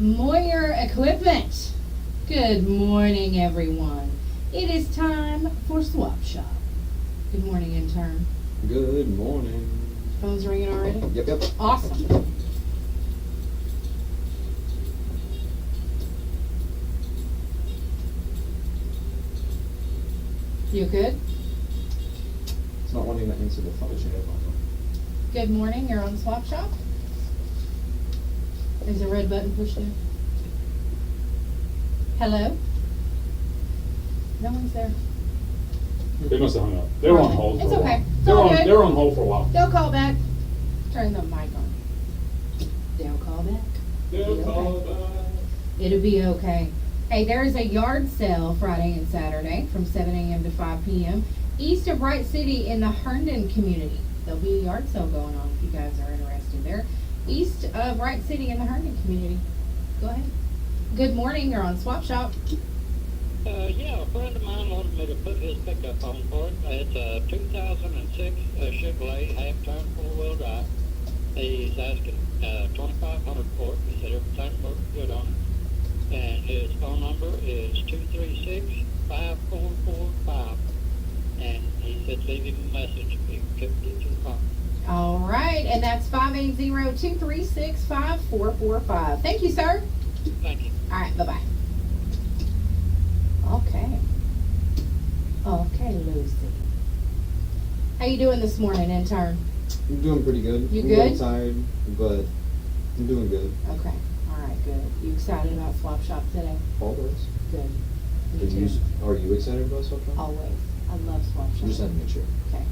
Moyer Equipment. Good morning, everyone. It is time for Swap Shop. Good morning, intern. Good morning. Phone's ringing already? Yep. Awesome. You good? It's not wanting to answer the phone. Good morning, you're on Swap Shop. Is the red button pushed in? Hello? No one's there. They must have hung up. They were on hold for It's a while. okay. It's all good. They were on hold for a while. They'll call back. Turn the mic on. They'll call back. They'll call back. It'll be okay. Hey, there is a yard sale Friday and Saturday from 7 a.m. to 5 p.m. east of Wright City in the Herndon community. There'll be a yard sale going on if you guys are interested there. East of Wright City in the Herndon community. Go ahead. Good morning, you're on Swap Shop. Yeah, a friend of mine wanted me to put his pickup on for it. It's a 2006 Chevrolet half-ton four-wheel drive. He's asking $2,500 for it. He said everything looks good on it. And his phone number is 236-5445. And he said leave him a message if he could get your phone. All right, and that's 580-236-5445. Thank you, sir. Thank you. All right, bye-bye. Okay. Okay, Lucy. How you doing this morning, intern? I'm doing pretty good. You I'm good? a little tired, but I'm doing good. Okay. All right, good. You excited about Swap Shop today? Always. Good. Me Are too. you excited about Swap Shop? Always. I love Swap Shop. Just had to make sure. Okay.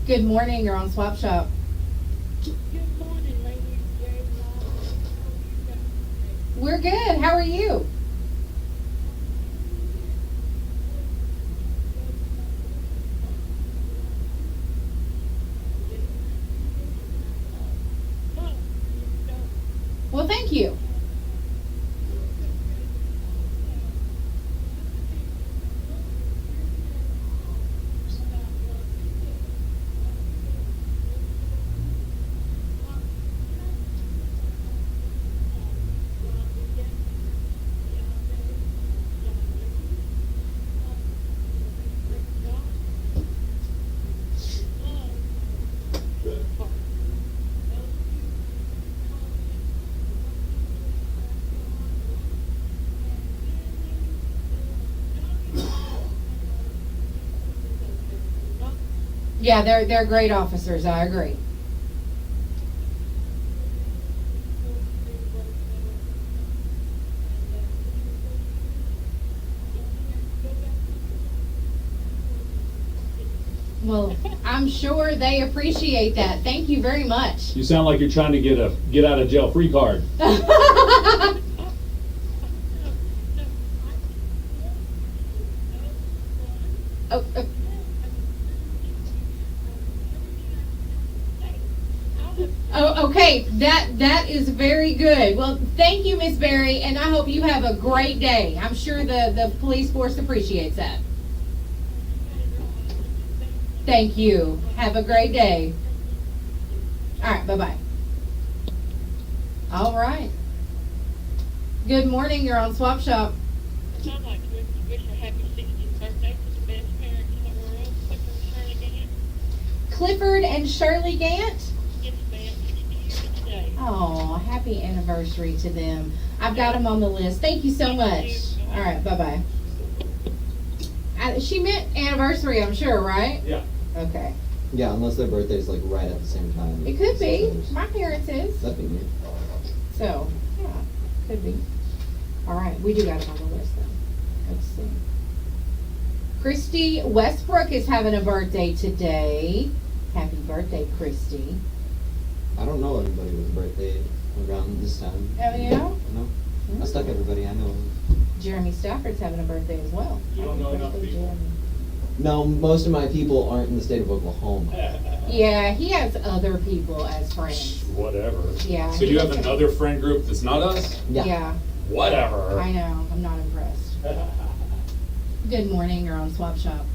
Good morning, you're on Swap Shop. Good morning, Laney J. We're good. How are you? Well, thank you. Yeah, they're great officers. I agree. Well, I'm sure they appreciate that. Thank you very much. You sound like you're trying to get a get out of jail free card. Oh, oh, okay. That is very good. Well, thank you, Miss Berry, and I hope you have a great day. I'm sure the police force appreciates that. Thank you. Have a great day. All right, bye-bye. All right. Good morning. You're on Swap Shop. I'd like to wish a happy 60th birthday to the best parents in the world, Clifford and Shirley Clifford and Shirley Gant. Gant. Yes, ma'am, 60 years today. Oh, happy anniversary to them. I've got them on the list. Thank you so much. All right, bye-bye. She meant anniversary, I'm sure, right? Yeah. Okay. Yeah, unless their birthday's like right at the same time. It could as be. others. My parents is. That'd be neat. So, yeah, could be. All right, we do got it on the list then. Let's see. Christy Westbrook is having a birthday today. Happy birthday, Christy. I don't know anybody with a birthday around this time. Oh, you know? No. I stuck everybody I know. Jeremy Stafford's having a birthday as well. You don't know Happy enough birthday, people. Jeremy. No, most of my people aren't in the state of Oklahoma. Yeah, he has other people as friends. Whatever. Yeah. So you have another friend group that's not us? Yeah, Whatever. I know. I'm not impressed. Good morning. You're on Swap Shop.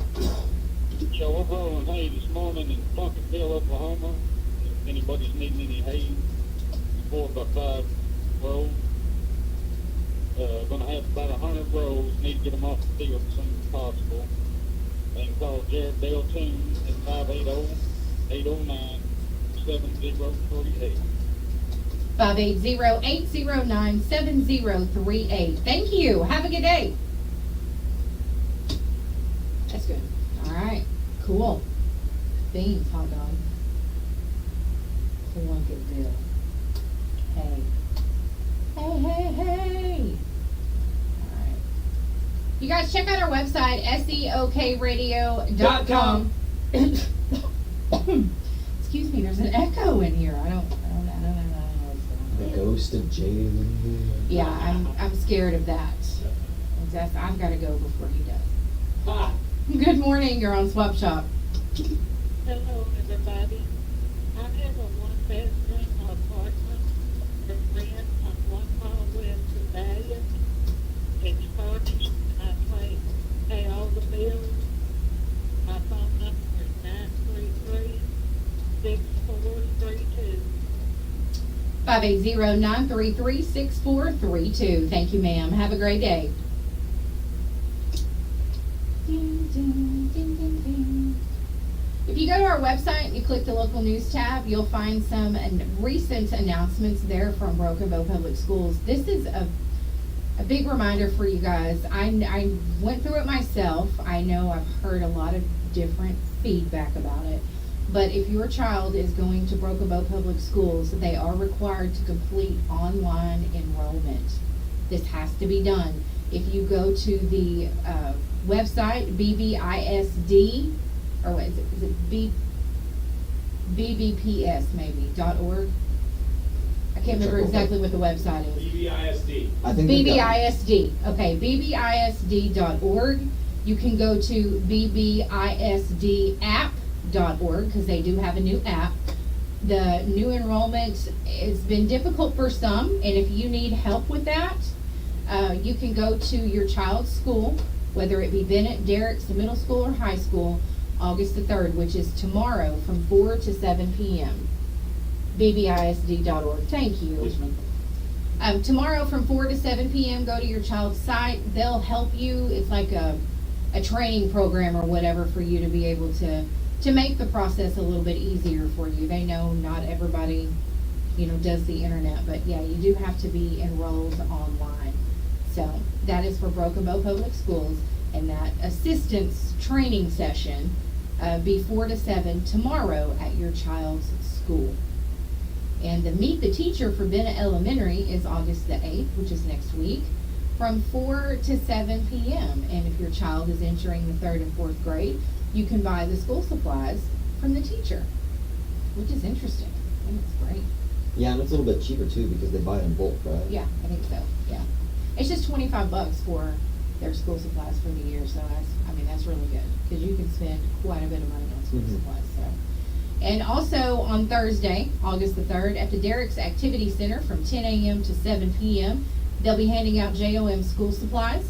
So we're rolling hay this morning in Plunkettville, Oklahoma. If anybody's needing any hay, 4x5 roll. Gonna have about 100 rolls, need to get them off the field as soon as possible. And call Jared Dale Toon at 580-809-7038. 580-809-7038. Thank you. Have a good day. That's good. All right. Cool. Beans, hot dog. Look at Bill. Hey. Hey, hey, hey. All right. You guys check out our website, seokradio.com. Excuse me, there's an echo in here. I don't know what's The going on. ghost of Jay. Yeah, I'm scared of that. I've got to go before he does. Good morning, you're on Swap Shop. Hello, everybody. I have a one-bedroom apartment for rent on 1 mile west of Valiant. It's furnished. I pay all the bills. My phone number is 933-6432. 580-933-6432. Thank you, ma'am. Have a great day. Ding, ding, ding, ding, ding. If you go to our website and you click the local news tab, you'll find some recent announcements there from Broken Bow Public Schools. This is a big reminder for you guys. I went through it myself. I know I've heard a lot of different feedback about it. But if your child is going to Broken Bow Public Schools, they are required to complete online enrollment. This has to be done. If you go to the website, BBISD, or what is it? Is it BBPS maybe, .org? I can't remember exactly what the website is. BBISD. I think they've got- BBISD. Okay, BBISD.org. You can go to BBISDapp.org because they do have a new app. The new enrollment has been difficult for some, and if you need help with that, you can go to your child's school, whether it be Bennett, Derrick's, the middle school or high school, August the 3rd, which is tomorrow from 4 to 7 p.m. BBISD.org. Thank you. Tomorrow from 4 to 7 p.m., go to your child's site. They'll help you. It's like a training program or whatever for you to be able to make the process a little bit easier for you. They know not everybody, does the internet, but yeah, you do have to be enrolled online. So that is for Broken Bow Public Schools, and that assistance training session be 4 to 7 tomorrow at your child's school. And the Meet the Teacher for Bennett Elementary is August the 8th, which is next week, from 4 to 7 p.m. And if your child is entering the 3rd and 4th grade, you can buy the school supplies from the teacher, which is interesting. I think it's great. Yeah, and it's a little bit cheaper too because they buy it in bulk, right? Yeah, I think so. Yeah, it's just $25 for their school supplies for the year, so that's really good because you can spend quite a bit of money on school supplies. So, and also on Thursday, August the 3rd, at the Derrick's Activity Center from 10 a.m. to 7 p.m., they'll be handing out JOM school supplies.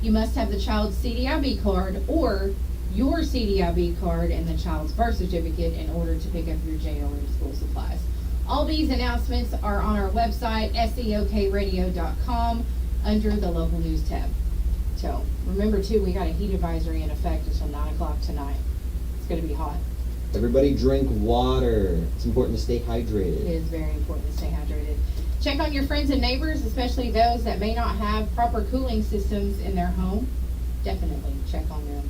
You must have the child's CDIB card or your CDIB card and the child's birth certificate in order to pick up your JOM school supplies. All these announcements are on our website, seokradio.com, under the local news tab. So remember too, we got a heat advisory in effect until 9 o'clock tonight. It's going to be hot. Everybody drink water. It's important to stay hydrated. It is very important to stay hydrated. Check on your friends and neighbors, especially those that may not have proper cooling systems in their home. Definitely check on them.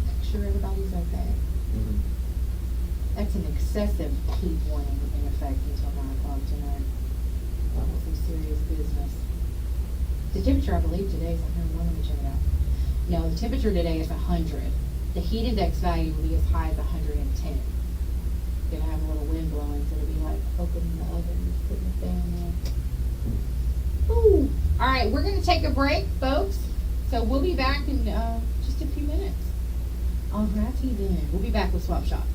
Make sure everybody's okay. Mm-hmm. That's an excessive heat warning in effect until 9 o'clock tonight. Some serious business. The temperature, I believe, today is 101. Let me check it out. No, the temperature today is 100. The heat index value will be as high as 110. Gonna have a little wind blowing, so it'll be like opening the oven and putting the fan in. Ooh. All right, we're gonna take a break, folks. So we'll be back in just a few minutes. All righty then. We'll be back with Swap Shop.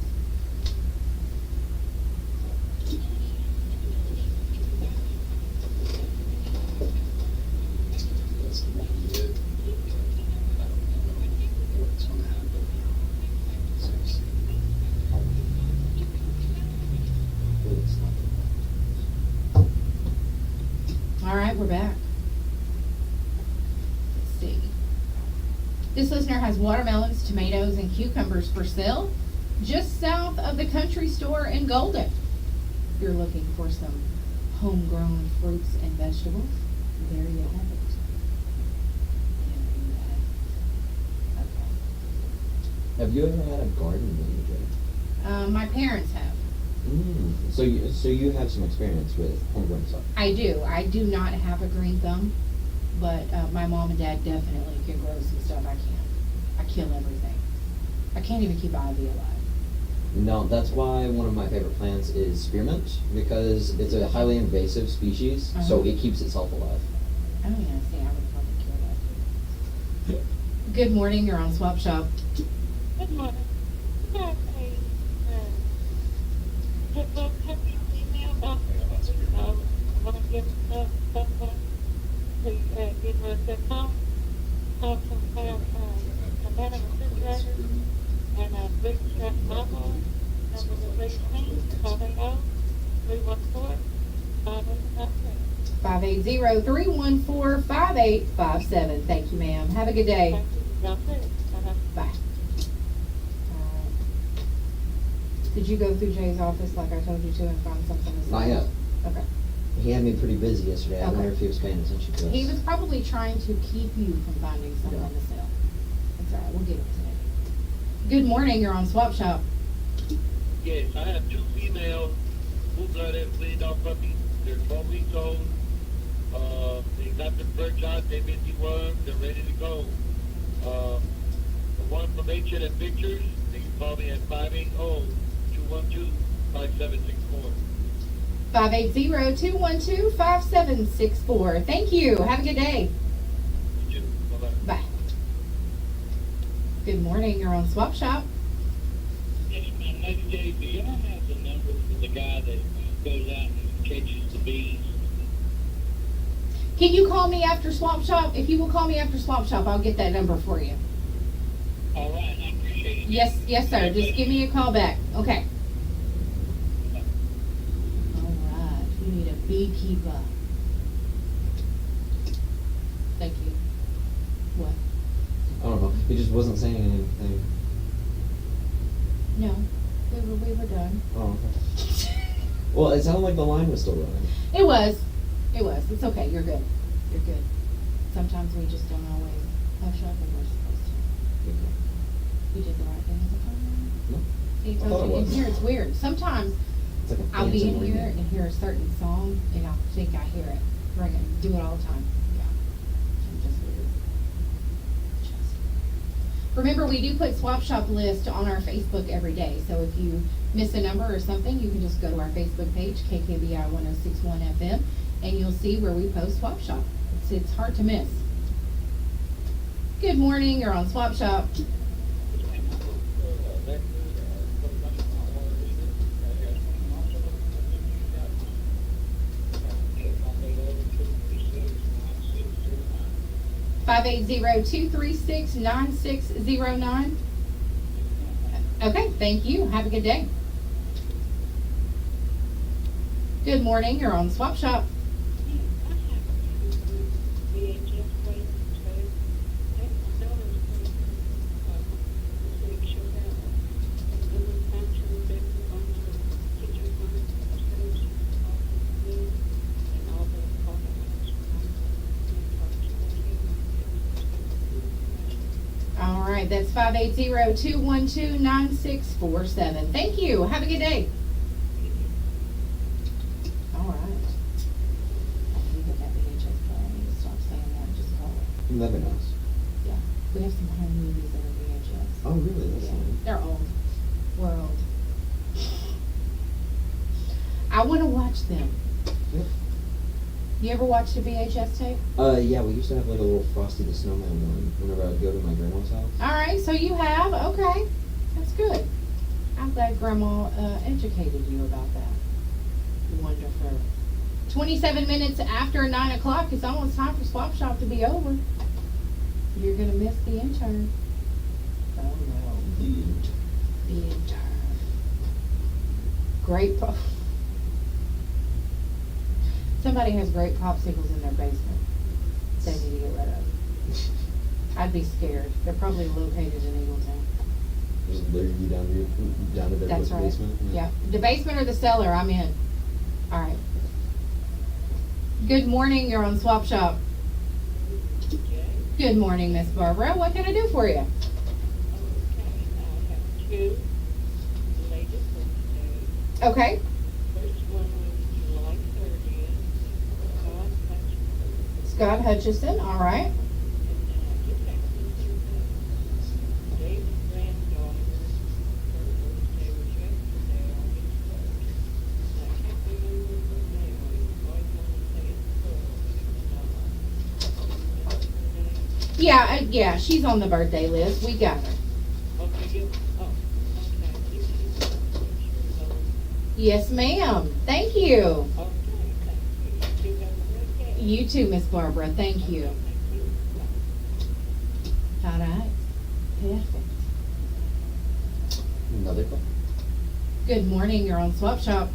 All right, we're back. This listener has watermelons, tomatoes, and cucumbers for sale just south of the country store in Golden. If you're looking for some homegrown fruits and vegetables, there you have it. There you have it. Okay. Have you ever had a garden, Laney J? My parents have. So you have some experience with homegrown stuff. I do. I do not have a green thumb, but my mom and dad definitely can grow some stuff. I can't. I kill everything. I can't even keep ivy alive. No, that's why one of my favorite plants is spearmint, because it's a highly invasive species, so it keeps itself alive. Oh yeah, see, I would probably kill that. Good morning. You're on Swap Shop. Good morning. I have a email box. I want to give someone to give us a call. Also have a banana refrigerator and a big shot bottle. Number the 18, 580, 314, 5857. 580-314-5857. Thank you, ma'am. Have a good day. Thank you. Y'all too. Bye. Did you go through Jay's office like I told you to and find something to sell? Not yet. Okay. He had me pretty busy yesterday. I Okay. wonder if he was paying attention to us. He was probably trying to keep you from finding something Yeah. to sell. That's all right. We'll get it today. Good morning. You're on Swap Shop. Yes, I have two female full-blooded bleed-off puppies. They're 12 weeks old. They got the first shot. They've been dewormed. They're ready to go. The one from H&M Pictures, they can call me at 580-212-5764. 580-212-5764. Thank you. Have a good day. You too. Bye-bye. Bye. Good morning. You're on Swap Shop. Yes, ma'am. Laney J, do y'all have the number for the guy that goes out and catches the bees? Can you call me after Swap Shop? If you will call me after Swap Shop, I'll get that number for you. All right, I appreciate it. Yes, yes, sir. Just give me a call back. Okay. All right. We need a beekeeper. Thank you. What? I don't know. He just wasn't saying anything. No, we were done. Oh, okay. Well, it sounded like the line was still running. It was. It's okay. You're good. You're good. Sometimes we just don't always hush up when we're supposed to. You're good. You did the right thing as a phone. No. See, I thought it in was. here it's weird. Sometimes It's like a I'll be in phantom here ringing. and hear a certain song and I'll think I hear it. Ringing. Do it all the time. Yeah. I'm just weird. Just weird. Remember, we do put Swap Shop list on our Facebook every day. So if you miss a number or something, you can just go to our Facebook page, KKBI 1061 FM, and you'll see where we post Swap Shop. It's hard to miss. Good morning. You're on Swap Shop. Five 580-236-9609. Okay, thank you. Have a good day. Good morning. You're on Swap Shop. All right, that's 580-212-9647. Thank you. Have a good day. All right. I need to get that VHS player. I need to stop saying that and just call it. That'd be nice. Yeah. We have some home movies that are VHS. Oh, really? That's Yeah. fine. They're old. We're old. I want to watch them. Yep. You ever watched a VHS tape? Yeah, we used to have like a little Frosty the Snowman one whenever I'd go to my grandma's house. All right, so you have. Okay. That's good. I'm glad Grandma educated you about that. Wonderful. 27 minutes after 9 o'clock. It's almost time for Swap Shop to be over. You're going to miss the intern. Oh, no. The intern. Great. Somebody has great popsicles in their basement. They need to get rid of. I'd be scared. They're probably located in Eagleton. Just lure you down to the That's right. basement. Yeah. The basement or the cellar, I'm in. All right. Good morning. You're on Swap Shop. Good morning, Miss Barbara. What can I do for you? Okay, I have two related birthdays. Okay. First one was July 30th, Scott Scott Hutchinson. Hutchison. All right. And then I just happened to David's granddaughter, her birthday was yesterday, August 1st. And I can't remember her name. I always want to say it's Pearl, but it's not. Yeah, she's on the birthday list. We got her. Okay, okay. This is a picture. Yes, ma'am. Thank you. Okay, thank you. You have a great day. You too, Miss Barbara. Thank you. Thank you. Bye. All right. Perfect. Another call. Good morning. You're on Swap Shop.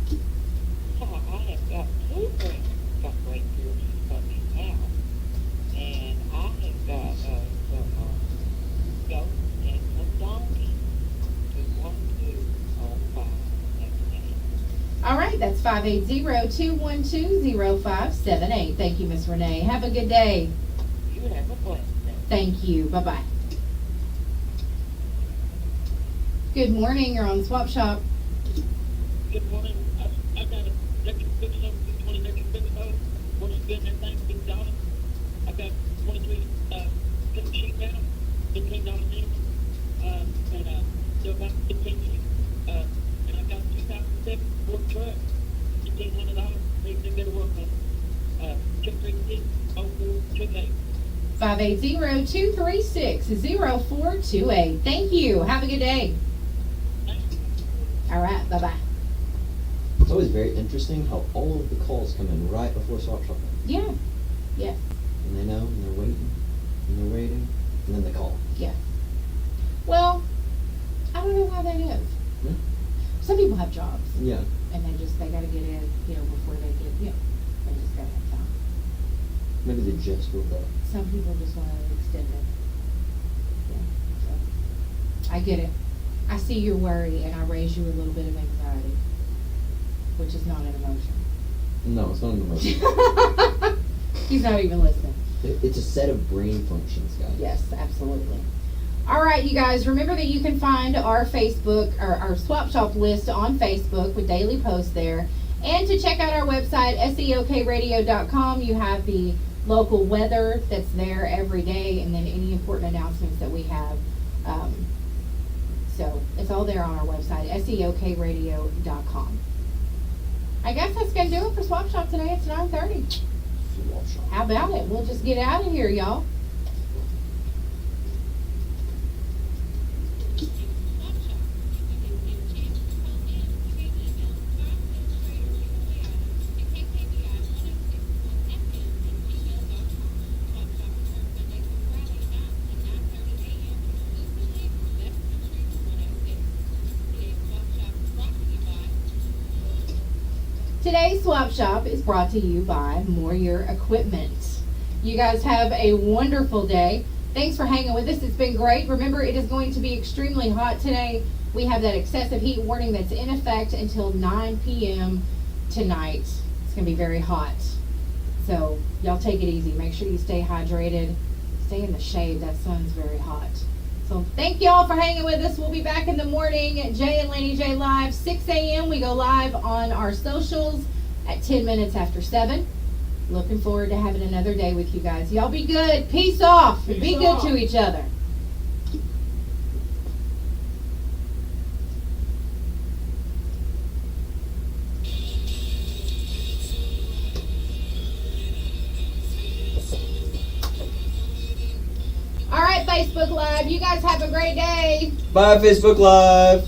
I have got two friends got grandparents coming out, and I have got some goats and some donkeys. We want to buy next day. All right. That's 580-212-0578. Thank you, Miss Renee. Have a good day. You have a blessed day. Thank you. Bye-bye. Good morning. You're on Swap Shop. Good morning. I've got a electric fix up, 20 electric fix up. Once again, everything's been done. I've got 23 different sheet metal, $15 each. And they're about 15 sheets. And I've got a 2007 Ford truck, $1,500. They better work on 236-0428. 580-236-0428. Thank you. Have a good day. All right. Bye-bye. It's always very interesting how all of the calls come in right before Swap Shop. Yeah. Yes. And they know, and they're waiting, and then they call. Yeah. Well, I don't know why that is. Yeah. Some people have jobs, Yeah. and they got to get in, before they get, they just got to have time. Maybe they just woke up. Some people just want to extend it. Yeah. So, I get it. I see your worry, and I raise you a little bit of anxiety, which is not an emotion. No, it's not an emotion. He's not even listening. It's a set of brain functions, guys. Yes, absolutely. All right, you guys, remember that you can find our Facebook, or our Swap Shop list on Facebook with daily posts there. And to check out our website, seokradio.com, you have the local weather that's there every day, and then any important announcements that we have. So it's all there on our website, seokradio.com. I guess that's going to do it for Swap Shop today. It's 9:30. Swap Shop. How about it? We'll just get out of here, y'all. Today's Swap Shop is brought to you by More Your Equipment. You guys have a wonderful day. Thanks for hanging with us. It's been great. Remember, it is going to be extremely hot today. We have that excessive heat warning that's in effect until 9 p.m. tonight. It's going to be very hot. So y'all take it easy. Make sure you stay hydrated. Stay in the shade. That sun's very hot. So thank y'all for hanging with us. We'll be back in the morning at Jay and Laney J Live, 6 a.m. We go live on our socials at 10 minutes after 7. Looking forward to having another day with you guys. Y'all be good. Peace off. And be good to each other. All right, Facebook Live. You guys have a great day. Bye, Facebook Live.